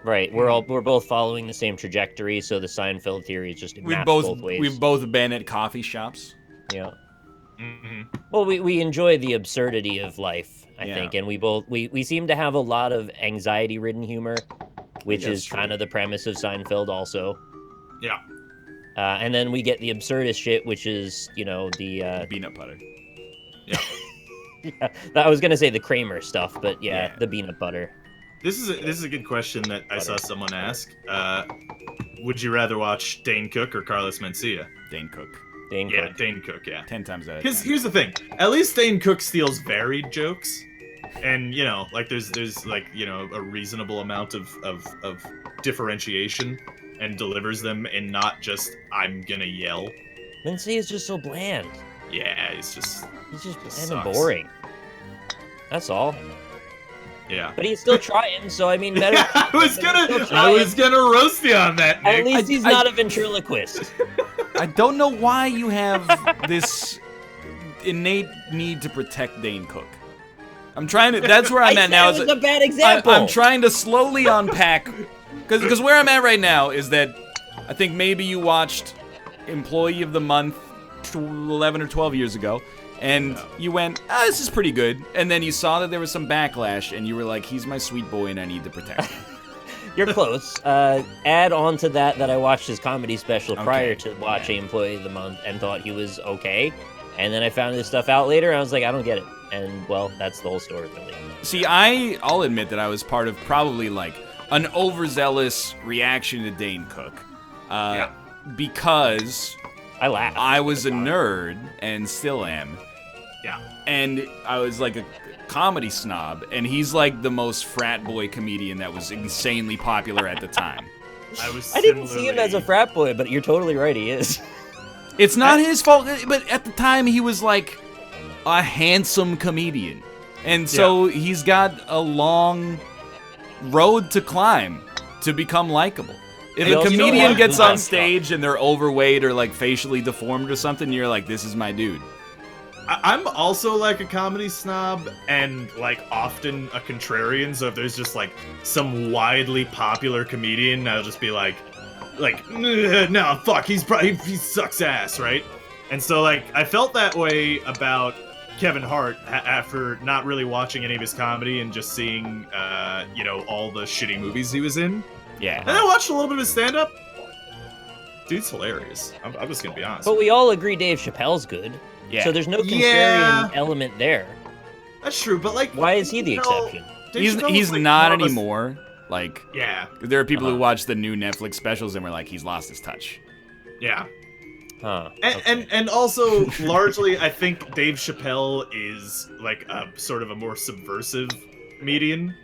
Right, we're both following the same trajectory, so the Seinfeld theory is just both ways. We've both been at coffee shops. Yeah. Well, we enjoy the absurdity of life, I think, and we seem to have a lot of anxiety-ridden humor, which is kind of the premise of Seinfeld also. Yeah. And then we get the absurdist shit, which is, the... peanut butter. Yeah. Yeah, I was gonna say the Kramer stuff, but the peanut butter. This is a good question that I saw someone ask. Would you rather watch Dane Cook or Carlos Mencia? Dane Cook. Dane Cook, yeah. 10 times out of 10. Because here's the thing. At least Dane Cook steals varied jokes. And, there's a reasonable amount of differentiation and delivers them and not just, I'm gonna yell. Mencia is just so bland. Yeah, he's just bland and boring. That's all. Yeah. But he's still trying, so I mean, better. I was gonna roast you on that, Nick. At least he's not a ventriloquist. I don't know why you have this innate need to protect Dane Cook. I'm trying to. That's where I'm at now. It was a bad example. I'm trying to slowly unpack, because where I'm at right now is that I think maybe you watched Employee of the Month 11 or 12 years ago. And you went, this is pretty good. And then you saw that there was some backlash, and you were like, he's my sweet boy, and I need to protect him. You're close. Add on to that I watched his comedy special prior to watching Employee of the Month and thought he was okay. And then I found this stuff out later, and I was like, I don't get it. And, well, that's the whole story, really. See, I'll admit that I was part of probably, an overzealous reaction to Dane Cook. Because... I laughed. I was a nerd, and still am. Yeah. And I was like a comedy snob, and he's like the most frat boy comedian that was insanely popular at the time. I didn't see him as a frat boy, but you're totally right, he is. It's not his fault, but at the time he was like a handsome comedian. And so he's got a long road to climb to become likable. If a comedian gets on stage and they're overweight or like facially deformed or something, you're like, this is my dude. I'm also like a comedy snob and like often a contrarian, so if there's just like some widely popular comedian, I'll just be like, no, fuck, he sucks ass, right? And so like I felt that way about Kevin Hart after not really watching any of his comedy and just seeing all the shitty movies he was in. Yeah. And I watched a little bit of his stand-up. Dude's hilarious. I'm just gonna be honest. But we all agree Dave Chappelle's good. Yeah. So there's no contrarian element there. That's true, but like, why is he the exception? He's like, not anymore. Like, yeah. There are people who watch the new Netflix specials and were like, he's lost his touch. Yeah. Huh. And also, largely, I think Dave Chappelle is like a sort of a more subversive comedian,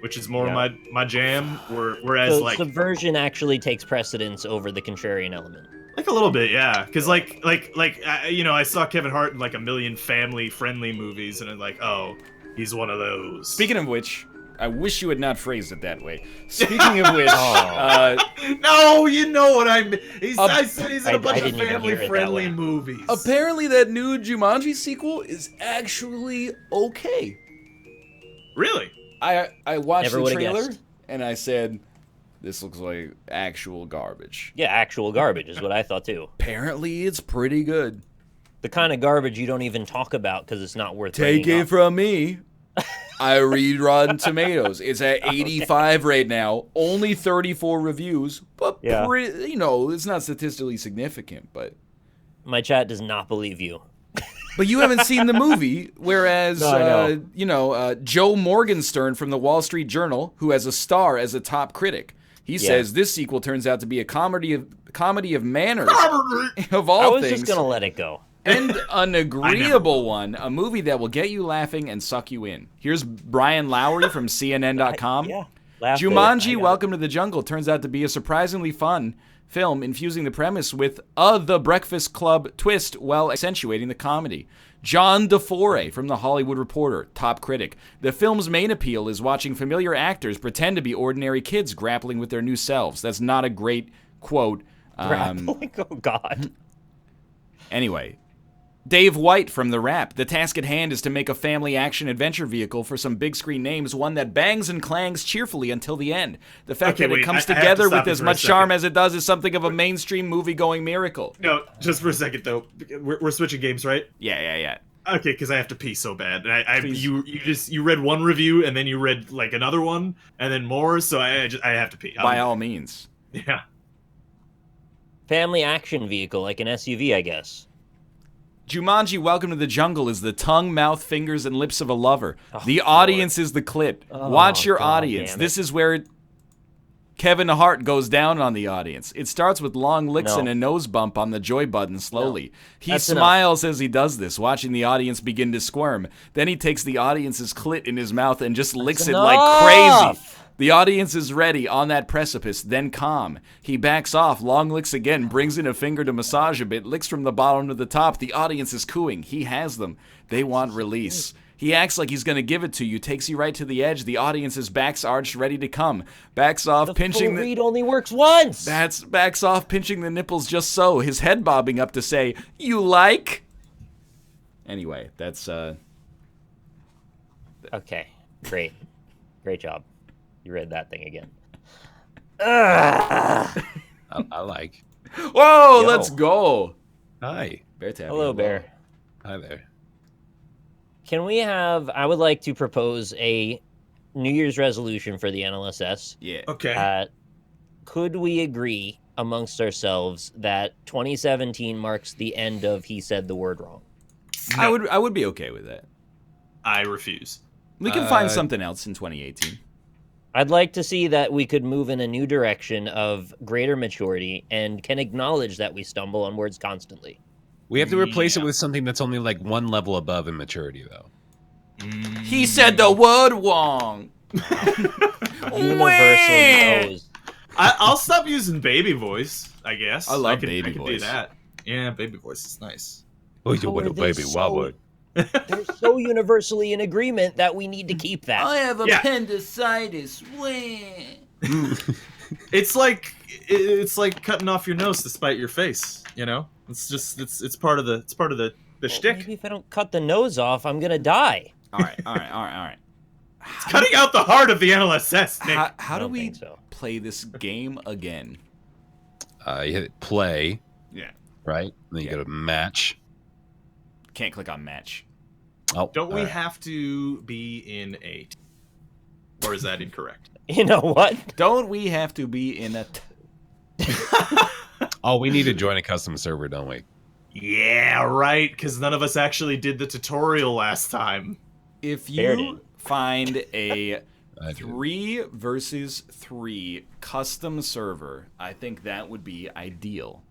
which is more my jam. Whereas so like subversion actually takes precedence over the contrarian element. Like a little bit, yeah. Because I saw Kevin Hart in like a million family-friendly movies, and I'm like, oh, he's one of those. Speaking of which, I wish you had not phrased it that way. Speaking of which, no, you know what I mean. I said he's in a bunch of family-friendly it movies. apparently that new Jumanji sequel is actually okay. Really? I watched Never the would've trailer guessed. and I said, this looks like actual garbage. Yeah, actual garbage is what I thought too. Apparently it's pretty good. The kind of garbage you don't even talk about because it's not worth Take bringing it up. from me. I read Rotten Tomatoes. It's at 85 right now. Only 34 reviews, but it's not statistically significant. But My chat does not believe you. But you haven't seen the movie, whereas, No, I know. Joe Morgenstern from the Wall Street Journal, who has a star as a top critic, he says this sequel turns out to be a comedy of manners, of all I was things, just going to let it go. and an agreeable one, a movie that will get you laughing and suck you in. Here's Brian Lowry from CNN.com. Jumanji, Welcome to the Jungle, turns out to be a surprisingly fun film, infusing the premise with The Breakfast Club twist while accentuating the comedy. John DeFore from The Hollywood Reporter, top critic. The film's main appeal is watching familiar actors pretend to be ordinary kids grappling with their new selves. That's not a great quote. Grappling? Oh, God. Anyway, Dave White from The Wrap. The task at hand is to make a family action adventure vehicle for some big screen names, one that bangs and clangs cheerfully until the end. The fact that it comes together with as much charm as it does is something of a mainstream movie-going miracle. No, just for a second though. We're switching games, right? Yeah. Okay, because I have to pee so bad. You read one review and then you read like another one and then more, so I have to pee. By all means. Yeah. Family action vehicle, like an SUV, I guess. Jumanji, Welcome to the Jungle is the tongue, mouth, fingers, and lips of a lover. Oh, the audience is the clit. Watch your audience. This is where Kevin Hart goes down on the audience. It starts with long licks and a nose bump on the joy button slowly. He smiles as he does this, watching the audience begin to squirm. Then he takes the audience's clit in his mouth and just licks it like crazy. The audience is ready, on that precipice, then calm. He backs off, long licks again, brings in a finger to massage a bit, licks from the bottom to the top. The audience is cooing. He has them. They want release. He acts like he's going to give it to you, takes you right to the edge. The audience's back's arched, ready to come. Backs off, pinching the read only works once. Backs off, pinching the nipples just so, his head bobbing up to say, "You like?" Anyway, that's Okay, great job. You read that thing again. I like. Whoa, let's go. Hi. Bear tapping. Hello, Bear. Hi there. Can we have, I would like to propose a New Year's resolution for the NLSS. Yeah. Okay. Could we agree amongst ourselves that 2017 marks the end of He Said the Word Wrong? No. I would be okay with that. I refuse. We can find something else in 2018. I'd like to see that we could move in a new direction of greater maturity and can acknowledge that we stumble on words constantly. We have to replace it with something that's only like one level above in maturity, though. He said the word wrong. Universal knows. I'll stop using baby voice, I guess. I love can baby do voice. that. Yeah, baby voice is nice. Oh, you How little are they baby so- wobble. They're so universally in agreement that we need to keep that. have Yeah. appendicitis. It's like cutting off your nose to spite your face. You know, it's part of the Well, shtick. maybe if I don't cut the nose off, I'm gonna die. All right. Cutting out the heart of the NLSS, Nick. How I do don't we think so. play this game again? You hit play, Yeah. right? Then you go to match. Can't click on match. Oh, Don't we all right. have to be in a team? Or is that incorrect? You know what? Don't we have to be in a... Oh, we need to join a custom server, don't we? Yeah, right, because none of us actually did the tutorial last time. If Fair you did. find a I did. 3 versus 3 custom server, I think that would be ideal.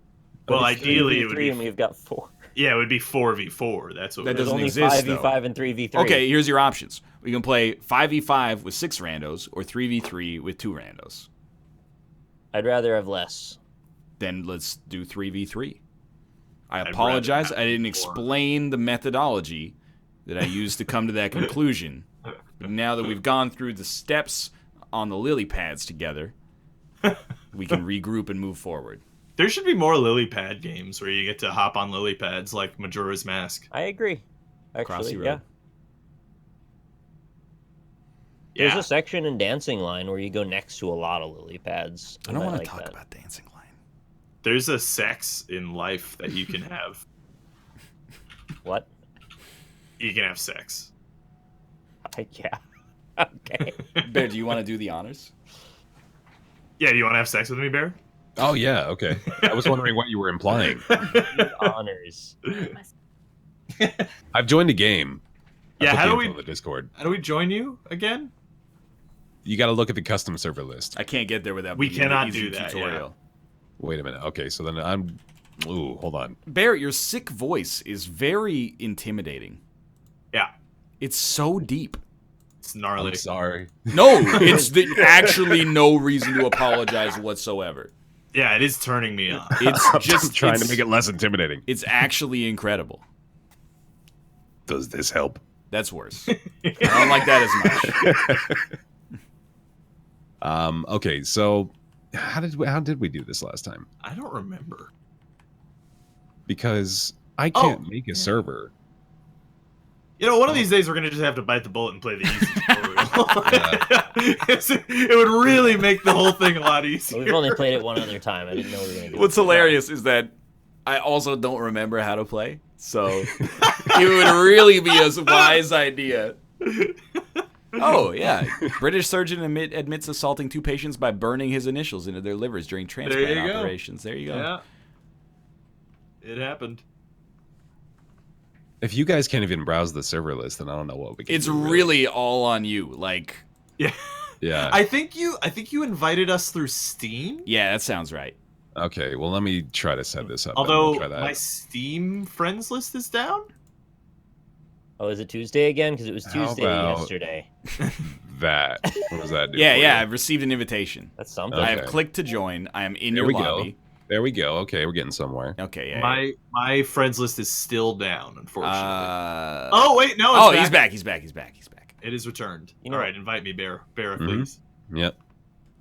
Well, But it's ideally, it 3v3 would be... and we've got 4. Yeah, it would be 4v4. That's what That we're doesn't There's only exist, 5v5 and 3v3. Okay, here's your options. We can play 5v5 with 6 randos or 3v3 with 2 randos. I'd rather have less. Then let's do 3v3. I I'd apologize. rather I didn't have 4. explain the methodology that I used to come to that conclusion. But now that we've gone through the steps on the lily pads together, we can regroup and move forward. There should be more lily pad games where you get to hop on lily pads like Majora's Mask. I agree. Crossy Actually, Road. yeah. There's Yeah. a section in Dancing Line where you go next to a lot of lily pads. I don't want to like talk that. about Dancing Line. There's a sex in life that you can have. What? You can have sex. Yeah. Okay. Bear, do you want to do the honors? Yeah, do you want to have sex with me, Bear? Oh, yeah, okay. I was wondering what you were implying. Honors. I've joined a game. I Yeah, put how the do info we- in the Discord. How do we join you again? You got to look at the custom server list. I can't get there without We being in the cannot easy do that, tutorial. Wait a minute. Okay, so then I'm... Ooh, hold on. Bear, your sick voice is very intimidating. Yeah, It's so deep. it's gnarly. I'm sorry. No, it's actually no reason to apologize whatsoever. Yeah, it is turning me on. It's I'm just trying to it's- make it less intimidating. It's actually incredible. Does this help? That's worse. I don't like that as much. Okay, so how did we do this last time? I don't remember. Because I can't make a server. You know, one of these days we're gonna just have to bite the bullet and play the easy tutorial. It would really make the whole thing a lot easier. Well, we've only played it one other time. I didn't know we were going to do What's it. hilarious is that I also don't remember how to play, so it would really be a wise idea. Oh, yeah. British surgeon admits assaulting 2 patients by burning his initials into their livers during transplant you go. operations. There you go. Yeah, it happened. If you guys can't even browse the server list, then I don't know what we can It's do. really all on you. Like, Yeah, Yeah. I think you invited us through Steam. yeah, that sounds right. Okay, well, let me try to set this up. and Although we'll try that. my Steam friends list is down. Oh, is it Tuesday again? Because it was How Tuesday about- yesterday. That. What does that do? Yeah, for yeah, you? I've received an invitation. That's something. I have Okay. clicked to join. I am in There your we go. lobby. There we go. Okay, we're getting somewhere. Okay, yeah. My friends list is still down, unfortunately. yeah. Oh wait, no, Oh, it's he's back. He's back. He's back. He's back. It is returned. You know- All right, invite me, Bear, Mhm. please. Yep.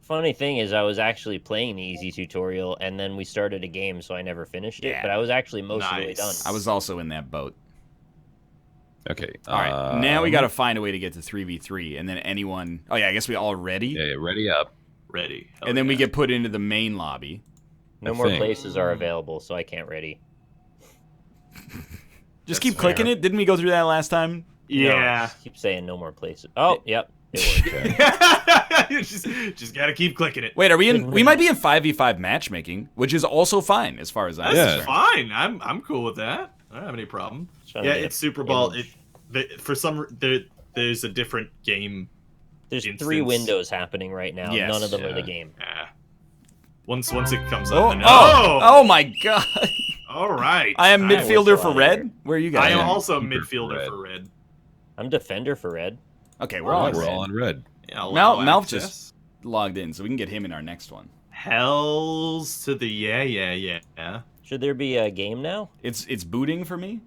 Funny thing is, I was actually playing the easy tutorial, and then we started a game, so I never finished it. Yeah. But I was actually most of the way Nice. done. I was also in that boat. Okay. All right. Now we got to find a way to get to 3v3, and then anyone. Oh yeah, I guess we all ready. Yeah, ready up. Ready. Hell And then we yeah. get put into the main lobby. No I more think. places are available, so I can't ready. Just That's keep clicking fair. it. Didn't we go through that last time? No, Yeah. just keep saying no more places. Oh, yep, it worked. just gotta keep clicking it. Wait, are we in? We might be in 5v5 matchmaking, which is also fine as far as I'm That's Yeah. concerned. fine. I'm cool with that. I don't have any problem. Trying to Yeah, get it's Superball. image. For some there's a different game. There's instance. 3 windows happening right now. Yes. None of them are the Yeah. game. Yeah. Once it comes Oh, up. I know. oh my god! All right. I am I midfielder whistle for out red. here. Where are you I guys? am Yeah. also Keeper midfielder red. for red. I'm defender for red. Okay, we're all We're red. all on red. Yeah, Mal allow just access. logged in, so we can get him in our next one. Hells to the yeah. Should there be a game now? It's booting for me.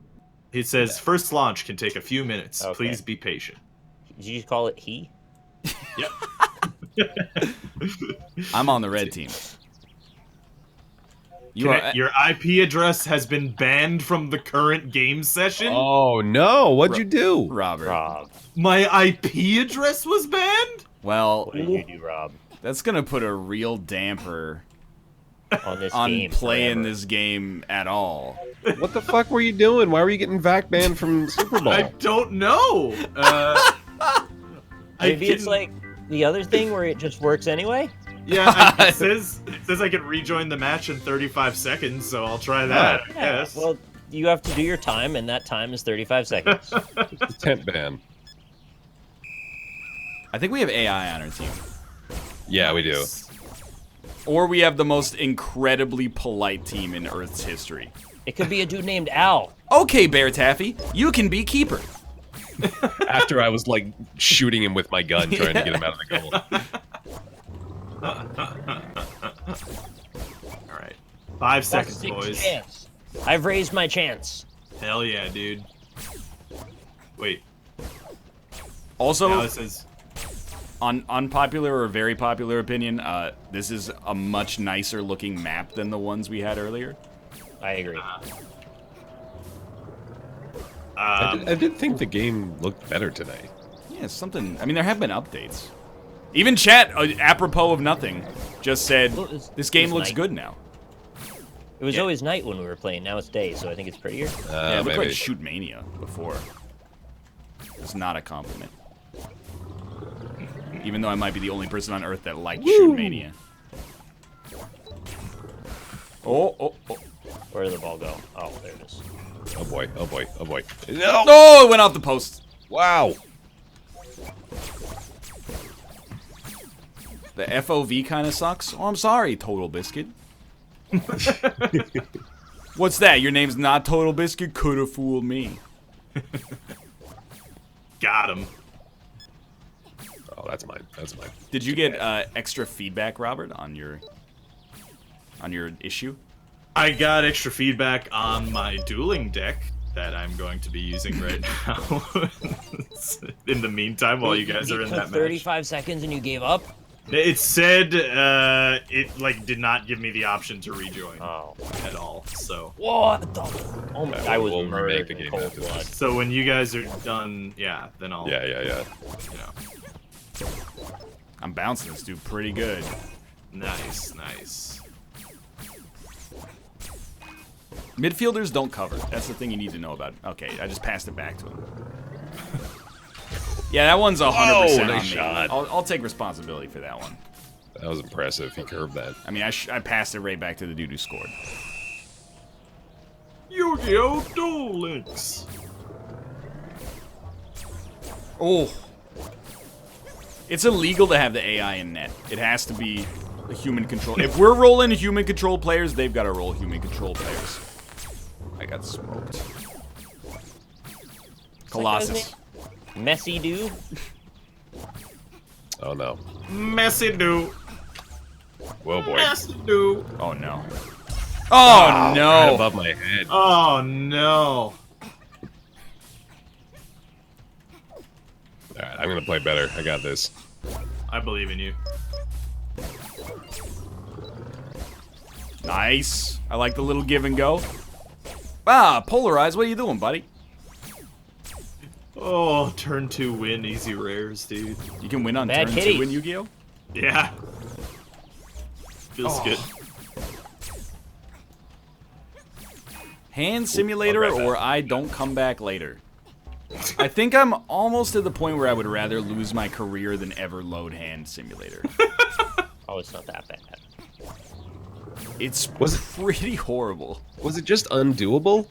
It says first launch can take a few minutes. Okay. Please be patient. Did you call it he? Yep. I'm on the red team. Your IP address has been banned from the current game session. Oh no! What'd you do? Robert. Rob. My IP address was banned? Well, What did you do, Rob? that's gonna put a real damper On this on game playing forever. this game at all. What the fuck were you doing? Why were you getting vac banned from Super Bowl? I don't know. Maybe it's like the other thing where it just works anyway? Yeah, it says I can rejoin the match in 35 seconds, so I'll try that. I guess. Well, you have to do your time, and that time is 35 seconds. It's a tent ban. I think we have AI on our team. Yeah, we do. Or we have the most incredibly polite team in Earth's history. It could be a dude named Al. Okay, Bear Taffy, you can be keeper. After I was like shooting him with my gun, trying to get him out of the goal. All right, 5 seconds, Six boys. chance. I've raised my chance. Hell yeah, dude. Wait, now Also, it says unpopular or very popular opinion, this is a much nicer looking map than the ones we had earlier. I agree. I did think the game looked better tonight. Yeah, something. I mean, there have been updates. Even chat, apropos of nothing, just said Well, it's- this game it's looks night. good now. It was Yeah. always night when we were playing. Now it's day, so I think it's prettier. Yeah, it looked maybe. like Shoot Mania before. It's not a compliment. Even though I might be the only person on Earth that liked Shoot Mania. Oh. Where did the ball go? Oh, there it is. Oh boy! Oh boy! Oh boy! No! No, it went off the post. Wow! The FOV kind of sucks. Oh, I'm sorry, Total Biscuit. What's that? Your name's not Total Biscuit? Coulda fooled me. got him. Oh, that's mine. That's mine. Did you get extra feedback, Robert, on your issue? I got extra feedback on my dueling deck that I'm going to be using right now. In the meantime, while you guys are in took that match. 35 seconds and you gave up? It said it like did not give me the option to rejoin Oh. at all. So What the? Oh my! I was we'll remake murdered the in game cold after blood. this. so when you guys are done, yeah, then I'll Yeah. you know. I'm bouncing this dude pretty good. Nice. Midfielders don't cover. That's the thing you need to know about. Okay, I just passed it back to him. Yeah, that one's 100% Whoa, on nice me. shot. I'll take responsibility for that one. That was impressive. He curved that. I mean, I passed it right back to the dude who scored. Yu-Gi-Oh! Duel Links. Oh. It's illegal to have the AI in net. It has to be a human control. If we're rolling human control players, they've got to roll human control players. I got smoked. Colossus. Messy dude. Oh no! Messy do. Whoa boy! Messy do. Oh no. Oh Right no. above my head. Oh no. All right, I'm gonna play better. I got this. I believe in you. Nice. I like the little give and go. Ah, Polarize, what are you doing, buddy? Oh, turn 2 win, easy rares, dude. You can win on Bad turn kitties. 2 in Yu-Gi-Oh? Yeah. Feels good. Hand Simulator I'll be right or I Don't Come Back Later. I think I'm almost at the point where I would rather lose my career than ever load Hand Simulator. Oh, it's not that bad. It's Was it- pretty horrible. Was it just undoable?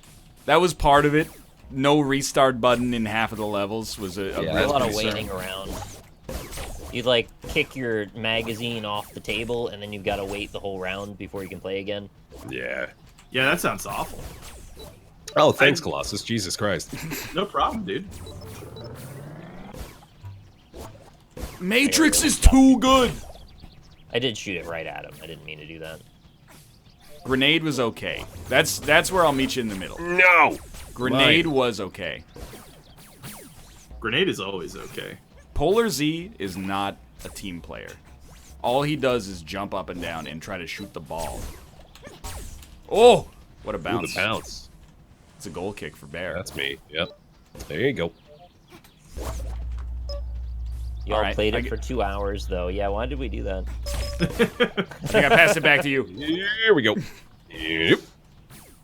That was part of it. No restart button in half of the levels was a Yeah, real A that's lot of pretty waiting around. You'd like kick your magazine off the table, and then you've got to wait the whole round before you can play again. Yeah. Yeah, that sounds awful. Oh, thanks, Colossus. Jesus Christ. No problem, dude. Matrix is too good. I did shoot it right at him. I didn't mean to do that. Grenade was okay. That's where I'll meet you in the middle. No. Grenade was okay. Grenade is always okay. Polar Z is not a team player. All he does is jump up and down and try to shoot the ball. Oh, what a Ooh, bounce. the bounce. It's a goal kick for Bear. That's me. Yep. There you go. Y'all Alright, played it for 2 hours, though. Yeah, why did we do that? I think I passed it back to you. Here we go. Yep.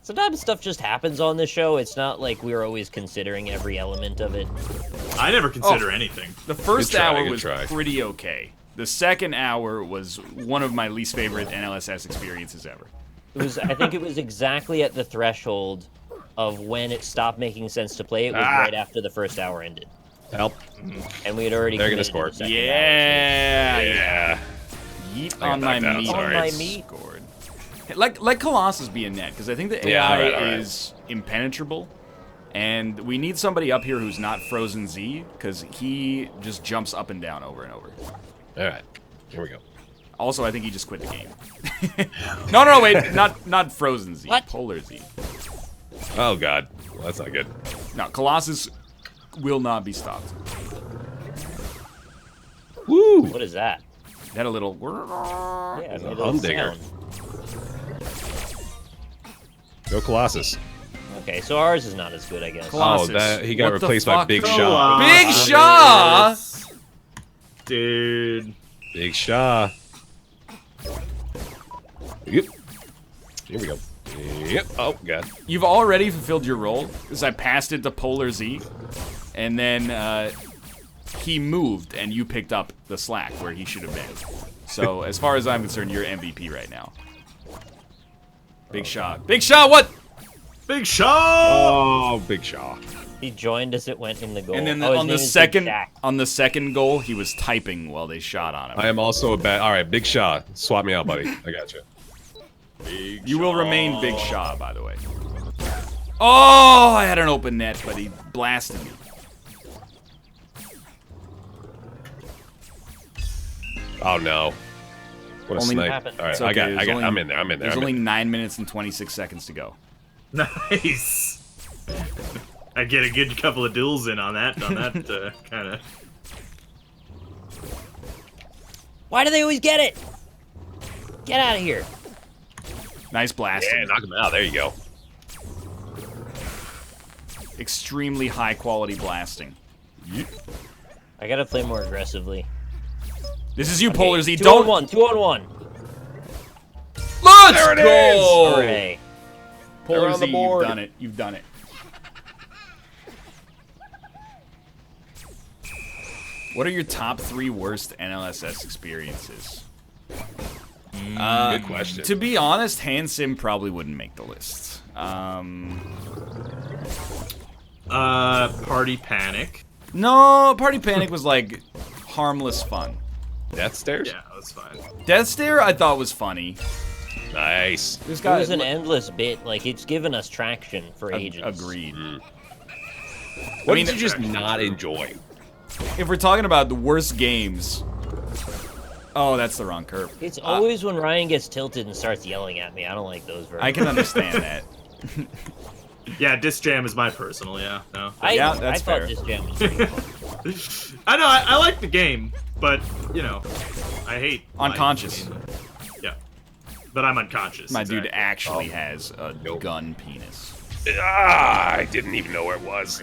Sometimes stuff just happens on the show. It's not like we're always considering every element of it. I never consider anything. The first Good try, hour good was try. pretty okay. The second hour was one of my least favorite NLSS experiences ever. It was. I think it was exactly at the threshold of when it stopped making sense to play. It was right after the first hour ended, Help. and we had already. They're gonna committed to score. the second Yeah, Yeah. Yeet I on got my knocked out. meat. On my It's meat. scored. Like Colossus be a net, because I think the AI Yeah, all right. is impenetrable. And we need somebody up here who's not Frozen Z, because he just jumps up and down over and over. All right. Here we go. Also, I think he just quit the game. No, wait, not Frozen Z, What? Polar Z. Oh God. Well, that's not good. No, Colossus will not be stopped. Woo. What is that? It had a little. Yeah, it made a humdinger. sound. Go Colossus. Okay, so ours is not as good, I guess. Colossus. Oh, that he got What the replaced by fuck? Big Shaw. Big Shaw! Dude. Big Shaw. Yep. Here we go. Yep. Oh God. You've already fulfilled your role, because I passed it to Polar Z, and then he moved, and you picked up the slack where he should have been. So, as far as I'm concerned, you're MVP right now. Big shot. Big shot, what? Big Shaw! Oh, Big Shaw. He joined as it went in the goal. And then Oh, his on name the is Big second Shaq. goal, he was typing while they shot on him. I am also a bad. All right, Big Shaw. Swap me out, buddy. I got you. Big You will Shaw. remain Big Shaw, by the way. Oh, I had an open net, but he blasted me. Oh no. What a Only snipe. happened. All right, It's I okay, got. there's only- I'm in there. I'm in there. There's I'm only in 9 minutes and 26 seconds to go. Nice. I get a good couple of duels in on that kind of. Why do they always get it? Get out of here. Nice blasting. Yeah, knock him out. There you go. Extremely high quality blasting. I gotta play more aggressively. This is you, Polar Z. 2 on 1. 2 on 1. Let's There it go! Hooray. Polar They're on Z, the board. you've done it. You've done it. What are your top 3 worst NLSS experiences? Good question. To be honest, Hand Sim probably wouldn't make the list. Party Panic. No, Party Panic was like harmless fun. Death Stairs. Yeah, that's fine. Death Stare I thought was funny. Nice. This It guy was an endless bit. Like, it's given us traction for ages. agreed. What mean, did you just not enjoy? If we're talking about the worst games, oh, that's the wrong curve. It's always when Ryan gets tilted and starts yelling at me. I don't like those very I can understand that. Yeah, Disc Jam is my personal. Yeah, no. Yeah, I that's thought fair. this jam was pretty fun. I know. I like the game, but you know, I hate Unconscious. Yeah, but I'm unconscious. My dude exactly. actually has a Nope. gun penis. Ah, I didn't even know where it was.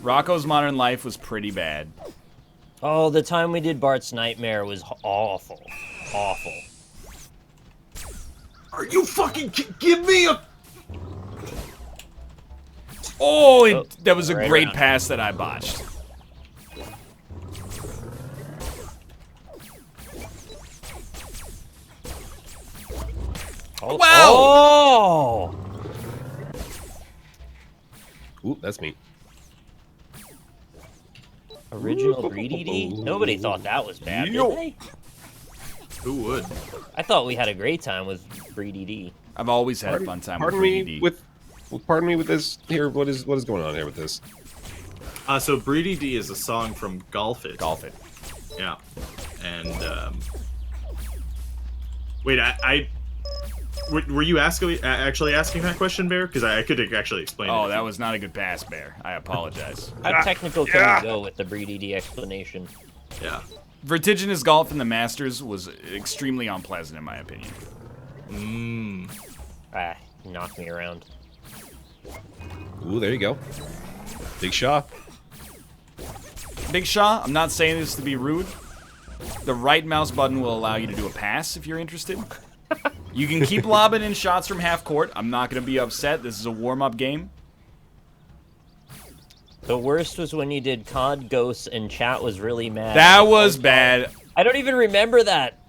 Rocco's Modern Life was pretty bad. Oh, the time we did Bart's Nightmare was awful. Awful. Are you fucking give me a? Oh, Oh, that was a right great around. pass that I botched. Oh, Wow! Oh! Ooh, that's me. Original Greedy D? Nobody thought that was bad, did Yo. they? Who would? I thought we had a great time with Greedy D. I've always had a fun time with Pardon 3D. me with. Well, pardon me with this. Here, what is going on here with this? So Breedy D is a song from Golf It. Golf It. Yeah, and wait, Were you actually asking that question, Bear? Because I could actually explain it. Oh, that was not a good pass, Bear. I apologize. How technical can we go with the Breed ED explanation? Yeah. Vertiginous golf in the Masters was extremely unpleasant, in my opinion. Knock me around. Ooh, there you go. Big shot. Big Shaw, I'm not saying this to be rude. The right mouse button will allow you to do a pass if you're interested. You can keep lobbing in shots from half court. I'm not going to be upset. This is a warm-up game. The worst was when you did COD Ghosts and chat was really mad. That was bad. I don't even remember that.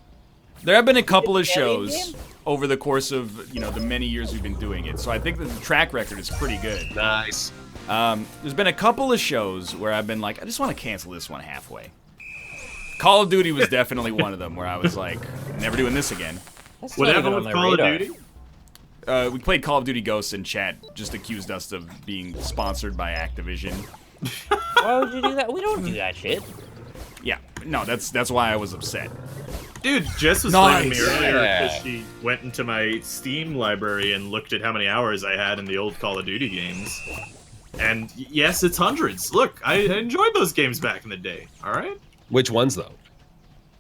There have been a couple of Alien shows game? over the course of, the many years we've been doing it. So I think that the track record is pretty good. Nice. There's been a couple of shows where I've been like, I just want to cancel this one halfway. Call of Duty was definitely one of them where I was like, never doing this again. That's What not happened even with on my Call radar. of Duty? We played Call of Duty Ghosts and chat just accused us of being sponsored by Activision. Why would you do that? We don't do that shit. Yeah, no, that's why I was upset. Dude, Jess was Nice. blaming me earlier Yeah. because she went into my Steam library and looked at how many hours I had in the old Call of Duty games. And yes, it's hundreds. Look, I enjoyed those games back in the day. All right. Which ones though?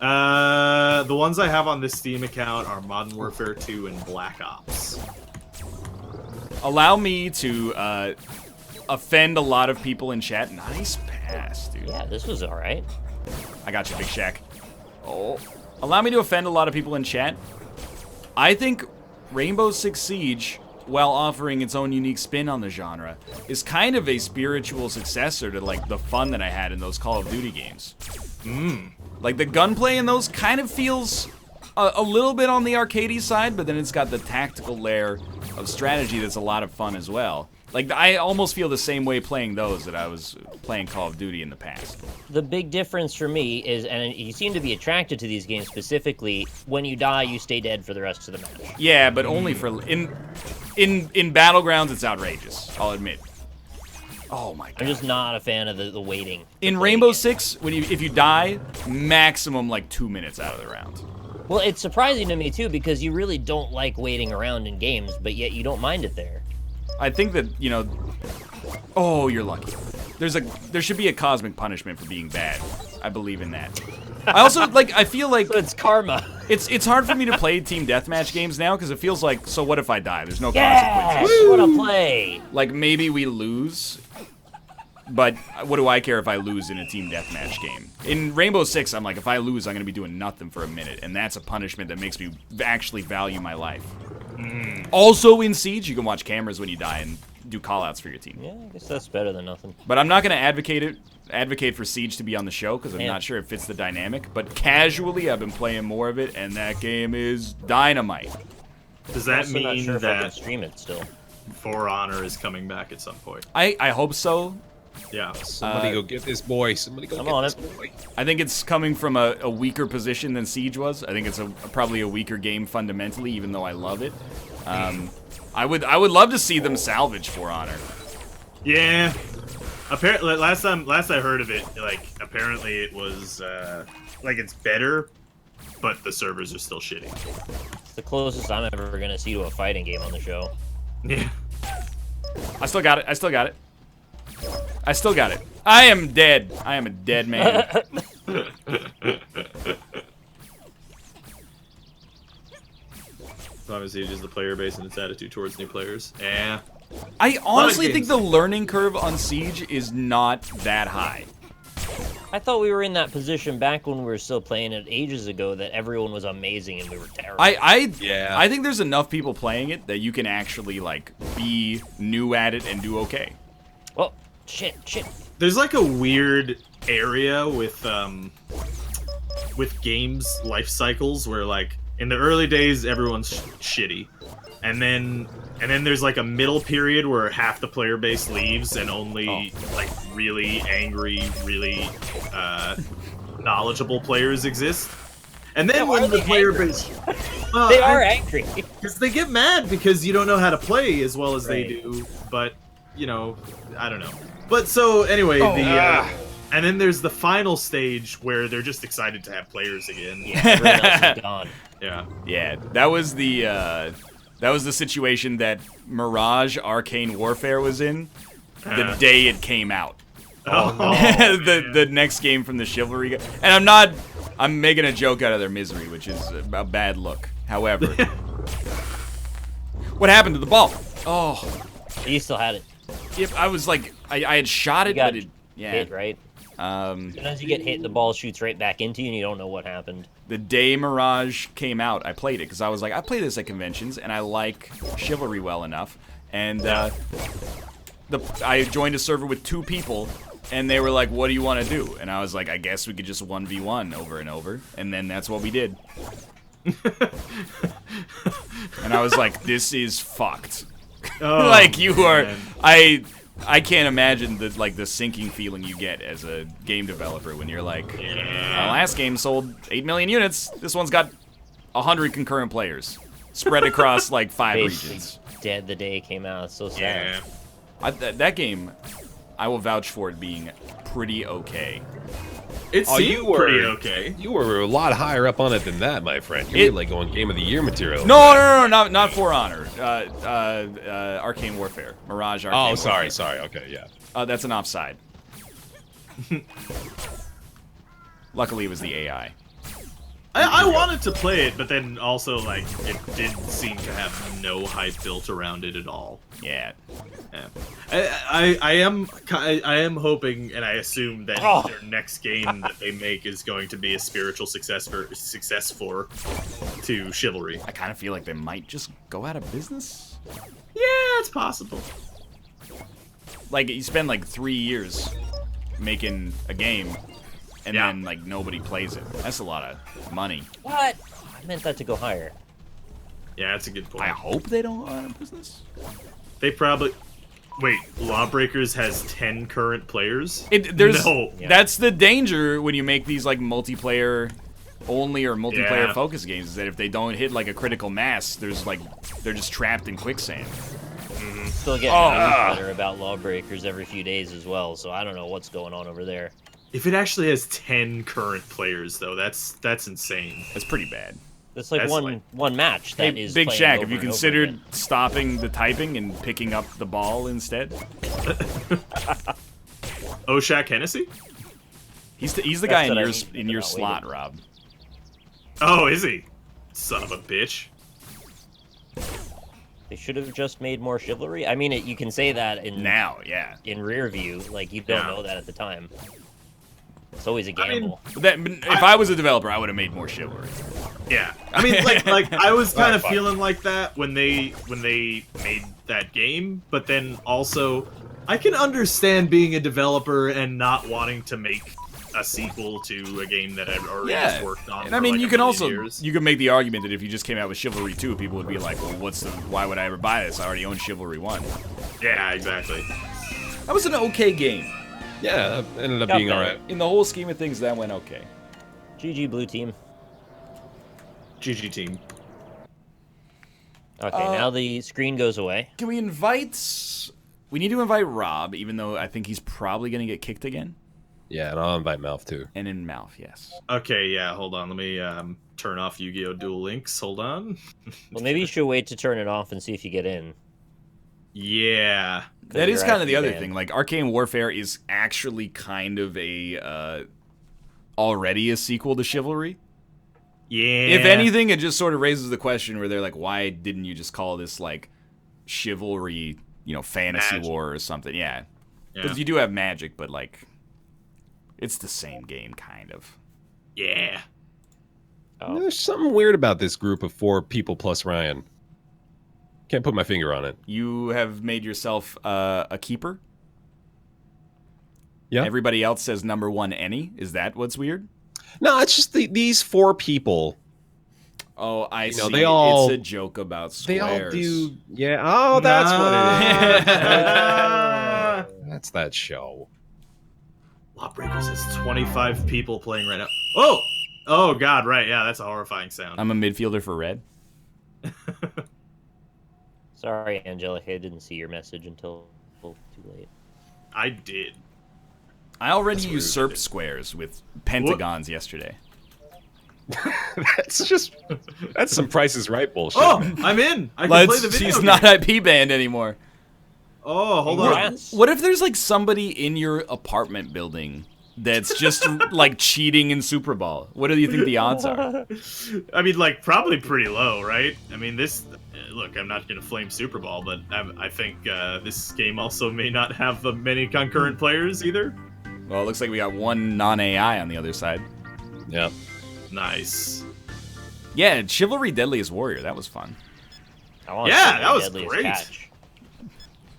The ones I have on this Steam account are Modern Warfare 2 and Black Ops. Allow me to offend a lot of people in chat. Nice pass, dude. Yeah, this was alright. I got you, Big Shaq. Oh. Allow me to offend a lot of people in chat. I think Rainbow Six Siege, while offering its own unique spin on the genre, is kind of a spiritual successor to, like, the fun that I had in those Call of Duty games. Like, the gunplay in those kind of feels a little bit on the arcadey side, but then it's got the tactical layer of strategy that's a lot of fun as well. Like, I almost feel the same way playing those that I was playing Call of Duty in the past. The big difference for me is, and you seem to be attracted to these games specifically, when you die, you stay dead for the rest of the match. Yeah, but only for in Battlegrounds, it's outrageous. I'll admit. Oh my god! I'm just not a fan of the waiting. In Rainbow Six, if you die, maximum like 2 minutes out of the round. Well, it's surprising to me too because you really don't like waiting around in games, but yet you don't mind it there. I think that oh, you're lucky. There should be a cosmic punishment for being bad. I believe in that. I also I feel like So it's karma. it's hard for me to play team deathmatch games now because it feels like, so what if I die? There's no Yeah, consequences. what a play. Like maybe we lose, but what do I care if I lose in a team deathmatch game? In Rainbow Six, I'm like, if I lose, I'm gonna be doing nothing for a minute, and that's a punishment that makes me actually value my life. Also in Siege, you can watch cameras when you die and do callouts for your team. Yeah, I guess that's better than nothing. But I'm not gonna advocate for Siege to be on the show because I'm Yeah. not sure it fits the dynamic. But casually, I've been playing more of it, and that game is dynamite. Does I'm that also not mean sure if I can that stream it still. For Honor is coming back at some point? I hope so. Yeah. Somebody go get this boy. Somebody go I'm get on this it. boy. I think it's coming from a weaker position than Siege was. I think it's probably a weaker game fundamentally, even though I love it. I would love to see them salvage For Honor. Yeah. Apparently, last I heard of it, apparently it was it's better, but the servers are still shitty. It's the closest I'm ever gonna see to a fighting game on the show. Yeah. I still got it. I still got it. I still got it. I am dead. I am a dead man. Obviously, it is the player base and its attitude towards new players. Yeah. I honestly think games. the learning curve on Siege is not that high. I thought we were in that position back when we were still playing it ages ago that everyone was amazing and we were terrible. Yeah. I think there's enough people playing it that you can actually be new at it and do okay. Oh, shit. There's a weird area with games life cycles where in the early days everyone's shitty, and then there's a middle period where half the player base leaves and only really angry, really knowledgeable players exist. And then why when are the they player angry? base, They are angry. because they get mad because you don't know how to play as well as they Right. do. But I don't know. But so anyway, and then there's the final stage where they're just excited to have players again. Yeah, everyone else is gone. Yeah. Yeah, that was the That was the situation that Mirage Arcane Warfare was in the day it came out. Oh, the next game from the Chivalry. And I'm making a joke out of their misery, which is a bad look. However, what happened to the ball? Oh, You still had it. if I was like, I had shot it, You got but it, yeah. hit, right? As soon as you get hit, the ball shoots right back into you, and you don't know what happened. The day Mirage came out, I played it because I was like, I play this at conventions, and I like Chivalry well enough. And I joined a server with 2 people, and they were like, "What do you want to do?" And I was like, "I guess we could just 1v1 over and over." And then that's what we did. And I was like, "This is fucked." Oh, like you are, man. I can't imagine the sinking feeling you get as a game developer when you're like, "The last game sold 8 million units. This one's got 100 concurrent players spread across like 5 Basically regions." dead the day it came out. It's so sad. Yeah. That game, I will vouch for it being pretty okay. It Oh, seemed you were pretty okay. You were a lot higher up on it than that, my friend. You were like going Game of the Year material. No, not For Honor. Arcane Warfare. Mirage Arcane Oh, sorry. Warfare. Okay, yeah. That's an offside. Luckily, it was the AI. I wanted to play it, but then also, like, it did seem to have no hype built around it at all. Yeah. Yeah. I am hoping, and I assume that their next game that they make is going to be a spiritual success to Chivalry. I kind of feel like they might just go out of business. Yeah, it's possible. Like, you spend like 3 years making a game, and then like nobody plays it. That's a lot of money. What? I meant that to go higher. Yeah, that's a good point. I hope they don't go out of business. They probably... Wait, Lawbreakers has 10 current players? No. Yeah. That's the danger when you make these like multiplayer only or multiplayer focus games, is that if they don't hit like a critical mass, there's like they're just trapped in quicksand. Still getting a newsletter about Lawbreakers every few days as well, so I don't know what's going on over there. If it actually has 10 current players, though, that's insane. That's pretty bad. It's like That's one match that Hey, is Big playing Shaq, over have you and over considered again. stopping the typing and picking up the ball instead? Oh, Shaq Hennessy? He's the That's guy what I in mean, in your about slot, waiting. Rob. Oh, is he? Son of a bitch. They should have just made more Chivalry. I mean, you can say that in in rear view, like you don't know that at the time. It's always a gamble. If I was a developer, I would have made more Chivalry. Yeah, I mean, like I was kind of feeling like that when they made that game, but then also, I can understand being a developer and not wanting to make a sequel to a game that I've already just worked on. And I mean, you can make the argument that if you just came out with Chivalry 2, people would be like, well, why would I ever buy this? I already own Chivalry 1. Yeah, exactly. That was an okay game. Yeah, that ended up being alright. In the whole scheme of things, that went okay. GG Blue Team. GG team. Okay, now the screen goes away. Can we invite... We need to invite Rob, even though I think he's probably going to get kicked again. Yeah, and I'll invite Mouth too. And in Mouth, yes. Okay, yeah, hold on. Let me turn off Yu-Gi-Oh! Duel Links. Hold on. Well, maybe you should wait to turn it off and see if you get in. Yeah. That is you're kind of the actually other banned. thing. Like, Arcane Warfare is actually kind of a... already a sequel to Chivalry. Yeah. If anything, it just sort of raises the question where they're like, why didn't you just call this, like, Chivalry, fantasy Magic. war or something? Yeah. Because Yeah. you do have magic, but, like, it's the same game, kind of. Yeah. Oh. There's something weird about this group of 4 people plus Ryan. Can't put my finger on it. You have made yourself a keeper? Yeah. Everybody else says number 1 any? Is that what's weird? No, it's just these 4 people. Oh, I see. they all- It's a joke about They squares. all do. Yeah. Oh, that's what it is. Ah. That's that show. Lawbreakers has 25 people playing right now. Oh! Oh, God, right. Yeah, that's a horrifying sound. I'm a midfielder for red. Sorry, Angelica, I didn't see your message until too late. I did. I already That's usurped squares with pentagons yesterday. That's some Price is Right bullshit. Oh, I'm in. I can play the video He's game. not IP banned anymore. Oh, hold on. Congrats. What if there's like somebody in your apartment building that's just like cheating in Superball? What do you think the odds are? I mean, like, probably pretty low, right? I mean, this... Look, I'm not going to flame Superball, but I think this game also may not have many concurrent players either. Well, it looks like we got one non-AI on the other side. Yeah. Nice. Yeah, Chivalry Deadliest Warrior. That was fun. I wanna Yeah, see that was Deadliest great. Catch.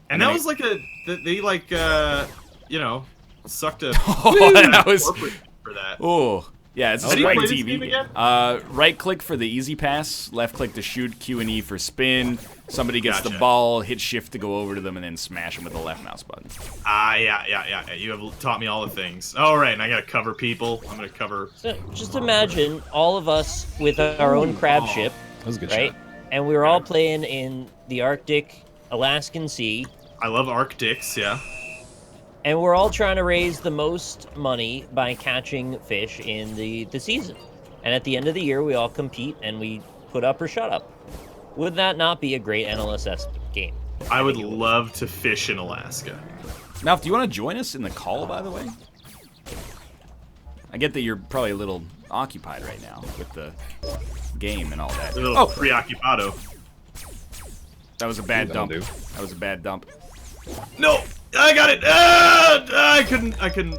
And that was like they like, you know, sucked a... Oh, that was... corporate for that. Oh, yeah, it's a How do you straight play this TV game game. again? Right click for the easy pass, left click to shoot, Q and E for spin. Somebody gets the Gotcha. ball, hit shift to go over to them, and then smash them with the left mouse button. Yeah. You have taught me all the things. All right, and I gotta cover people. I'm gonna cover... So just imagine all of us with our own crab ship, That was a good right? shot. And we were all playing in the Arctic, Alaskan Sea, I love Arctics, yeah. and we're all trying to raise the most money by catching fish in the season. And at the end of the year, we all compete and we put up or shut up. Would that not be a great NLSS game? I would love to fish in Alaska. Malf, do you want to join us in the call, by the way? I get that you're probably a little occupied right now with the game and all that. A little Oh, preoccupado. that was a bad That'll dump. do. That was a bad dump. No! I got it! I couldn't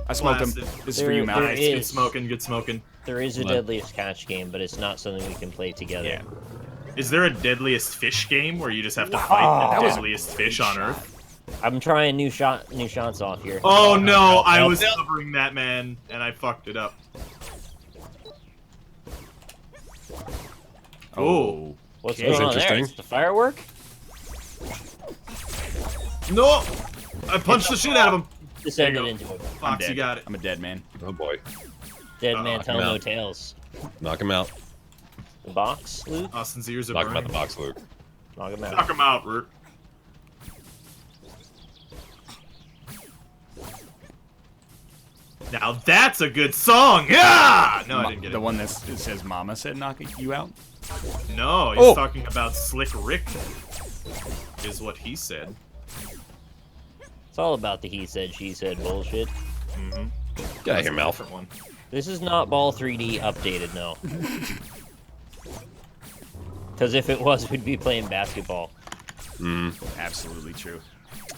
I smoked him. blast it. This is for you, There Malf. Nice, is. good smoking, good smoking. There is a Hold on. Deadliest Catch game, but it's not something we can play together. Yeah. Is there a deadliest fish game where you just have to fight That the was a deadliest fish on Earth? I'm trying new shots off here. Oh no, I Nope. was covering that man and I fucked it up. Oh. What's Okay. going on That's there? interesting. It's the firework? No! I punched the shit out of him. Descended There you into it. I'm Fox, dead. you got it. I'm a dead man. Oh boy. Dead man knock tell him no out. tales. Knock him out. The box, Luke? Austin's ears are Knock him out burning. the box, Luke. Knock him out. Knock him out, Root. Now that's a good song! Yeah! No, I didn't get The it. one that says "Mama said knock you out." No, he's Oh. talking about Slick Rick, is what he said. It's all about the he said, she said bullshit. Get out of here, Malf. Different one. This is not Ball 3D updated, no. Because if it was, we'd be playing basketball. Absolutely true.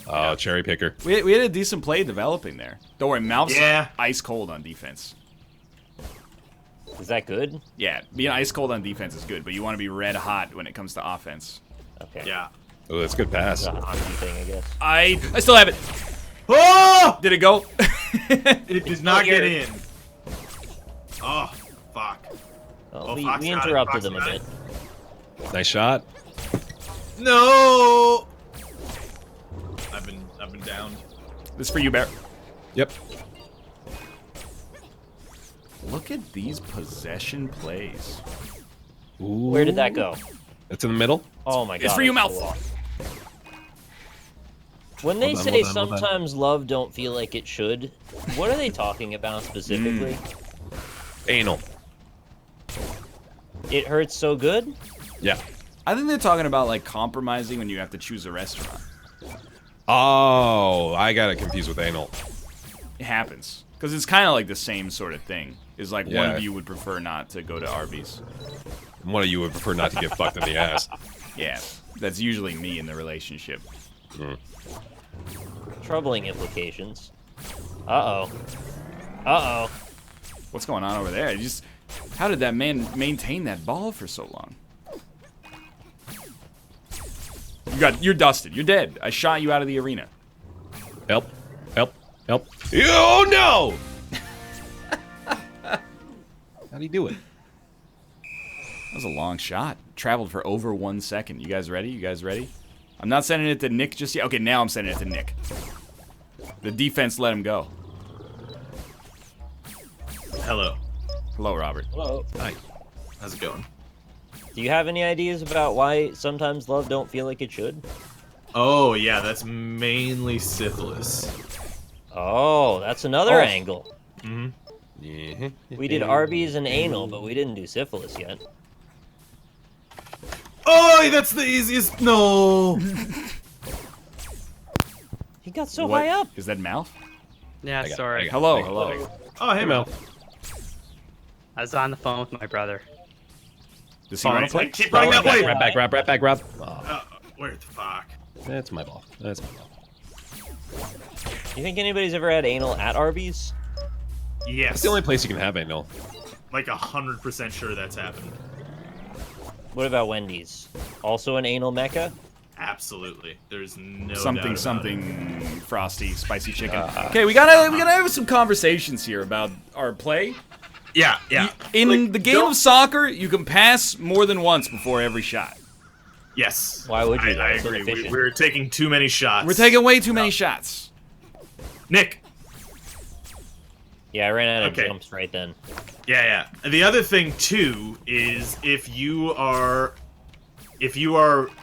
Oh, cherry picker. We had a decent play developing there. Don't worry, Malf's Yeah. ice cold on defense. Is that good? Yeah, being ice cold on defense is good, but you want to be red hot when it comes to offense. Okay. Yeah. Oh, that's a good pass. It's a hockey thing, I guess. I still have it. Oh! Did it go? It did not get here. in. Oh, fuck. Well, Oh, we Fox got it, interrupted Fox them a got bit. Nice shot. No! I've been down. This is for you, Bear. Yep. Look at these possession plays. Ooh. Where did that go? It's in the middle. Oh my god. It's for you, that's so Malf. off. When they Hold on, say hold on, hold on. sometimes love don't feel like it should, what are they talking about specifically? Anal. It hurts so good? Yeah. I think they're talking about like compromising when you have to choose a restaurant. Oh, I got it confused with anal. It happens because it's kind of like the same sort of thing. Is like one Yeah. of you would prefer not to go to Arby's. One of you would prefer not to get fucked in the ass. Yeah, that's usually me in the relationship. Troubling implications. Uh-oh. Uh-oh. What's going on over there? How did that man maintain that ball for so long? You're dusted. You're dead. I shot you out of the arena. Help. Help. Help. Oh, no! How'd he do it? That was a long shot. Traveled for over 1 second. You guys ready? You guys ready? I'm not sending it to Nick just yet. Okay, now I'm sending it to Nick. The defense let him go. Hello. Hello, Robert. Hello. Hi. How's it going? Do you have any ideas about why sometimes love don't feel like it should? Oh, yeah, that's mainly syphilis. Oh, that's another Oh. angle. Yeah. We did Arby's and anal, but we didn't do syphilis yet. Oh, that's the easiest. No. He got so What? high up. Is that mouth? Yeah, I got it, sorry. I got it. Hello, I got it, hello. I got it. Oh, hey, Mel. I was on the phone with my brother. Does he want to play? Keep running that way. Right back, Rob. Oh, Where the fuck? that's my ball. That's my ball. You think anybody's ever had anal at Arby's? Yes. It's the only place you can have anal. Like 100% sure that's happened. What about Wendy's? Also an anal mecca? Absolutely. There's no Something, doubt about it. something, frosty, spicy chicken. Okay, we gotta have some conversations here about our play. Yeah, yeah. In Like, the game don't- of soccer, you can pass more than once before every shot. Yes. Why would you, though? I It's agree. inefficient. We're taking too many shots. We're taking way too many shots. Nick. Yeah, I ran out of Okay. jumps right then. Yeah, yeah. The other thing too is if you are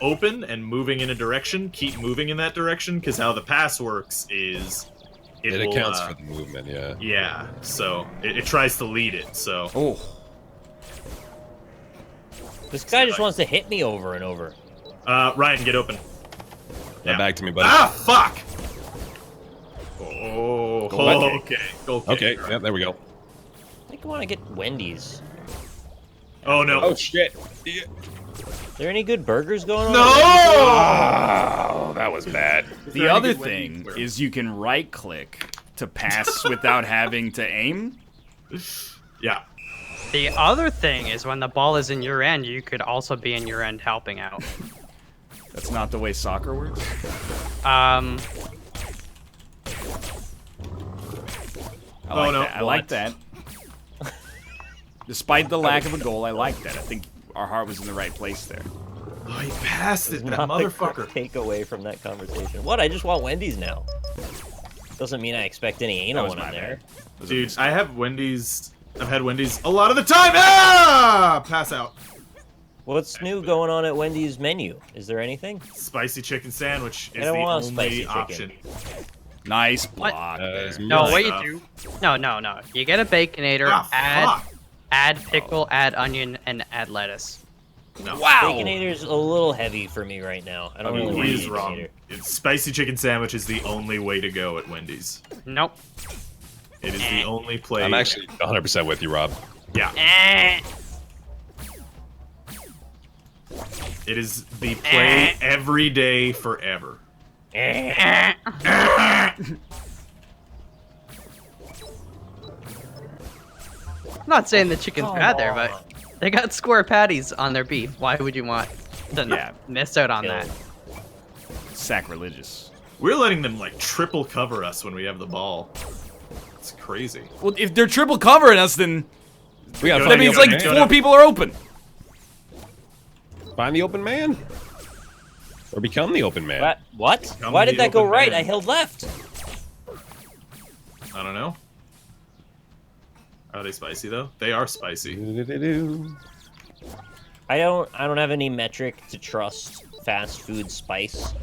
open and moving in a direction, keep moving in that direction, because how the pass works is It will, accounts for the movement, yeah. Yeah, so it tries to lead it. So Oh, This guy just wants to hit me over and over. Ryan, get open. Now back to me, buddy. Ah, fuck. Oh, back. okay. Okay, yeah, there we go. I think I want to get Wendy's. Oh no. Oh, shit. Are there any good burgers going on? No! Oh, that was bad. the other thing is you can right-click to pass without having to aim. Yeah. The other thing is when the ball is in your end, you could also be in your end helping out. That's not the way soccer works. Um, I like no, that. I like what? that. Despite the lack of a goal, I like that. I think our heart was in the right place there. Oh, he passed it, that Not the motherfucker. take away from that conversation. What? I just want Wendy's now. Doesn't mean I expect any anal was one my in there. bad. Was a Dude, mistake. I have Wendy's. I've had Wendy's a lot of the time. Ah! Pass out. What's new going on at Wendy's menu? Is there anything? Spicy chicken sandwich is I don't the want a only spicy option. chicken. Nice What? block there. no, what Nice you do? No. You get a baconator, Ah, fuck. add pickle, add onion, and add lettuce. No. Wow. Baconator's a little heavy for me right now. I don't really want He is wrong. Baconator. Spicy chicken sandwich is the only way to go at Wendy's. Nope. It is the only play. I'm actually 100% with you, Rob. Yeah. Eh. It is the play every day forever. I'm not saying the chicken's Come bad there, on. but they got square patties on their beef. Why would you want to Yeah. miss out on Kill. that? Sacrilegious. We're letting them like triple cover us when we have the ball. It's crazy. Well, if they're triple covering us, then We gotta That that find the means open like man. 4 people are open. Find the open man. Or become the open man. What? Come Why the did that go open right? man. I held left. I don't know. Are they spicy though? They are spicy. Do-do-do-do. I don't have any metric to trust fast food spice.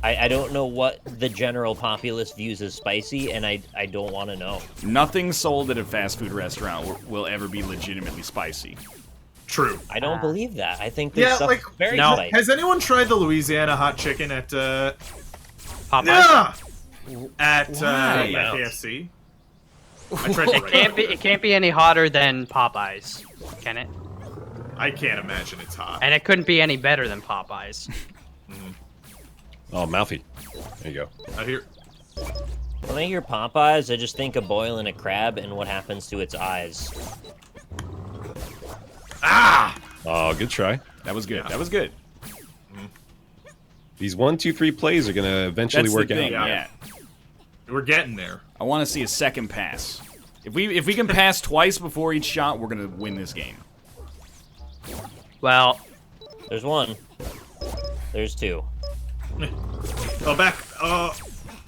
I don't know what the general populace views as spicy, and I don't want to know. Nothing sold at a fast food restaurant will ever be legitimately spicy. True. I don't believe that. I think there's Yeah, stuff like very no. spicy. Has anyone tried the Louisiana hot chicken at Popeyes. yeah! At Why? KFC? I tried to It can't be any hotter than Popeyes, can it? I can't imagine it's hot. And it couldn't be any better than Popeyes. Oh, mouthy. There you go. Out here. When I hear Popeyes, I just think of boiling a crab and what happens to its eyes. Ah! Oh, good try. That was good. Yeah. That was good. These 1, 2, 3 plays are gonna eventually That's work the thing. out. Yeah. We're getting there. I want to see a second pass. If we can pass twice before each shot, we're gonna win this game. Well, There's one. There's two. Oh, back.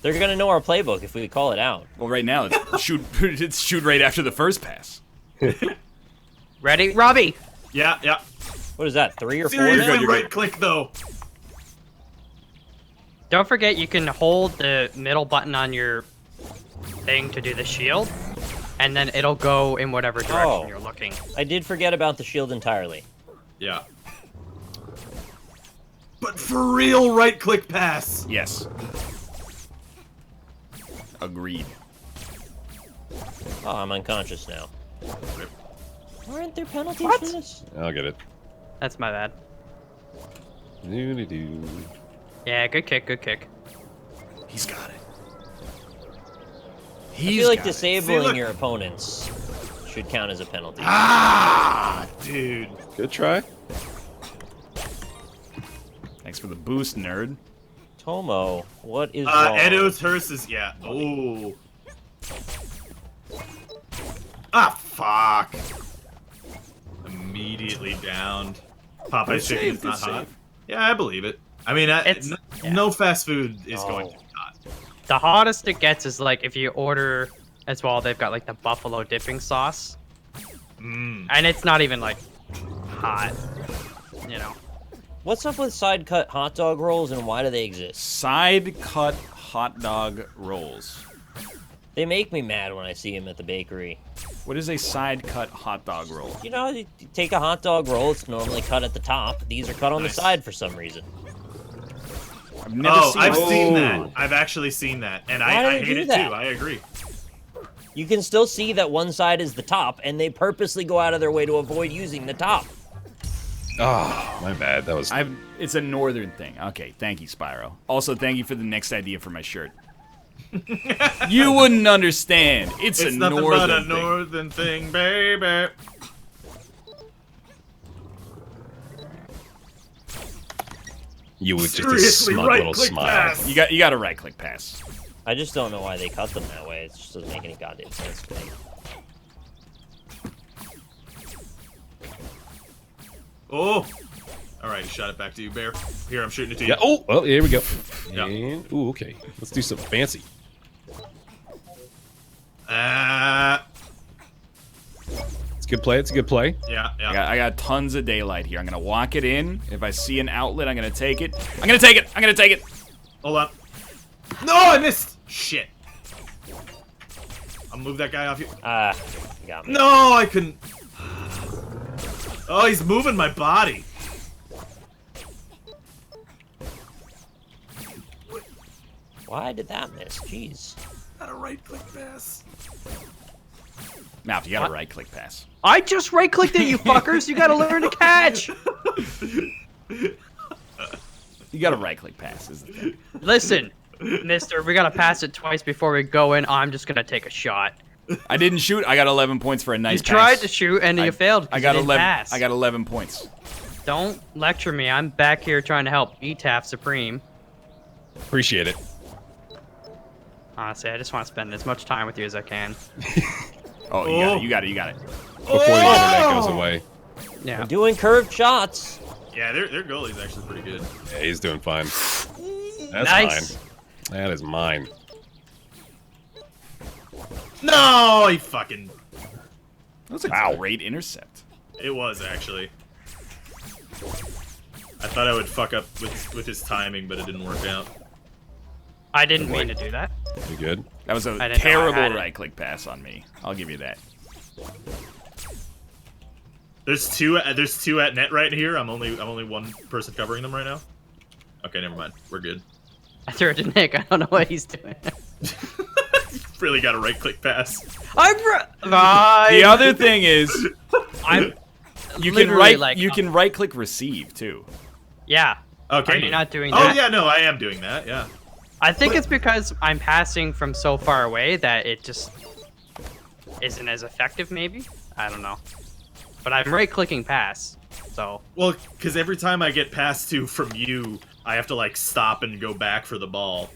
They're gonna know our playbook if we call it out. Well, right now it's shoot. It's shoot right after the first pass. ready? Robbie! Yeah, yeah. What is that? 3 or 4 Seriously, now? right click though. Don't forget you can hold the middle button on your thing to do the shield. and then it'll go in whatever direction Oh. you're looking. I did forget about the shield entirely. Yeah. But for real, right-click pass. Yes. Agreed. Oh, I'm unconscious now. Aren't there penalties What? for this? I'll get it. That's my bad. Doo-doo-doo. Yeah, good kick, good kick. He's got it. I He's feel like got it. disabling look. your opponents should count as a penalty. Ah, dude. Good try. Thanks for the boost, nerd. Tomo, what is wrong? Edo's Hearse is, yeah. Oh. Ah, fuck. Immediately downed. Popeye's chicken is not hot. Yeah, I believe it. I mean, It's- no fast food is Oh. going to be hot. The hottest it gets is like if you order as well. They've got like the buffalo dipping sauce, Mm. and it's not even like hot. You know. What's up with side cut hot dog rolls and why do they exist? Side cut hot dog rolls. They make me mad when I see them at the bakery. What is a side cut hot dog roll? You know, you take a hot dog roll, it's normally cut at the top. These are cut on Nice. the side for some reason. I've never Oh, seen I've it. seen that. I've actually seen that, and Why I do they hate do it that? too. I agree. You can still see that one side is the top, and they purposely go out of their way to avoid using the top. Oh, my bad. That was. It's a northern thing. Okay, thank you, Spyro. Also, thank you for the next idea for my shirt. You wouldn't understand. It's It's a nothing northern but a thing. northern thing, baby. You would just a Seriously, smug right little click smile. pass. You got a right click pass. I just don't know why they cut them that way. It just doesn't make any goddamn sense to me. Oh. All right, shot it back to you, Bear. Here, I'm shooting it to you. Yeah. Oh, well, here we go. Yeah. And, ooh, okay. Let's do something fancy. It's a good play. It's a good play. Yeah, yeah. I got tons of daylight here. I'm gonna walk it in. If I see an outlet, I'm gonna take it. I'm gonna take it. I'm gonna take it. Hold on. No, I missed. Shit. I'll move that guy off you. Ah, you got me. No, I couldn't. Oh, he's moving my body. Why did that miss? Jeez. Not a right click pass. Now, you got a right click pass. I just right clicked it, you fuckers. You gotta learn to catch. You got a right click pass. Is the thing. Listen, mister, we gotta pass it twice before we go in. I'm just gonna take a shot. I didn't shoot. I got 11 points for a nice You pass. tried to shoot and I- you failed. I got 11. Pass. I got 11 points. Don't lecture me. I'm back here trying to help ETAF Supreme. Appreciate it. Honestly, I just want to spend as much time with you as I can. Oh, you got it. You got it. You got it. Before the internet goes away. Yeah. I'm doing curved shots. Yeah, their goalie's actually pretty good. Yeah, he's doing fine. That's Nice. mine. That is mine. No, he fucking. That was a great intercept. It was actually. I thought I would fuck up with his timing, but it didn't work out. I didn't mean to do that. You good? That was a I didn't know I terrible had it. right click pass on me. I'll give you that. There's two at net right here. I'm only one person covering them right now. Okay, never mind. We're good. I threw it to Nick. I don't know what he's doing. Really got a right click pass. The other thing is I'm you can literally right click receive too. Yeah. Okay. Are you not doing Oh that? yeah, no, I am doing that. Yeah. I think it's because I'm passing from so far away that it just isn't as effective, maybe? I don't know. But I'm right-clicking pass, so... Well, because every time I get passed to from you, I have to, like, stop and go back for the ball.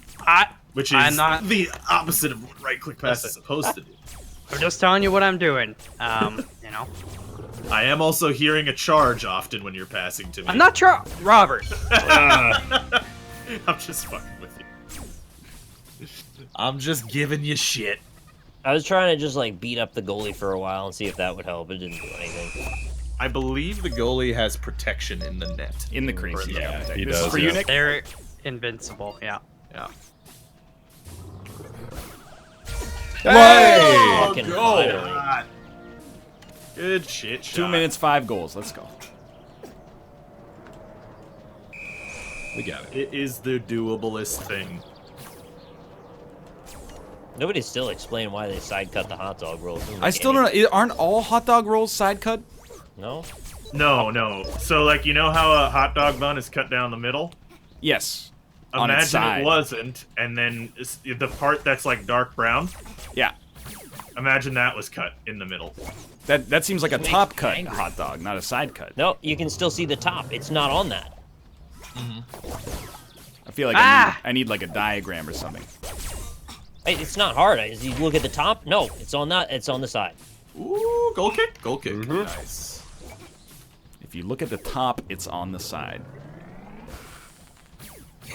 Which is I'm not- the opposite of what right-click pass is supposed to do. I'm just telling you what I'm doing. You know? I am also hearing a charge often when you're passing to me. I'm not sure... Robert! I'm just fucking with you. I'm just giving you shit. I was trying to just like beat up the goalie for a while and see if that would help. It didn't do anything. I believe the goalie has protection in the net. In the crease. Yeah, he This is does, for you, yeah. Nick. They're invincible, yeah. Yeah. Hey! Fucking Go! finally. God. Good shit shot. 2 minutes, 5 goals. Let's go. We got it. It is the doablest thing. Nobody still explained why they side cut the hot dog rolls. I still don't know. Aren't all hot dog rolls side cut? No. No. So, like, you know how a hot dog bun is cut down the middle? Yes. On its Imagine side. it wasn't, and then the part that's like dark brown. Yeah. Imagine that was cut in the middle. That seems like a Makes top me cut angry. hot dog, not a side cut. No, you can still see the top. It's not on that. I feel like I need like a diagram or something. Hey, it's not hard. You look at the top. No, it's on that. It's on the side. Ooh, goal kick. Goal kick. Mhm. Nice. If you look at the top, it's on the side.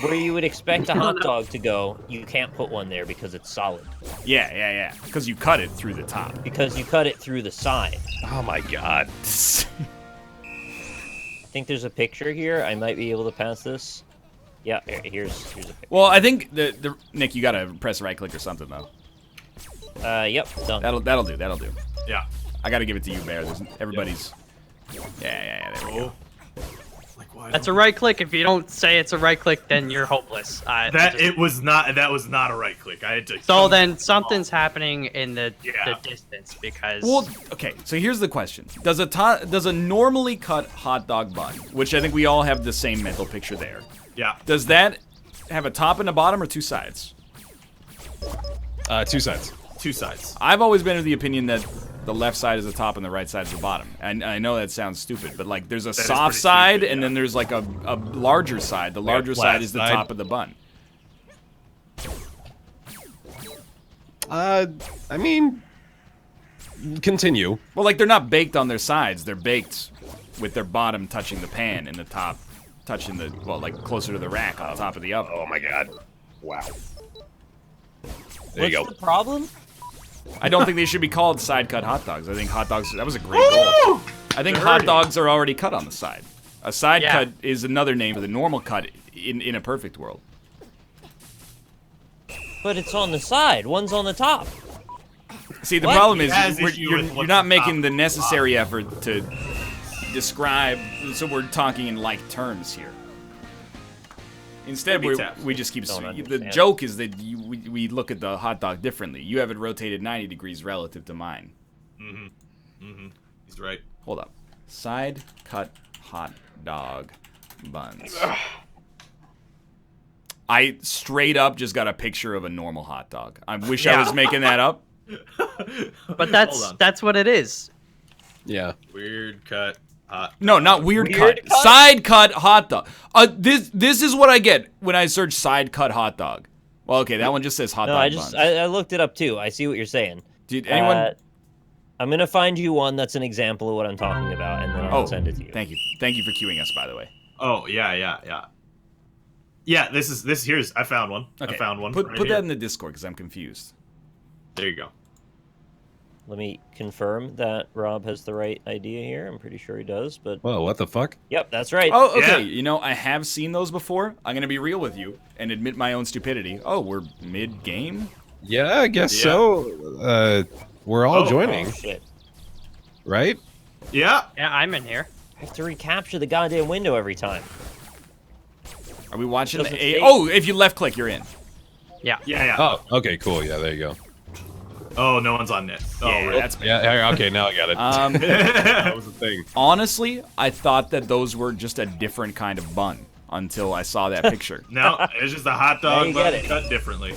Where you would expect a hot dog to go, you can't put one there because it's solid. Yeah. Because you cut it through the top. Because you cut it through the side. Oh my god. I think there's a picture here. I might be able to pass this. Yeah, here's a picture. Well, I think the Nick, you gotta press right click or something though. Yep, done. That'll do. Yeah. I gotta give it to you, Bear. Everybody's. Yeah. There we go. Like, why That's a right click. If you don't say it's a right click, then you're hopeless. That was not a right click. I had to. So then something's happening in the Yeah. distance because. Well, okay. So here's the question: does a normally cut hot dog bun, which I think we all have the same mental picture there, Yeah. does that have a top and a bottom or two sides? 2 sides. 2 sides. I've always been of the opinion that the left side is the top and the right side is the bottom. And I know that sounds stupid, but like there's a is soft pretty side stupid, and yeah. then there's like a larger side. The larger flat side is the side. top of the bun. I mean, continue. Well, like they're not baked on their sides. They're baked with their bottom touching the pan and the top touching the, well, like closer to the rack on top of the oven. Oh my god. Wow. There you What's go. the problem? I don't think they should be called side cut hot dogs. I think hot dogs, that was a great goal. I think hot dogs are already cut on the side. A side Yeah. cut is another name for the normal cut in a perfect world. But it's on the side. One's on the top. See, the What? problem is Has you're, issue you're, with you're what's not the making top the and necessary effort to describe, so we're talking in like terms here. Instead, Maybe taps. we just keep... Don't The understand. joke is that we look at the hot dog differently. You have it rotated 90 degrees relative to mine. He's right. Hold up. Side cut hot dog buns. I straight up just got a picture of a normal hot dog. I wish I was making that up. But Hold on. that's what it is. Yeah. Weird cut. Hot. No, not weird, Weird cut. cut? Side cut hot dog. This is what I get when I search side cut hot dog. Well, okay, that one just says hot No, dog I buns. looked it up too. I see what you're saying. Did anyone? I'm gonna find you one that's an example of what I'm talking about, and then I'll send it to you. Thank you. Thank you for queuing us, by the way. Oh yeah. Yeah, here's I found one. Okay. I found one. Put right that here. in the Discord because I'm confused. There you go. Let me confirm that Rob has the right idea here. I'm pretty sure he does, but Whoa, what the fuck? yep, that's right. Oh, okay. Yeah. You know, I have seen those before. I'm gonna be real with you and admit my own stupidity. Oh, we're mid-game. Yeah, I guess Yeah. so. We're all Oh, joining, Oh, shit. right? Yeah. Yeah, I'm in here. I have to recapture the goddamn window every time. Are we watching Doesn't the? state. Oh, if you left click, you're in. Yeah. Yeah. Oh, okay, cool. Yeah, there you go. Oh, no one's on net. Oh, Yeah, really? that's Yeah, okay, now I got it. That was the thing. Honestly, I thought that those were just a different kind of bun until I saw that picture. No, it's just a hot Now dog you get bun it. cut differently.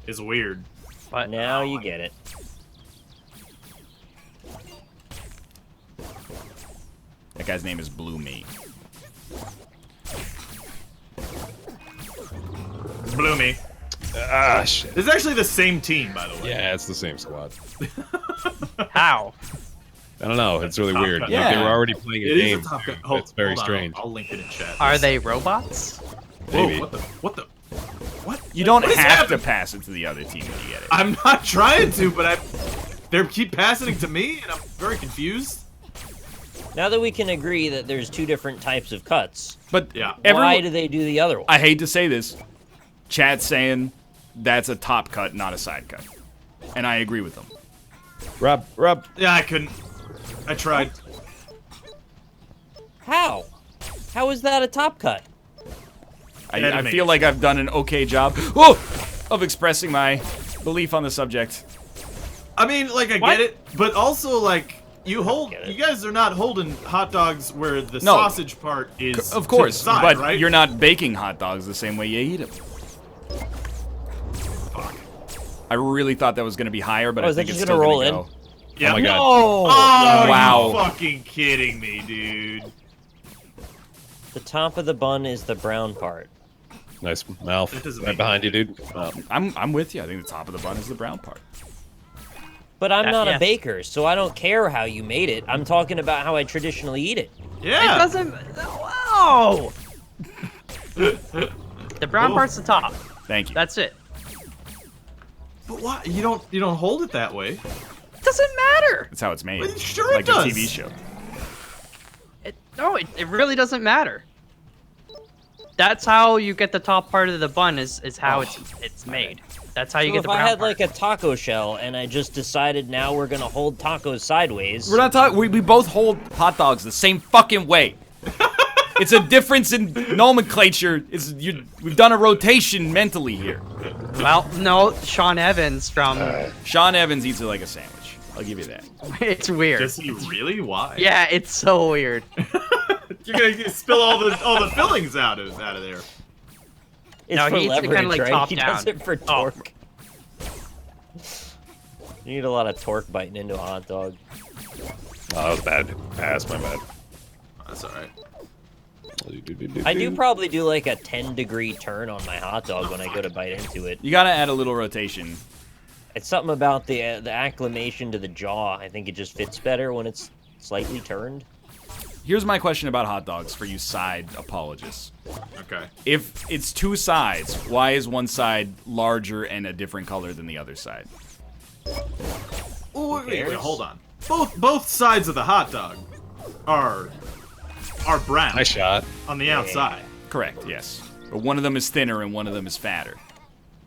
It's weird. But Now you get it. That guy's name is Blue Me. It's Bloomy. Ah, shit. This is actually the same team, by the way. Yeah, it's the same squad. how? I don't know. It's really Top weird. cut. Like, they Yeah. were already playing a It is game. a top cut. It's very hold on, strange. I'll link it in chat. Are they robots? Whoa, Maybe. what the? What? You don't What is have to happening? pass it to the other team when you get it. I'm not trying to, but they keep passing it to me, and I'm very confused. Now that we can agree that there's two different types of cuts, But Yeah. why do they do the other one? I hate to say this, chat's saying that's a top cut, not a side cut. and I agree with them. Rob. Yeah, I couldn't. I tried. How? How is that a top cut? I feel like I've done an okay job of expressing my belief on the subject. I mean, like, I get it, but also, like, you guys are not holding hot dogs where the sausage part is. Of course, to the side, but right? you're not baking hot dogs the same way you eat them. Fuck. I really thought that was going to be higher, but I is that think it's just still gonna going to roll go. Yeah. Oh my god. Oh! Oh, Wow. you fucking kidding me, dude. The top of the bun is the brown part. Nice mouth. That doesn't Right make behind you, dude. I'm with you. I think the top of the bun is the brown part. But I'm not yeah. a baker, so I don't care how you made it. I'm talking about how I traditionally eat it. Yeah. It doesn't. Whoa! The brown part's the top. Thank you. That's it. But why? You don't hold it that way. It doesn't matter. That's how it's made. But sure like it does. the TV show. It really doesn't matter. That's how you get the top part of the bun is how it's made. That's how you So get if the brown I had part. like a taco shell and I just decided now we're gonna hold tacos sideways. We're not talking. We both hold hot dogs the same fucking way. It's a difference in nomenclature. We've done a rotation mentally here. Well, no, Sean Evans from. Sean Evans eats it like a sandwich. I'll give you that. It's weird. Does he really? Why? Yeah, it's so weird. You're gonna spill all the fillings out of there. It's No, for he eats it leverage, kinda like right? top He does down. it for Oh. torque. You need a lot of torque biting into a hot dog. Oh, that was bad. Pass, my bad. That's all right. I do probably do like a 10-degree turn on my hot dog when I go to bite into it. You gotta add a little rotation. It's something about the acclimation to the jaw. I think it just fits better when it's slightly turned. Here's my question about hot dogs for you side apologists. Okay. If it's two sides, why is one side larger and a different color than the other side? Oh, wait, hold on. Both sides of the hot dog are brown Nice shot. on the outside. Correct, yes. But one of them is thinner and one of them is fatter.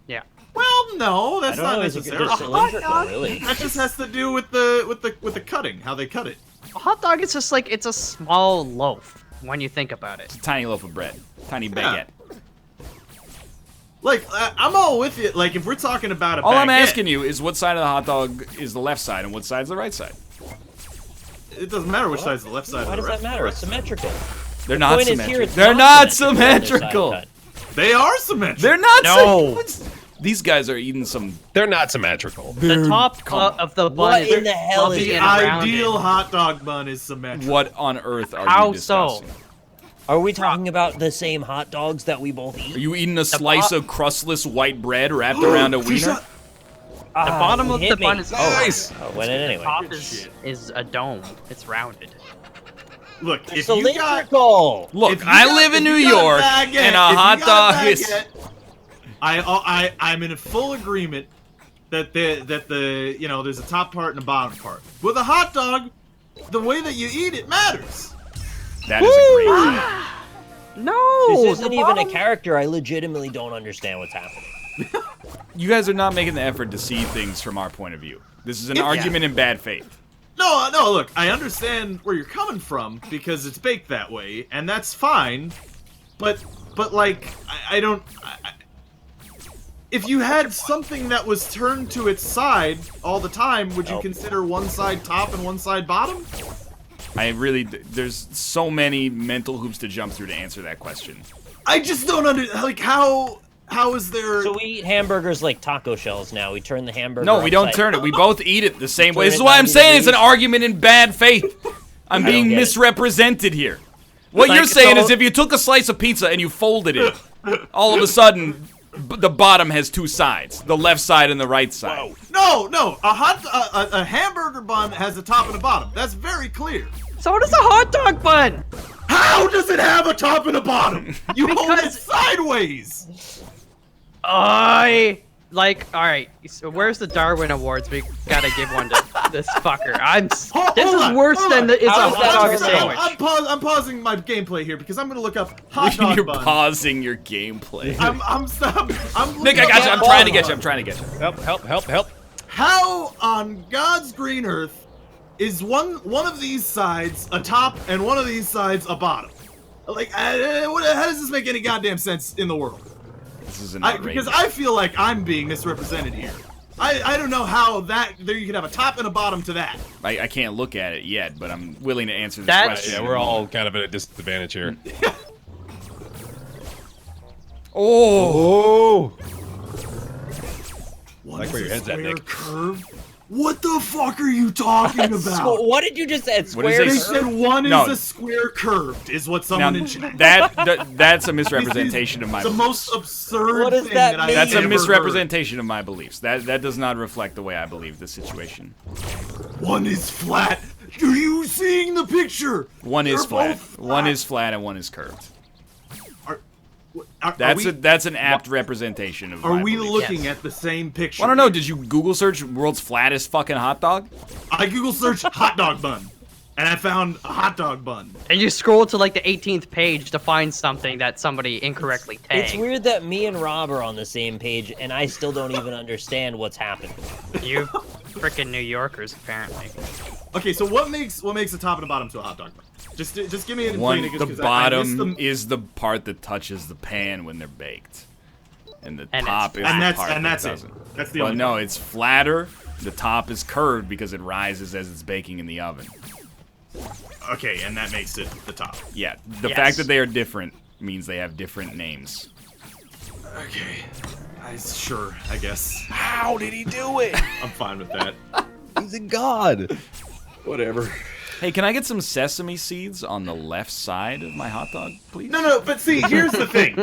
Yeah. Well, no, that's I don't not know, is it necessarily. just cylindrical, really? That just has to do with the cutting, how they cut it. A hot dog is just like it's a small loaf when you think about it. It's a tiny loaf of bread. Tiny Yeah. baguette. Like, I'm all with you. Like, if we're talking about a All I'm baguette, asking you is what side of the hot dog is the left side and what side's the right side? it doesn't matter which side's the left side. Why or the does right that matter? right It's side. symmetrical. They're The not point is here, symmetrical. it's They're not symmetrical on this side symmetrical. cut. They are symmetrical. They're not No. These guys are eating some. They're not symmetrical. The top of the bun What is in the hell is fluffy The and ideal rounded. hot dog bun is symmetrical. What on earth are How you discussing? so? Are we talking about the same hot dogs that we both Are eat? you eating a slice of crustless white bread wrapped around a wiener? The bottom of the bun is Nice. Oh, went in anyway. top Good shit. is a dome. It's rounded. Look, if you got Cylindrical. Look, if you I got- live in if New you got York, baguette- and if a you hot got dog is. baguette, I'm in full agreement that the you know there's a top part and a bottom part. With a hot dog, the way that you eat it matters. That is a great. No, This the isn't even a bottom- character. I legitimately don't understand what's happening. You guys are not making the effort to see things from our point of view. This is an argument in bad faith. No, look, I understand where you're coming from because it's baked that way, and that's fine. But like, I don't. If you had something that was turned to its side all the time, would you consider one side top and one side bottom? There's so many mental hoops to jump through to answer that question. I just don't like how is there? So we eat hamburgers like taco shells now. We turn the hamburger. No, we don't upside- turn it. We both eat it the same way. Turn This is it why I'm 90 saying it's an degrees. argument in bad faith. I'm don't being get it. misrepresented here. What Like, you're saying so- is if you took a slice of pizza and you folded it, all of a sudden the bottom has two sides, the left side and the right side. No, a hamburger bun has a top and a bottom. That's very clear. So does a hot dog bun. How does it have a top and a bottom? You hold it Because- sideways. All right. So where's the Darwin Awards? We gotta give one to this fucker. Hold This is on, worse hold than on. the. It's How a is hot that dog our sandwich. I'm pausing my gameplay here because I'm gonna look up hot dog You're bun. pausing your gameplay. I'm Nick, I got you. I'm trying to get you. Help. How on God's green earth is one of these sides a top and one of these sides a bottom? Like, how does this make any goddamn sense in the world? This is an outrageous. Because I feel like I'm being misrepresented here. I don't know how there you can have a top and a bottom to that. I can't look at it yet, but I'm willing to answer this That's- question. Yeah, we're all kind of at a disadvantage here. Oh! One Like is where a your head's at, square Nick. Curve. What the fuck are you talking about? So, what did you just say? What Square? is They this? said one No. is a square curved, is what Now, someone in chat. that's a misrepresentation of my the beliefs. most absurd What does thing that I've mean? That's a ever misrepresentation of my beliefs. That does not reflect the way I believe the situation. heard. One is flat. Are you seeing the picture? One is They're flat. both One is flat and one is curved. Are That's an apt representation of Are my we beliefs. looking Yes. at the same picture? I don't know. Did you Google search world's flattest fucking hot dog? I Google searched hot dog bun, and I found a hot dog bun. And you scroll to like the 18th page to find something that somebody incorrectly tagged. It's weird that me and Rob are on the same page, and I still don't even understand what's happening. You freaking New Yorkers, apparently. Okay, so what makes the top and the bottom to a hot dog bun? Just give me an One, example, the 'cause I bottom missed them. is the part that touches the pan when they're baked, and the And top it's is and the that's part and that that's it. doesn't. That's the Well, only. no, it's flatter. The top is curved because it rises as it's baking in the oven. Okay, and that makes it the top. Yeah, the Yes. fact that they are different means they have different names. Okay, sure, I guess. How did he do it? I'm fine with that. He's a god. Whatever. Hey, can I get some sesame seeds on the left side of my hot dog, please? No, but see, here's the thing.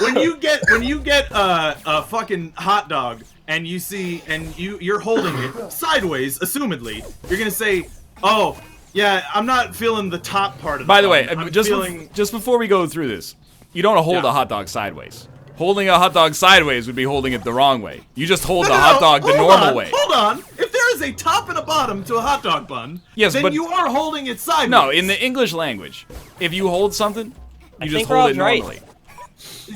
When you get a fucking hot dog and you see you're holding it sideways, assumedly, you're gonna say, "Oh, yeah, I'm not feeling the top part of the By the way, bun. I'm just feeling." just before we go through this, you don't hold Yeah. a hot dog sideways. Holding a hot dog sideways would be holding it the wrong way. You just hold No, the no, hot no, dog the hold normal on, way. Hold on. If there is a top and a bottom to a hot dog bun, Yes, then but- you are holding it sideways. No, in the English language, if you hold something, I you just think hold Rob's it right. normally.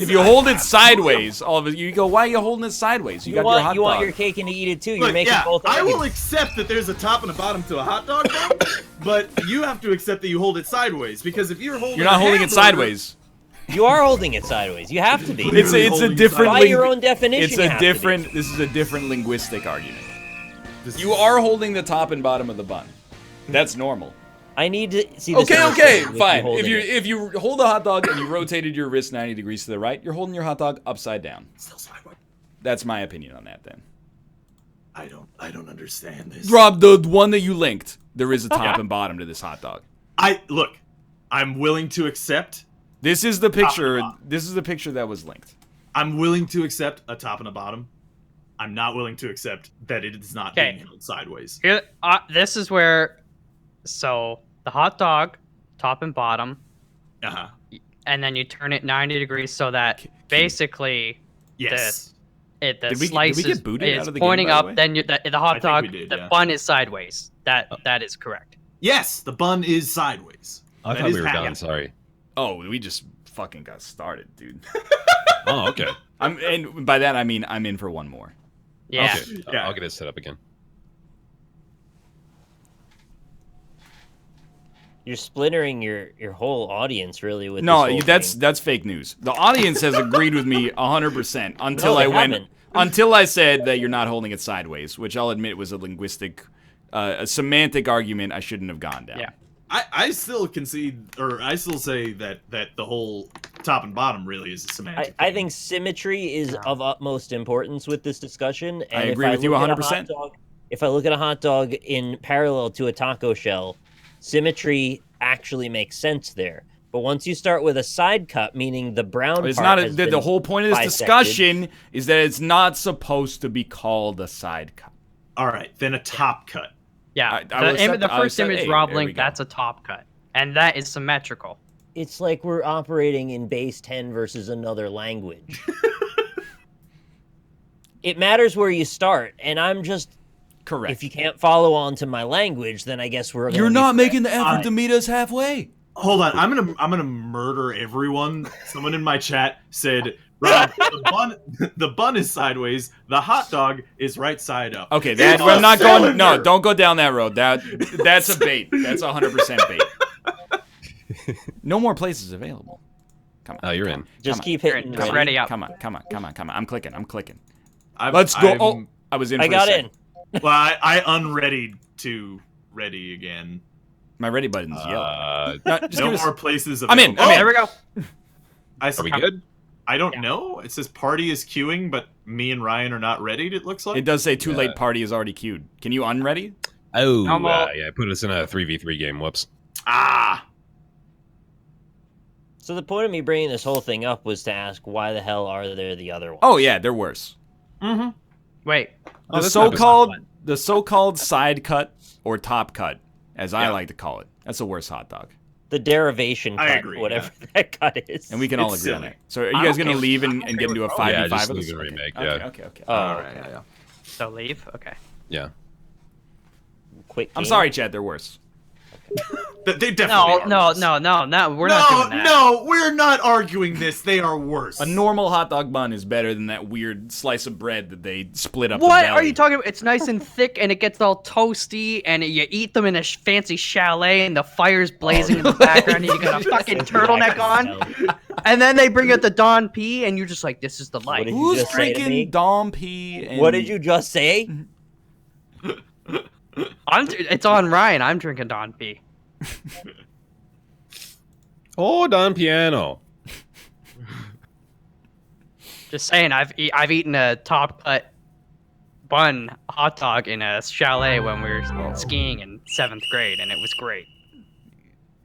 If you hold it sideways, all of it, you go, why are you holding it sideways? You got your hot you want dog. your cake and to eat it too. You're Look, making yeah, both. I will arguments. accept that there's a top and a bottom to a hot dog bun, but you have to accept that you hold it sideways, because if you're holding You're not a holding it hamburger- sideways. You are holding it sideways. You have to be. It's It's a holding different. By your own definition. It's you a have to be. different. This is a different linguistic argument. This You is- are holding the top and bottom of the bun. That's normal. I need to see. This Okay, okay, illustrated with you fine. holding it. If you hold a hot dog and you rotated your wrist 90 degrees to the right, you're holding your hot dog upside down. Still sideways. That's my opinion on that. Then, I don't understand this. Rob, the one that you linked, there is a top and bottom to this hot dog. Look, I'm willing to accept. This is the picture. bottom. This is the picture that was linked. I'm willing to accept a top and a bottom. I'm not willing to accept that it is not Okay. being held sideways. Here, this is where, so the hot dog, top and bottom, Uh-huh. and then you turn it 90 degrees so that basically Yes. the Did we slice get booted is out of the pointing game, by the up. way? Then the hot think dog, we did, the yeah. bun is sideways. That is correct. Yes, the bun is sideways. I That thought is we were happening. done. Sorry. Oh, we just fucking got started, dude. Oh, okay. And by that I mean I'm in for one more. Yeah. Okay. Yeah. I'll get it set up again. You're splintering your whole audience really with No, this whole that's thing. fake news. The audience has agreed with me 100% until No, they I went haven't. until I said that you're not holding it sideways, which I'll admit was a linguistic, a semantic argument I shouldn't have gone down. Yeah. I still concede, or I still say that the whole top and bottom really is a semantic. I thing. think symmetry is of utmost importance with this discussion. And I if agree with you look at a 100%. hot dog- If I look at a hot dog in parallel to a taco shell, symmetry actually makes sense there. But once you start with a side cut, meaning the brown It's part not has the been whole point of this bisected. discussion is that it's not supposed to be called a side cut. All right, then a top cut. Yeah. I will the accept- the I'll first accept- image hey, Rob there we linked, go. that's a top cut. And that is symmetrical. It's like we're operating in base 10 versus another language. It matters where you start, and I'm just... Correct. If you can't follow on to my language, then I guess we're gonna You're be not friends. making the effort to meet us halfway. Hold on, I'm gonna murder everyone. Someone in my chat said Rob, the bun is sideways. The hot dog is right side up. Okay, that we're not going. No, don't go down that road. That's a bait. That's 100% bait. No more places available. Come on. Oh, you're in. Just keep hitting. I'm ready up. Come on. I'm clicking. I'm- Let's go. I'm- Oh, I was in. I For got a in. sec. Well, I unreadied to ready again. My ready button's yellow. No, just No give us- more places I'm in. available. There we go. I, Are we good? I don't know. It says party is queuing, but me and Ryan are not ready, it looks like. It does say too late party is already queued. Can you unready? Oh, Normal. yeah. Put us in a 3v3 game. Whoops. Ah! So the point of me bringing this whole thing up was to ask why the hell are there the other ones? Oh yeah, they're worse. Mm-hmm. Wait. Oh, The that's not so-called side cut or top cut, as I Yeah. like to call it. That's the worst hot dog. The derivation I cut, agree, whatever that cut is. And we can all It's agree on silly. that. So are you I'm guys okay gonna with- leave I'm and okay get into a with 5v5 Yeah, of just this? leave the remake, yeah. Okay. Oh, Yeah. So leave? Okay. Yeah. quick. I'm game. sorry, Chad. They're worse. They definitely No, are no, worse. no. We're not doing that. No, we're not arguing this. They are worse. A normal hot dog bun is better than that weird slice of bread that they split up. the What belly. are you talking about? It's nice and thick, and it gets all toasty, and you eat them in a fancy chalet, and the fire's blazing in the background, and you got a fucking turtleneck on, and then they bring out the Don P, and you're just like, this is the life. did you Who's just say to me? drinking Dom P? And What did you just say? It's on Ryan. I'm drinking Don P. Oh, Don Piano. Just saying, I've eaten a top cut bun hot dog in a chalet when we were skiing in 7th grade, and it was great.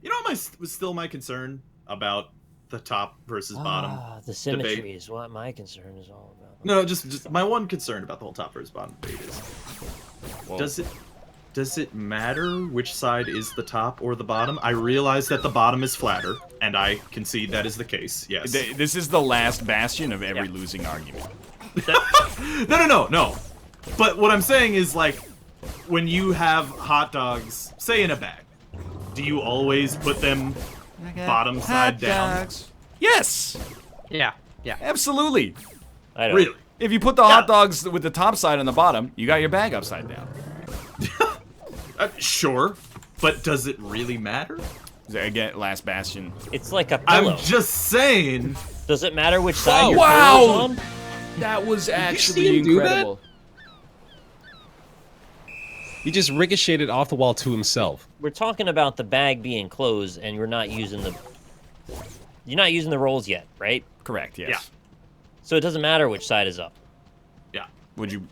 You know what was still my concern about the top versus bottom? The symmetry debate. is what my concern is all about. No, just my one concern about the whole top versus bottom debate is does it matter which side is the top or the bottom? I realize that the bottom is flatter, and I concede that is the case. Yes. This is the last bastion of every losing argument. No. But what I'm saying is, like, when you have hot dogs, say in a bag, do you always put them bottom side down? Yes, Yeah. absolutely. I don't. Really? If you put the hot dogs with the top side on the bottom, you got your bag upside down. Sure, but does it really matter? Again, last bastion. It's like a pillow. I'm just saying. Does it matter which side Oh, your wow! pillow's on? That was see actually him do that? incredible. He just ricocheted off the wall to himself. We're talking about the bag being closed, and you're not using the rolls yet, right? Correct. Yes. Yeah. So it doesn't matter which side is up. Yeah. Would you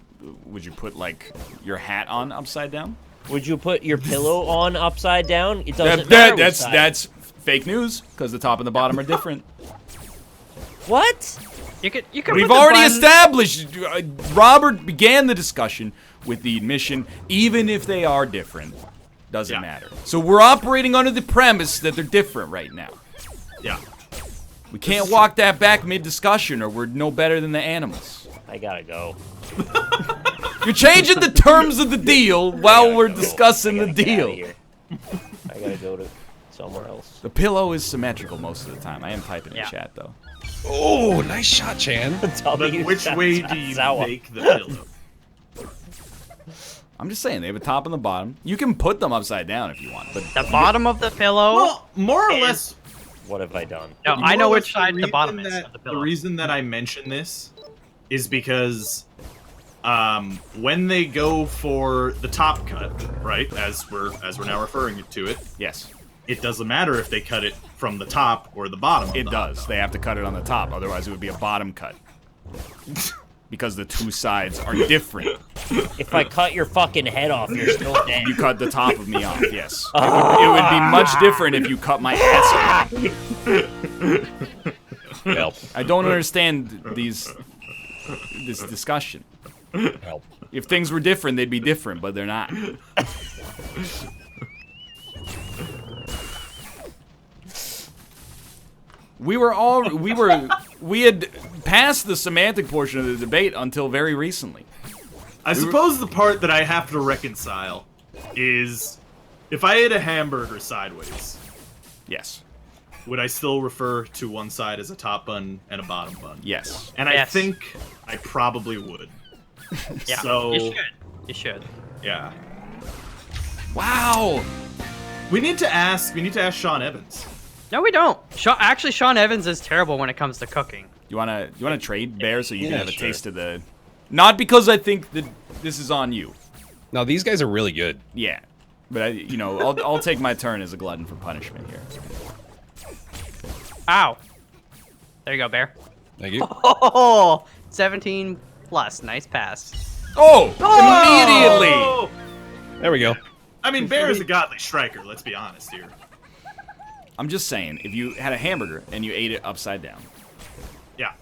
put like your hat on upside down? Would you put your pillow on upside down? It doesn't matter which side. That's fake news because the top and the bottom are different. What? You could We've put the already bun- established. Robert began the discussion with the admission, even if they are different, doesn't matter. So we're operating under the premise that they're different right now. Yeah. We can't walk that back mid-discussion, or we're no better than the animals. I gotta go. You're changing the terms of the deal while gotta we're go. discussing I the gotta get outta deal. here. I gotta go to somewhere else. The pillow is symmetrical most of the time. I am typing in Yeah. chat though. Oh, nice shot, Chan. But which way do you make the pillow? I'm just saying they have a top and the bottom. You can put them upside down if you want, but The bottom of the pillow. Well, more or less. What have I done? No, I know which side the reason bottom is that- of the The pillow. reason that I mention this is because when they go for the top cut, right, as we're now referring to it, yes, it doesn't matter if they cut it from the top or the bottom. Of it the does. They have to cut it on the top, otherwise it would be a bottom cut. Because the two sides are different. If I cut your fucking head off, you're still dead. You cut the top of me off, yes. It would be much different if you cut my ass off. Help. I don't understand this discussion. Help. If things were different, they'd be different, but they're not. We had passed the semantic portion of the debate until very recently. I suppose the part that I have to reconcile is if I ate a hamburger sideways, Yes. would I still refer to one side as a top bun and a bottom bun? Yes. And I think I probably would. Yeah, So you should. yeah. Wow. We need to ask Sean Evans. No, we don't. Actually, Sean Evans is terrible when it comes to cooking. You wanna trade, Bear, so you can Yeah, have a sure. taste of the. Not because I think that this is on you. No, these guys are really good. Yeah, but I'll take my turn as a glutton for punishment here. Ow. There you go, Bear. Thank you. Oh, 17 plus. Nice pass. Oh! Immediately. There we go. I mean, Bear is a godly striker. Let's be honest here. I'm just saying, if you had a hamburger and you ate it upside down, Yeah.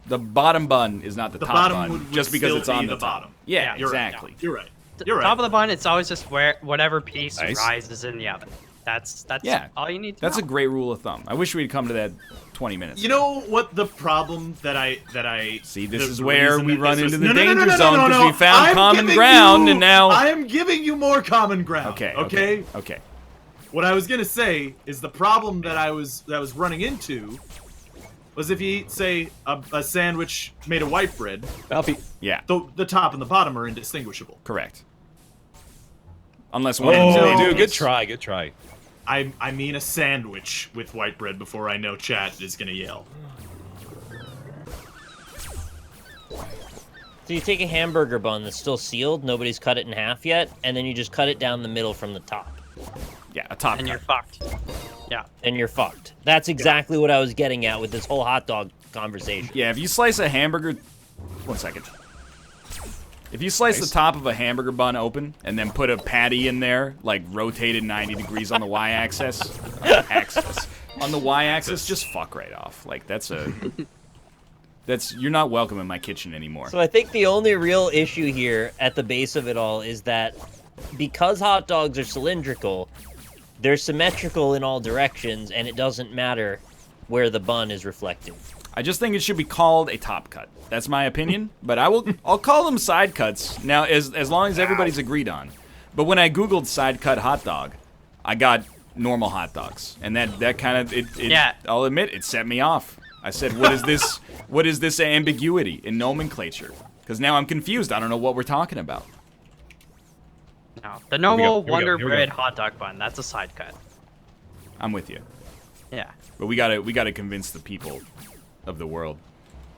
the bottom bun is not the, The top bottom bun would just because still it's on be the the top. bottom. Yeah, You're right. exactly. You're right. You're right. Top of the bun, it's always just whatever piece Nice. rises in the oven. That's Yeah. all you need to That's a know. great rule of thumb. I wish we'd come to that 20 minutes. You know what the problem that I See, this the is where reason we that run this into was- the No, no, no, danger no, no, zone no, because no. we found I'm common giving ground, you- and now. I am giving you more common ground. Okay. What I was gonna say is the problem that I was running into was if you eat, say, a sandwich made of white bread, Alfie. Yeah, the top and the bottom are indistinguishable. correct. Unless one Oh, of them's dude, made good try, good try. I mean a sandwich with white bread before I know chat is gonna yell. So you take a hamburger bun that's still sealed, nobody's cut it in half yet, and then you just cut it down the middle from the top. Yeah, a top And you're cut. fucked. Yeah. And you're fucked. That's exactly what I was getting at with this whole hot dog conversation. Yeah, if you slice a hamburger... 1 second. If you slice the top of a hamburger bun open and then put a patty in there, like rotated 90 degrees on the y-axis, on the y-axis, just fuck right off. Like, you're not welcome in my kitchen anymore. So I think the only real issue here at the base of it all is that because hot dogs are cylindrical, they're symmetrical in all directions, and it doesn't matter where the bun is reflective. I just think it should be called a top cut. That's my opinion, but I'll call them side cuts now as long as everybody's agreed on. But when I googled side cut hot dog, I got normal hot dogs, and that kind of Yeah. I'll admit it set me off. I said, what is this? What is this ambiguity in nomenclature? Because now I'm confused. I don't know what we're talking about. No. The normal Here we go, Wonder here we go. Bread hot dog bun, that's a side cut. I'm with you, Yeah. but we gotta convince the people of the world.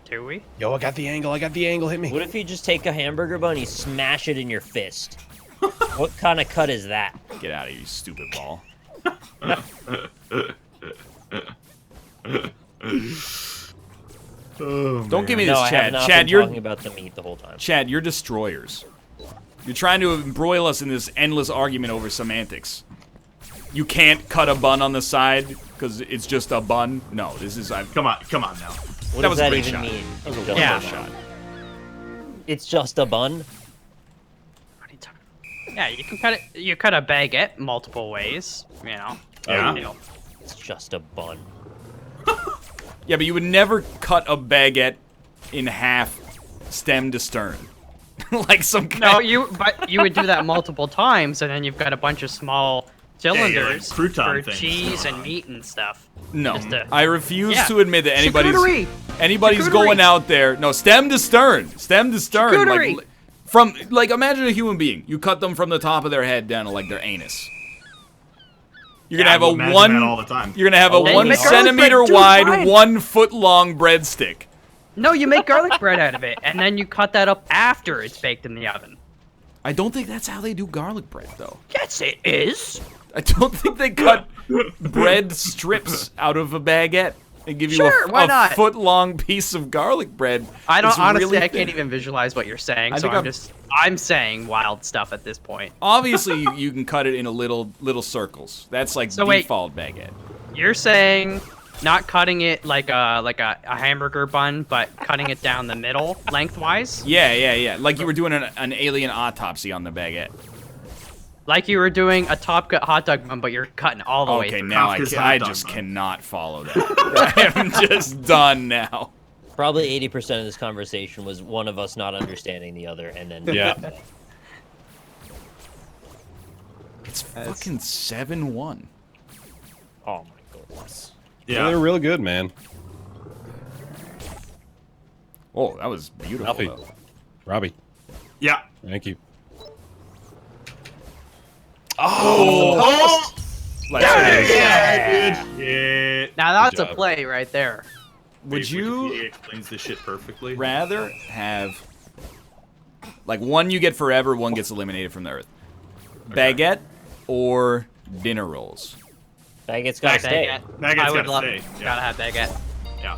Do we? Yo, I got the angle, hit me. What if you just take a hamburger bun, you smash it in your fist? What kind of cut is that? Get out of here, you stupid ball. Don't give me this, No, I have Chad. not Chad, been you're talking about the meat the whole time. Chad, you're destroyers. You're trying to embroil us in this endless argument over semantics. You can't cut a bun on the side because it's just a bun. No, this is. Come on now. What That does was a that great even shot. mean? That was a Just wonderful a shot. bun. It's just a bun? What are you talking about? Yeah, you can cut it. You cut a baguette multiple ways. You know. Yeah. You know. It's just a bun. Yeah, but you would never cut a baguette in half, stem to stern, like some kind. No, but you would do that multiple times, and then you've got a bunch of small cylinders crouton for things cheese going and on. meat and stuff. No, Just a- I refuse Yeah. to admit that anybody's Charcuterie! going out there. No, stem to stern, Charcuterie! Like imagine a human being. You cut them from the top of their head down to like their anus. You're Yeah, gonna have I a imagine one. that all the time. You're gonna have a Oh, Then 1 you make garlic centimeter bread. Dude, wide, Brian. 1 foot long breadstick. No, you make garlic bread out of it, and then you cut that up after it's baked in the oven. I don't think that's how they do garlic bread, though. Yes, it is. I don't think they cut bread strips out of a baguette and give you Sure, why a not? foot-long piece of garlic bread. I don't that's honestly. really I can't thin. even visualize what you're saying, I so think I'm saying wild stuff at this point. Obviously, you can cut it into little circles. That's like So wait. default baguette. You're saying not cutting it like a hamburger bun, but cutting it down the middle lengthwise, Yeah. Like you were doing an alien autopsy on the baguette. like you were doing a Top Cut hot dog bun, but you're cutting all the way Okay, through. now Kafka's I hot dog just bun. cannot follow that. I am just done now. Probably 80% of this conversation was one of us not understanding the other, and then Yeah. It's fucking 7-1. Oh my goodness. Yeah. They're real good, man. Oh, that was beautiful. Alfie. Though. Robbie, Yeah. thank you. Oh! Let's Yeah, good shit. Now that's Good a job. play right there. Would you Wikipedia explains this shit perfectly? rather have like one you get forever, one gets eliminated from the earth? Baguette or dinner rolls? Baguette's gotta stay. Baguette's I would gotta love. stay, yeah. Gotta have baguette. Yeah.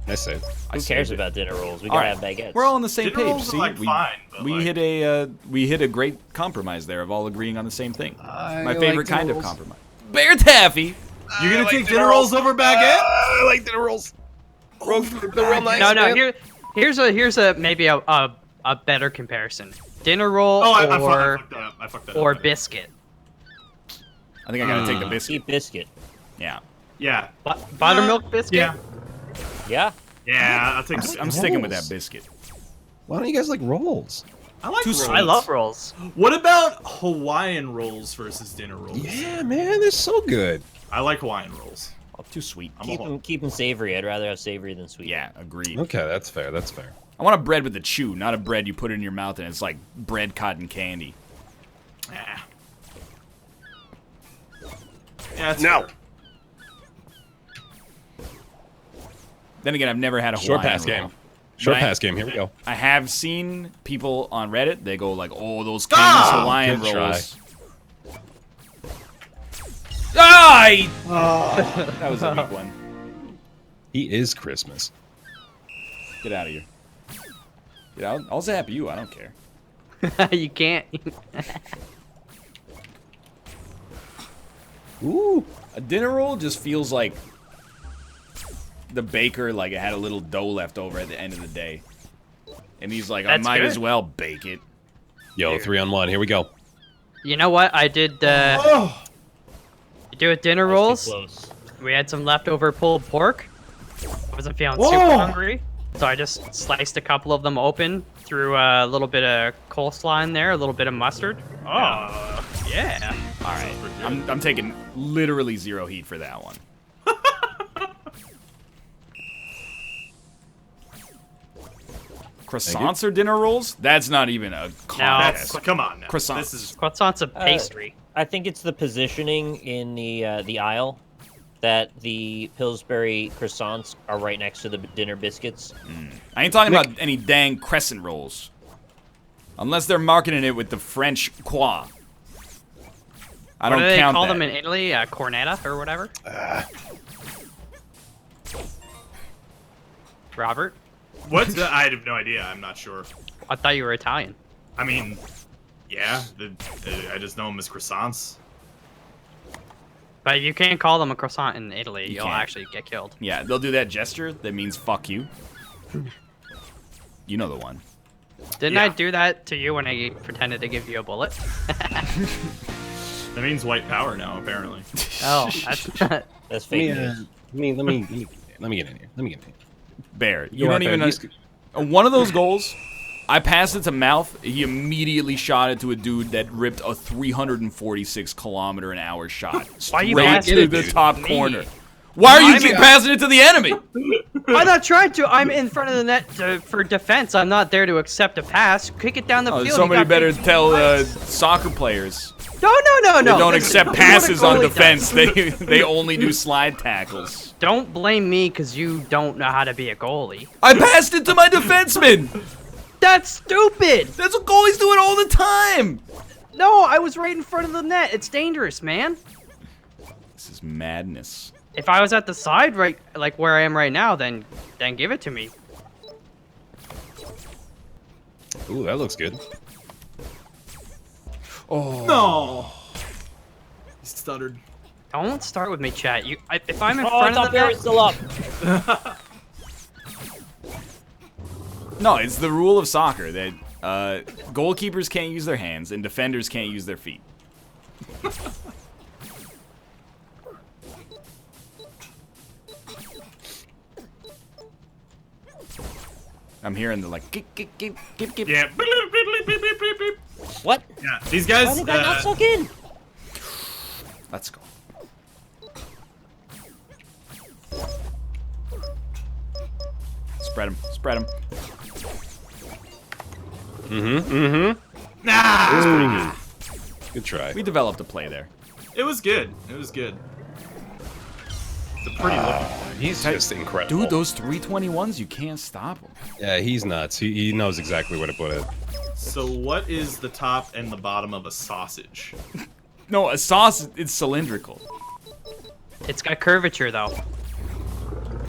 Nice save. Who cares about dinner rolls? We All gotta right. have baguettes. We're all on the same Dinner page. rolls are, See, like, fine, but, we like- hit a great compromise there of all agreeing on the same thing. I My like favorite dinner kind of rolls. compromise. Bear taffy. You're gonna take dinner rolls over baguette? I like dinner rolls. They're real nice. No, no. man. Here's a maybe a better comparison. Dinner roll Oh, I or fucked that up. I fucked that or up. biscuit. I think I gotta take the biscuit. Eat biscuit. Yeah, Yeah. Buttermilk biscuit. Yeah. Yeah. Yeah, I'll take I'm sticking with that rolls. biscuit. Why don't you guys like rolls? I like Too rolls. sweet. I love rolls. What about Hawaiian rolls versus dinner rolls? Yeah, man, they're so good. I like Hawaiian rolls. Oh, too sweet. Keep them savory. I'd rather have savory than sweet. Yeah, agreed. Okay, that's fair. That's fair. I want a bread with the chew, not a bread you put in your mouth and it's like bread cotton candy. Ah. Yeah, it's No. fair. Then again, I've never had a Short Hawaiian pass roll. game. Short Right. pass game. Here we go. I have seen people on Reddit. They go like, "Oh, those King's Ah! Hawaiian Good rolls." Ay! That was a weak one. He is Christmas. Get out of here. Get out. I'll zap you. I don't care. You can't. Ooh. A dinner roll just feels like the baker like it had a little dough left over at the end of the day, and he's like, "I That's might good. as well bake it." Yo, 3-on-1. Here we go. You know what? I did Oh! do with dinner That's rolls. too close. We had some leftover pulled pork. I wasn't feeling Whoa! super hungry, so I just sliced a couple of them open, threw a little bit of coleslaw in there, a little bit of mustard. Oh, yeah. All right, I'm taking literally zero heat for that one. Croissants or dinner rolls? That's not even a contest. Come on now. Croissants. This is Croissant's a pastry. I think it's the positioning in the aisle that the Pillsbury croissants are right next to the dinner biscuits. I ain't talking about any dang crescent rolls. Unless they're marketing it with the French croix. I What don't do they count call that. them in Italy? Cornetta or whatever? Robert? what? I have no idea. I'm not sure. I thought you were Italian. I mean, yeah. I just know them as croissants. But you can't call them a croissant in Italy. You'll can't. actually get killed. Yeah, they'll do that gesture that means fuck you. You know the one. Didn't I Yeah. do that to you when I pretended to give you a bullet? That means white power now, apparently. Oh, that's That's fake Let news. me get in here. Let me get in here. Bear, you Go don't right even there. know. One of those goals, I passed it to Mouth. He immediately shot it to a dude that ripped a 346-kilometer-an-hour shot Why you straight passing to it the to top me? corner. Why are you I'm- passing it to the enemy? I'm not trying to. I'm in front of the net for defense. I'm not there to accept a pass. Kick it down the field. Somebody You got better big tell eyes. soccer players No. they don't Listen, accept this is what a passes on goalie defense. does. They only do slide tackles. Don't blame me because you don't know how to be a goalie. I passed it to my defenseman. That's stupid. That's what goalies do it all the time. No, I was right in front of the net. It's dangerous, man. This is madness. If I was at the side, right, like where I am right now, then give it to me. Ooh, that looks good. Oh No. He stuttered. Don't start with me, chat. If I'm in Oh, I front thought of the Barry's net, still up. no, it's the rule of soccer that goalkeepers can't use their hands and defenders can't use their feet. I'm hearing the like, keep. Yeah. Beep, beep, beep, beep, beep, beep, beep. What? Yeah. These Why guys. did that not suck in? Let's go. Spread them. Spread them. Nah, It was pretty good. Good try. We developed a play there. it was good. It was good. It's a pretty look. He's just incredible. Dude, those 321s, you can't stop them. Yeah, he's nuts. He knows exactly where to put it. So what is the top and the bottom of a sausage? No, a sauce is cylindrical. It's got curvature though.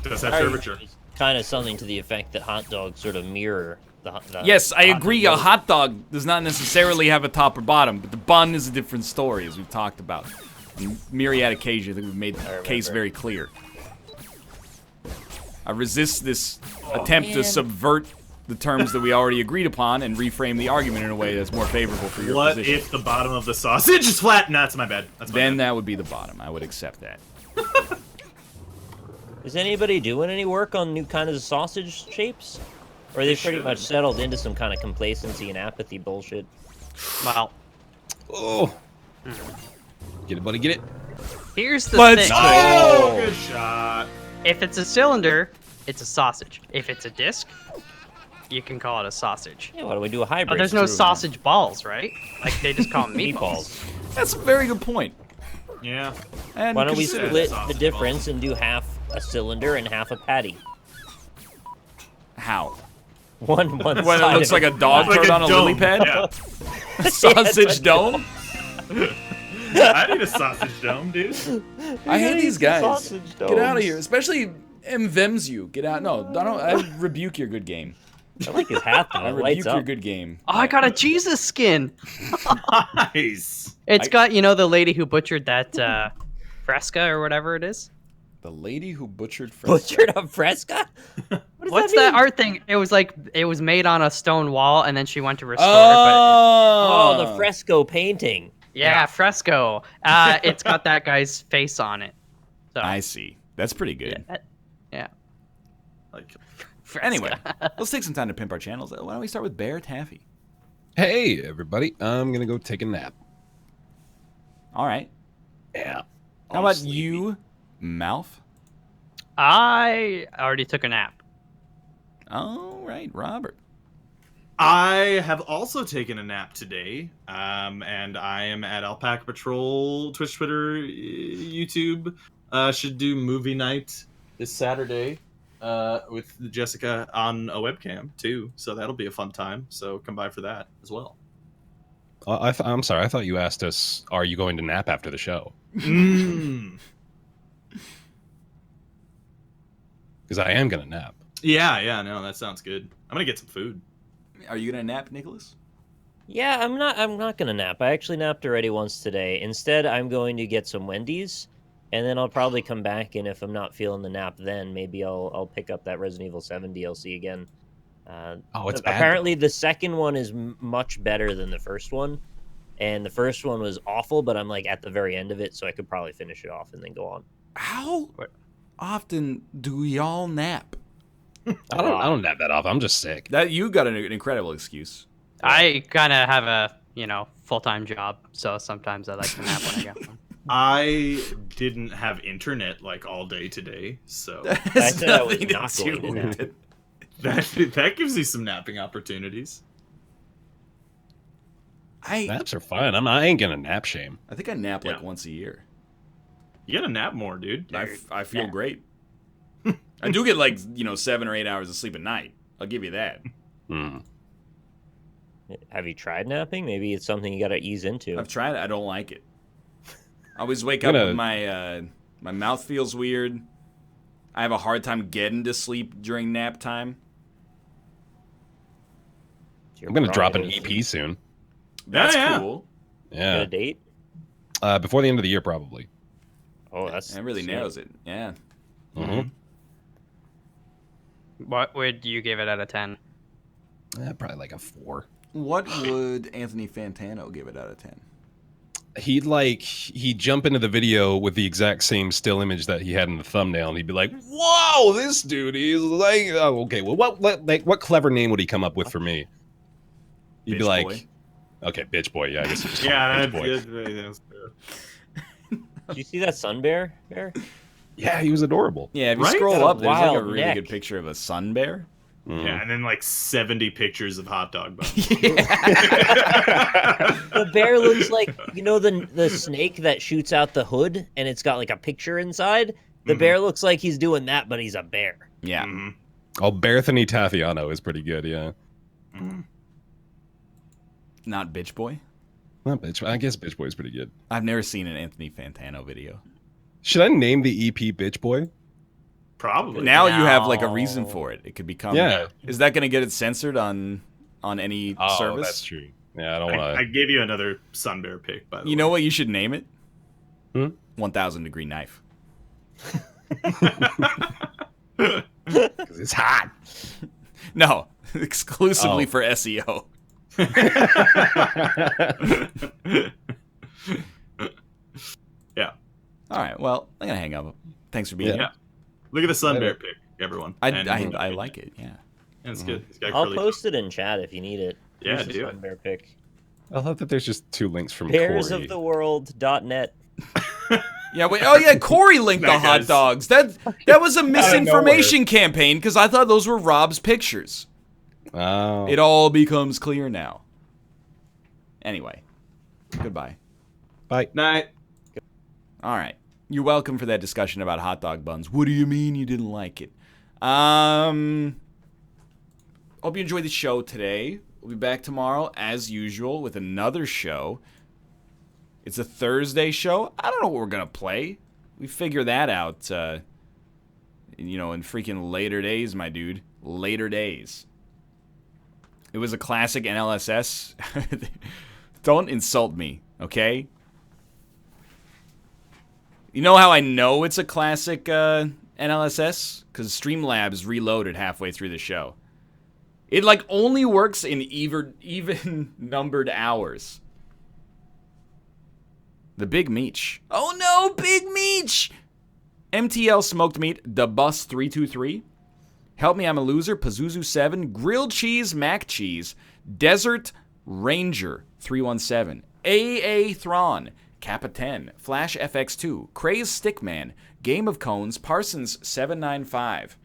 Does that curvature? Kind of something to the effect that hot dogs sort of mirror the Yes, I hot agree. A dog. hot dog does not necessarily have a top or bottom, but the bun is a different story, as we've talked about. On myriad occasions, I think we've made the case very clear. I resist this attempt to man. subvert the terms that we already agreed upon and reframe the argument in a way that's more favorable for your What position. if the bottom of the sausage is flat? Nah, that's my bad. That's my Then bad. that would be the bottom. I would accept that. Is anybody doing any work on new kinds of sausage shapes? Or are they pretty much settled into some kind of complacency and apathy bullshit? Well, Oh. Get it, buddy. Get it. here's the Let's thing. go. Oh, good shot. If it's a cylinder, it's a sausage. If it's a disc, you can call it a sausage. Yeah, why don't we do a hybrid? But there's no true, sausage balls, right? Like they just call them meatballs. meatballs. That's a very good point. Yeah. And Why don't we consider split the sausage difference and do half a cylinder and half a patty? how? One When it side looks of like a dog Like turd a on a dome, lily pad? Yeah. Sausage dome? I need a sausage dome, dude. I hate these guys. sausage Get out of domes. here. Especially Mvemsu. Get out. No, I rebuke your good game. I like his hat though. I It rebuke lights your up. good game. Oh, I got a Jesus skin. Nice. It's got, you know, the lady who butchered that fresca or whatever it is. The lady who butchered Fresca. Butchered a fresca? What does What's that that mean? art thing? It was like it was made on a stone wall, and then she went to restore it. Oh, Oh, the fresco painting. But yeah, fresco. It's got that guy's face on it. So I see. That's pretty good. yeah. Like, Fresca. Anyway, let's take some time to pimp our channels. Why don't we start with Bear Taffy? Hey, everybody. I'm going to go take a nap. All right. Yeah. How about you, Mouth? I already took a nap. All right, Robert. I have also taken a nap today, and I am at Alpaca Patrol, Twitch, Twitter, YouTube. Should do movie night this Saturday with Jessica on a webcam, too. So that'll be a fun time. So come by for that as well. I'm sorry. I thought you asked us, are you going to nap after the show? Mm. Because I am going to nap. Yeah, no, that sounds good. I'm going to get some food. Are you gonna nap, Nicholas? Yeah, I'm not gonna nap. I actually napped already once today. Instead, I'm going to get some Wendy's, and then I'll probably come back. And if I'm not feeling the nap, then maybe I'll pick up that Resident Evil 7 DLC again. Oh, it's bad. Apparently, the second one is much better than the first one, and the first one was awful. But I'm like at the very end of it, so I could probably finish it off and then go on. How often do y'all nap? I don't nap that off. I'm just sick. That you got an incredible excuse. I kind of have a, full-time job, so sometimes I like to nap when I get one. I didn't have internet like all day today, so I said I was not going to nap. that gives you some napping opportunities. Naps are fine. I ain't going to nap shame. I think I nap like Yeah. once a year. You gotta nap more, dude. I feel great. I do get 7 or 8 hours of sleep a night. I'll give you that. Hmm. Have you tried napping? Maybe it's something you got to ease into. I've tried it. I don't like it. I always wake up with my mouth feels weird. I have a hard time getting to sleep during nap time. Your I'm going to drop an prerogative. EP soon. That's Yeah. cool. Got Yeah. a date? Before the end of the year, probably. Oh, that's That really sweet. narrows it. Yeah. Mm-hmm. What would you give it out of 10? Probably like a 4. What would Anthony Fantano give it out of 10? He'd jump into the video with the exact same still image that he had in the thumbnail, and he'd be like, "Whoa, this dude is like, oh, okay, well, what clever name would he come up with for me?" He'd be Bitch like, boy. "Okay, bitch boy, yeah, I guess you just Yeah, call him bitch boy." that's Did you see that sun bear? Yeah, he was adorable. Yeah, if you Right? scroll Got a up, there's like a wild really neck. good picture of a sun bear. Yeah, and then like 70 pictures of hot dog buns. The bear looks like, you know, the snake that shoots out the hood and it's got like a picture inside. The bear looks like he's doing that, but he's a bear. Yeah. Oh, Berthany Tafiano is pretty good, yeah. Not Bitch Boy? Not Bitch. I guess Bitch Boy is pretty good. I've never seen an Anthony Fantano video. Should I name the EP Bitch Boy? Probably. Now you have like a reason for it. It could become. Yeah. Is that going to get it censored on any service? That's true. Yeah, I don't want I to. gave you another Sun Bear pick, by the way. You know what you should name it? 1000 Degree Knife. Because it's hot. No, exclusively for SEO. Yeah. All right. Well, I'm gonna hang up. Thanks for being here. Yeah. Look at the Sun Bear pick, everyone. I like it. Yeah. It's good. It's got I'll curly post it in chat if you need it. Yeah, Here's the do it. Sun Bear pic. I love that there's just 2 links from Corey. Bearsoftheworld.net. Yeah. Wait. Oh yeah. Corey linked the hot dogs. That was a misinformation campaign because I thought those were Rob's pictures. Oh. It all becomes clear now. Anyway, goodbye. Bye. Night. All right. You're welcome for that discussion about hot dog buns. What do you mean you didn't like it? Hope you enjoyed the show today. We'll be back tomorrow, as usual, with another show. It's a Thursday show. I don't know what we're going to play. We figure that out, in freaking later days, my dude. Later days. It was a classic NLSS. Don't insult me, okay? You know how I know it's a classic NLSS? Because Streamlabs reloaded halfway through the show. It only works in even numbered hours. The Big Meech. Oh no, Big Meech! MTL Smoked Meat, The Bus 323. Help Me, I'm a Loser, Pazuzu 7, Grilled Cheese, Mac Cheese, Desert Ranger 317, AA Thrawn, Kappa 10, Flash FX2, Craze Stickman, Game of Cones, Parsons 795,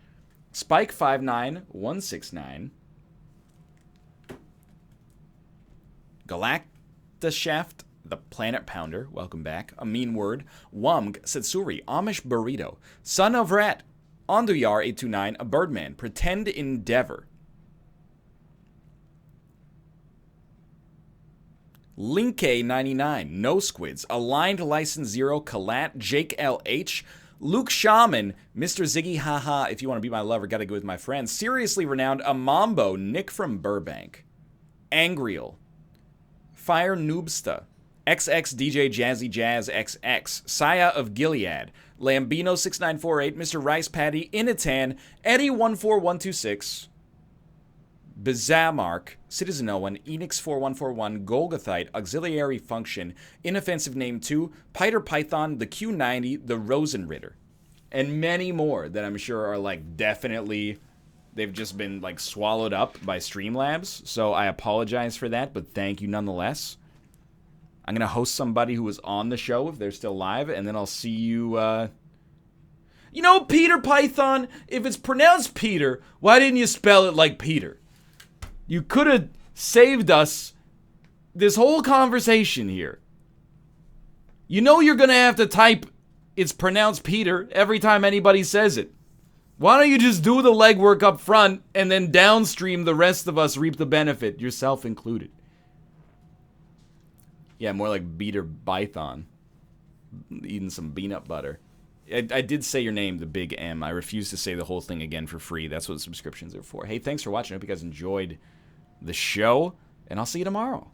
Spike 59169, Galactashaft, The Planet Pounder, welcome back, A Mean Word, Wumg, Setsuri, Amish Burrito, Son of Rat, Onduyar 829, A Birdman, Pretend Endeavor, Linke 99, No Squids, Aligned License 0, Kalat, Jake LH, Luke Shaman, Mr. Ziggy Haha, If You Want to Be My Lover, Gotta Go With My Friends, Seriously Renowned, Amambo, Nick from Burbank, Angriel, Fire Noobsta, XX DJ Jazzy Jazz XX, Saya of Gilead, Lambino 6948, Mr. Rice Patty, Initan, Eddie 14126, Bizamark, Citizen Owen, Enix 4141, Golgothite, Auxiliary Function, Inoffensive Name 2, Piter Python, the Q90, the Rosenritter, and many more that I'm sure are definitely, they've just been swallowed up by Streamlabs. So I apologize for that, but thank you nonetheless. I'm going to host somebody who was on the show if they're still live, and then I'll see you, Peter Python, if it's pronounced Peter, why didn't you spell it like Peter? You could have saved us this whole conversation here. You know you're going to have to type, it's pronounced Peter, every time anybody says it. Why don't you just do the legwork up front, and then downstream the rest of us reap the benefit, yourself included? Yeah, more like Beater Python. Eating some peanut butter. I did say your name, the Big M. I refuse to say the whole thing again for free. That's what subscriptions are for. Hey, thanks for watching. I hope you guys enjoyed the show, and I'll see you tomorrow.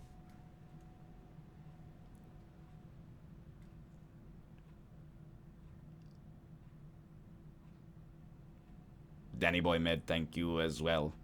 Danny Boy Med, thank you as well.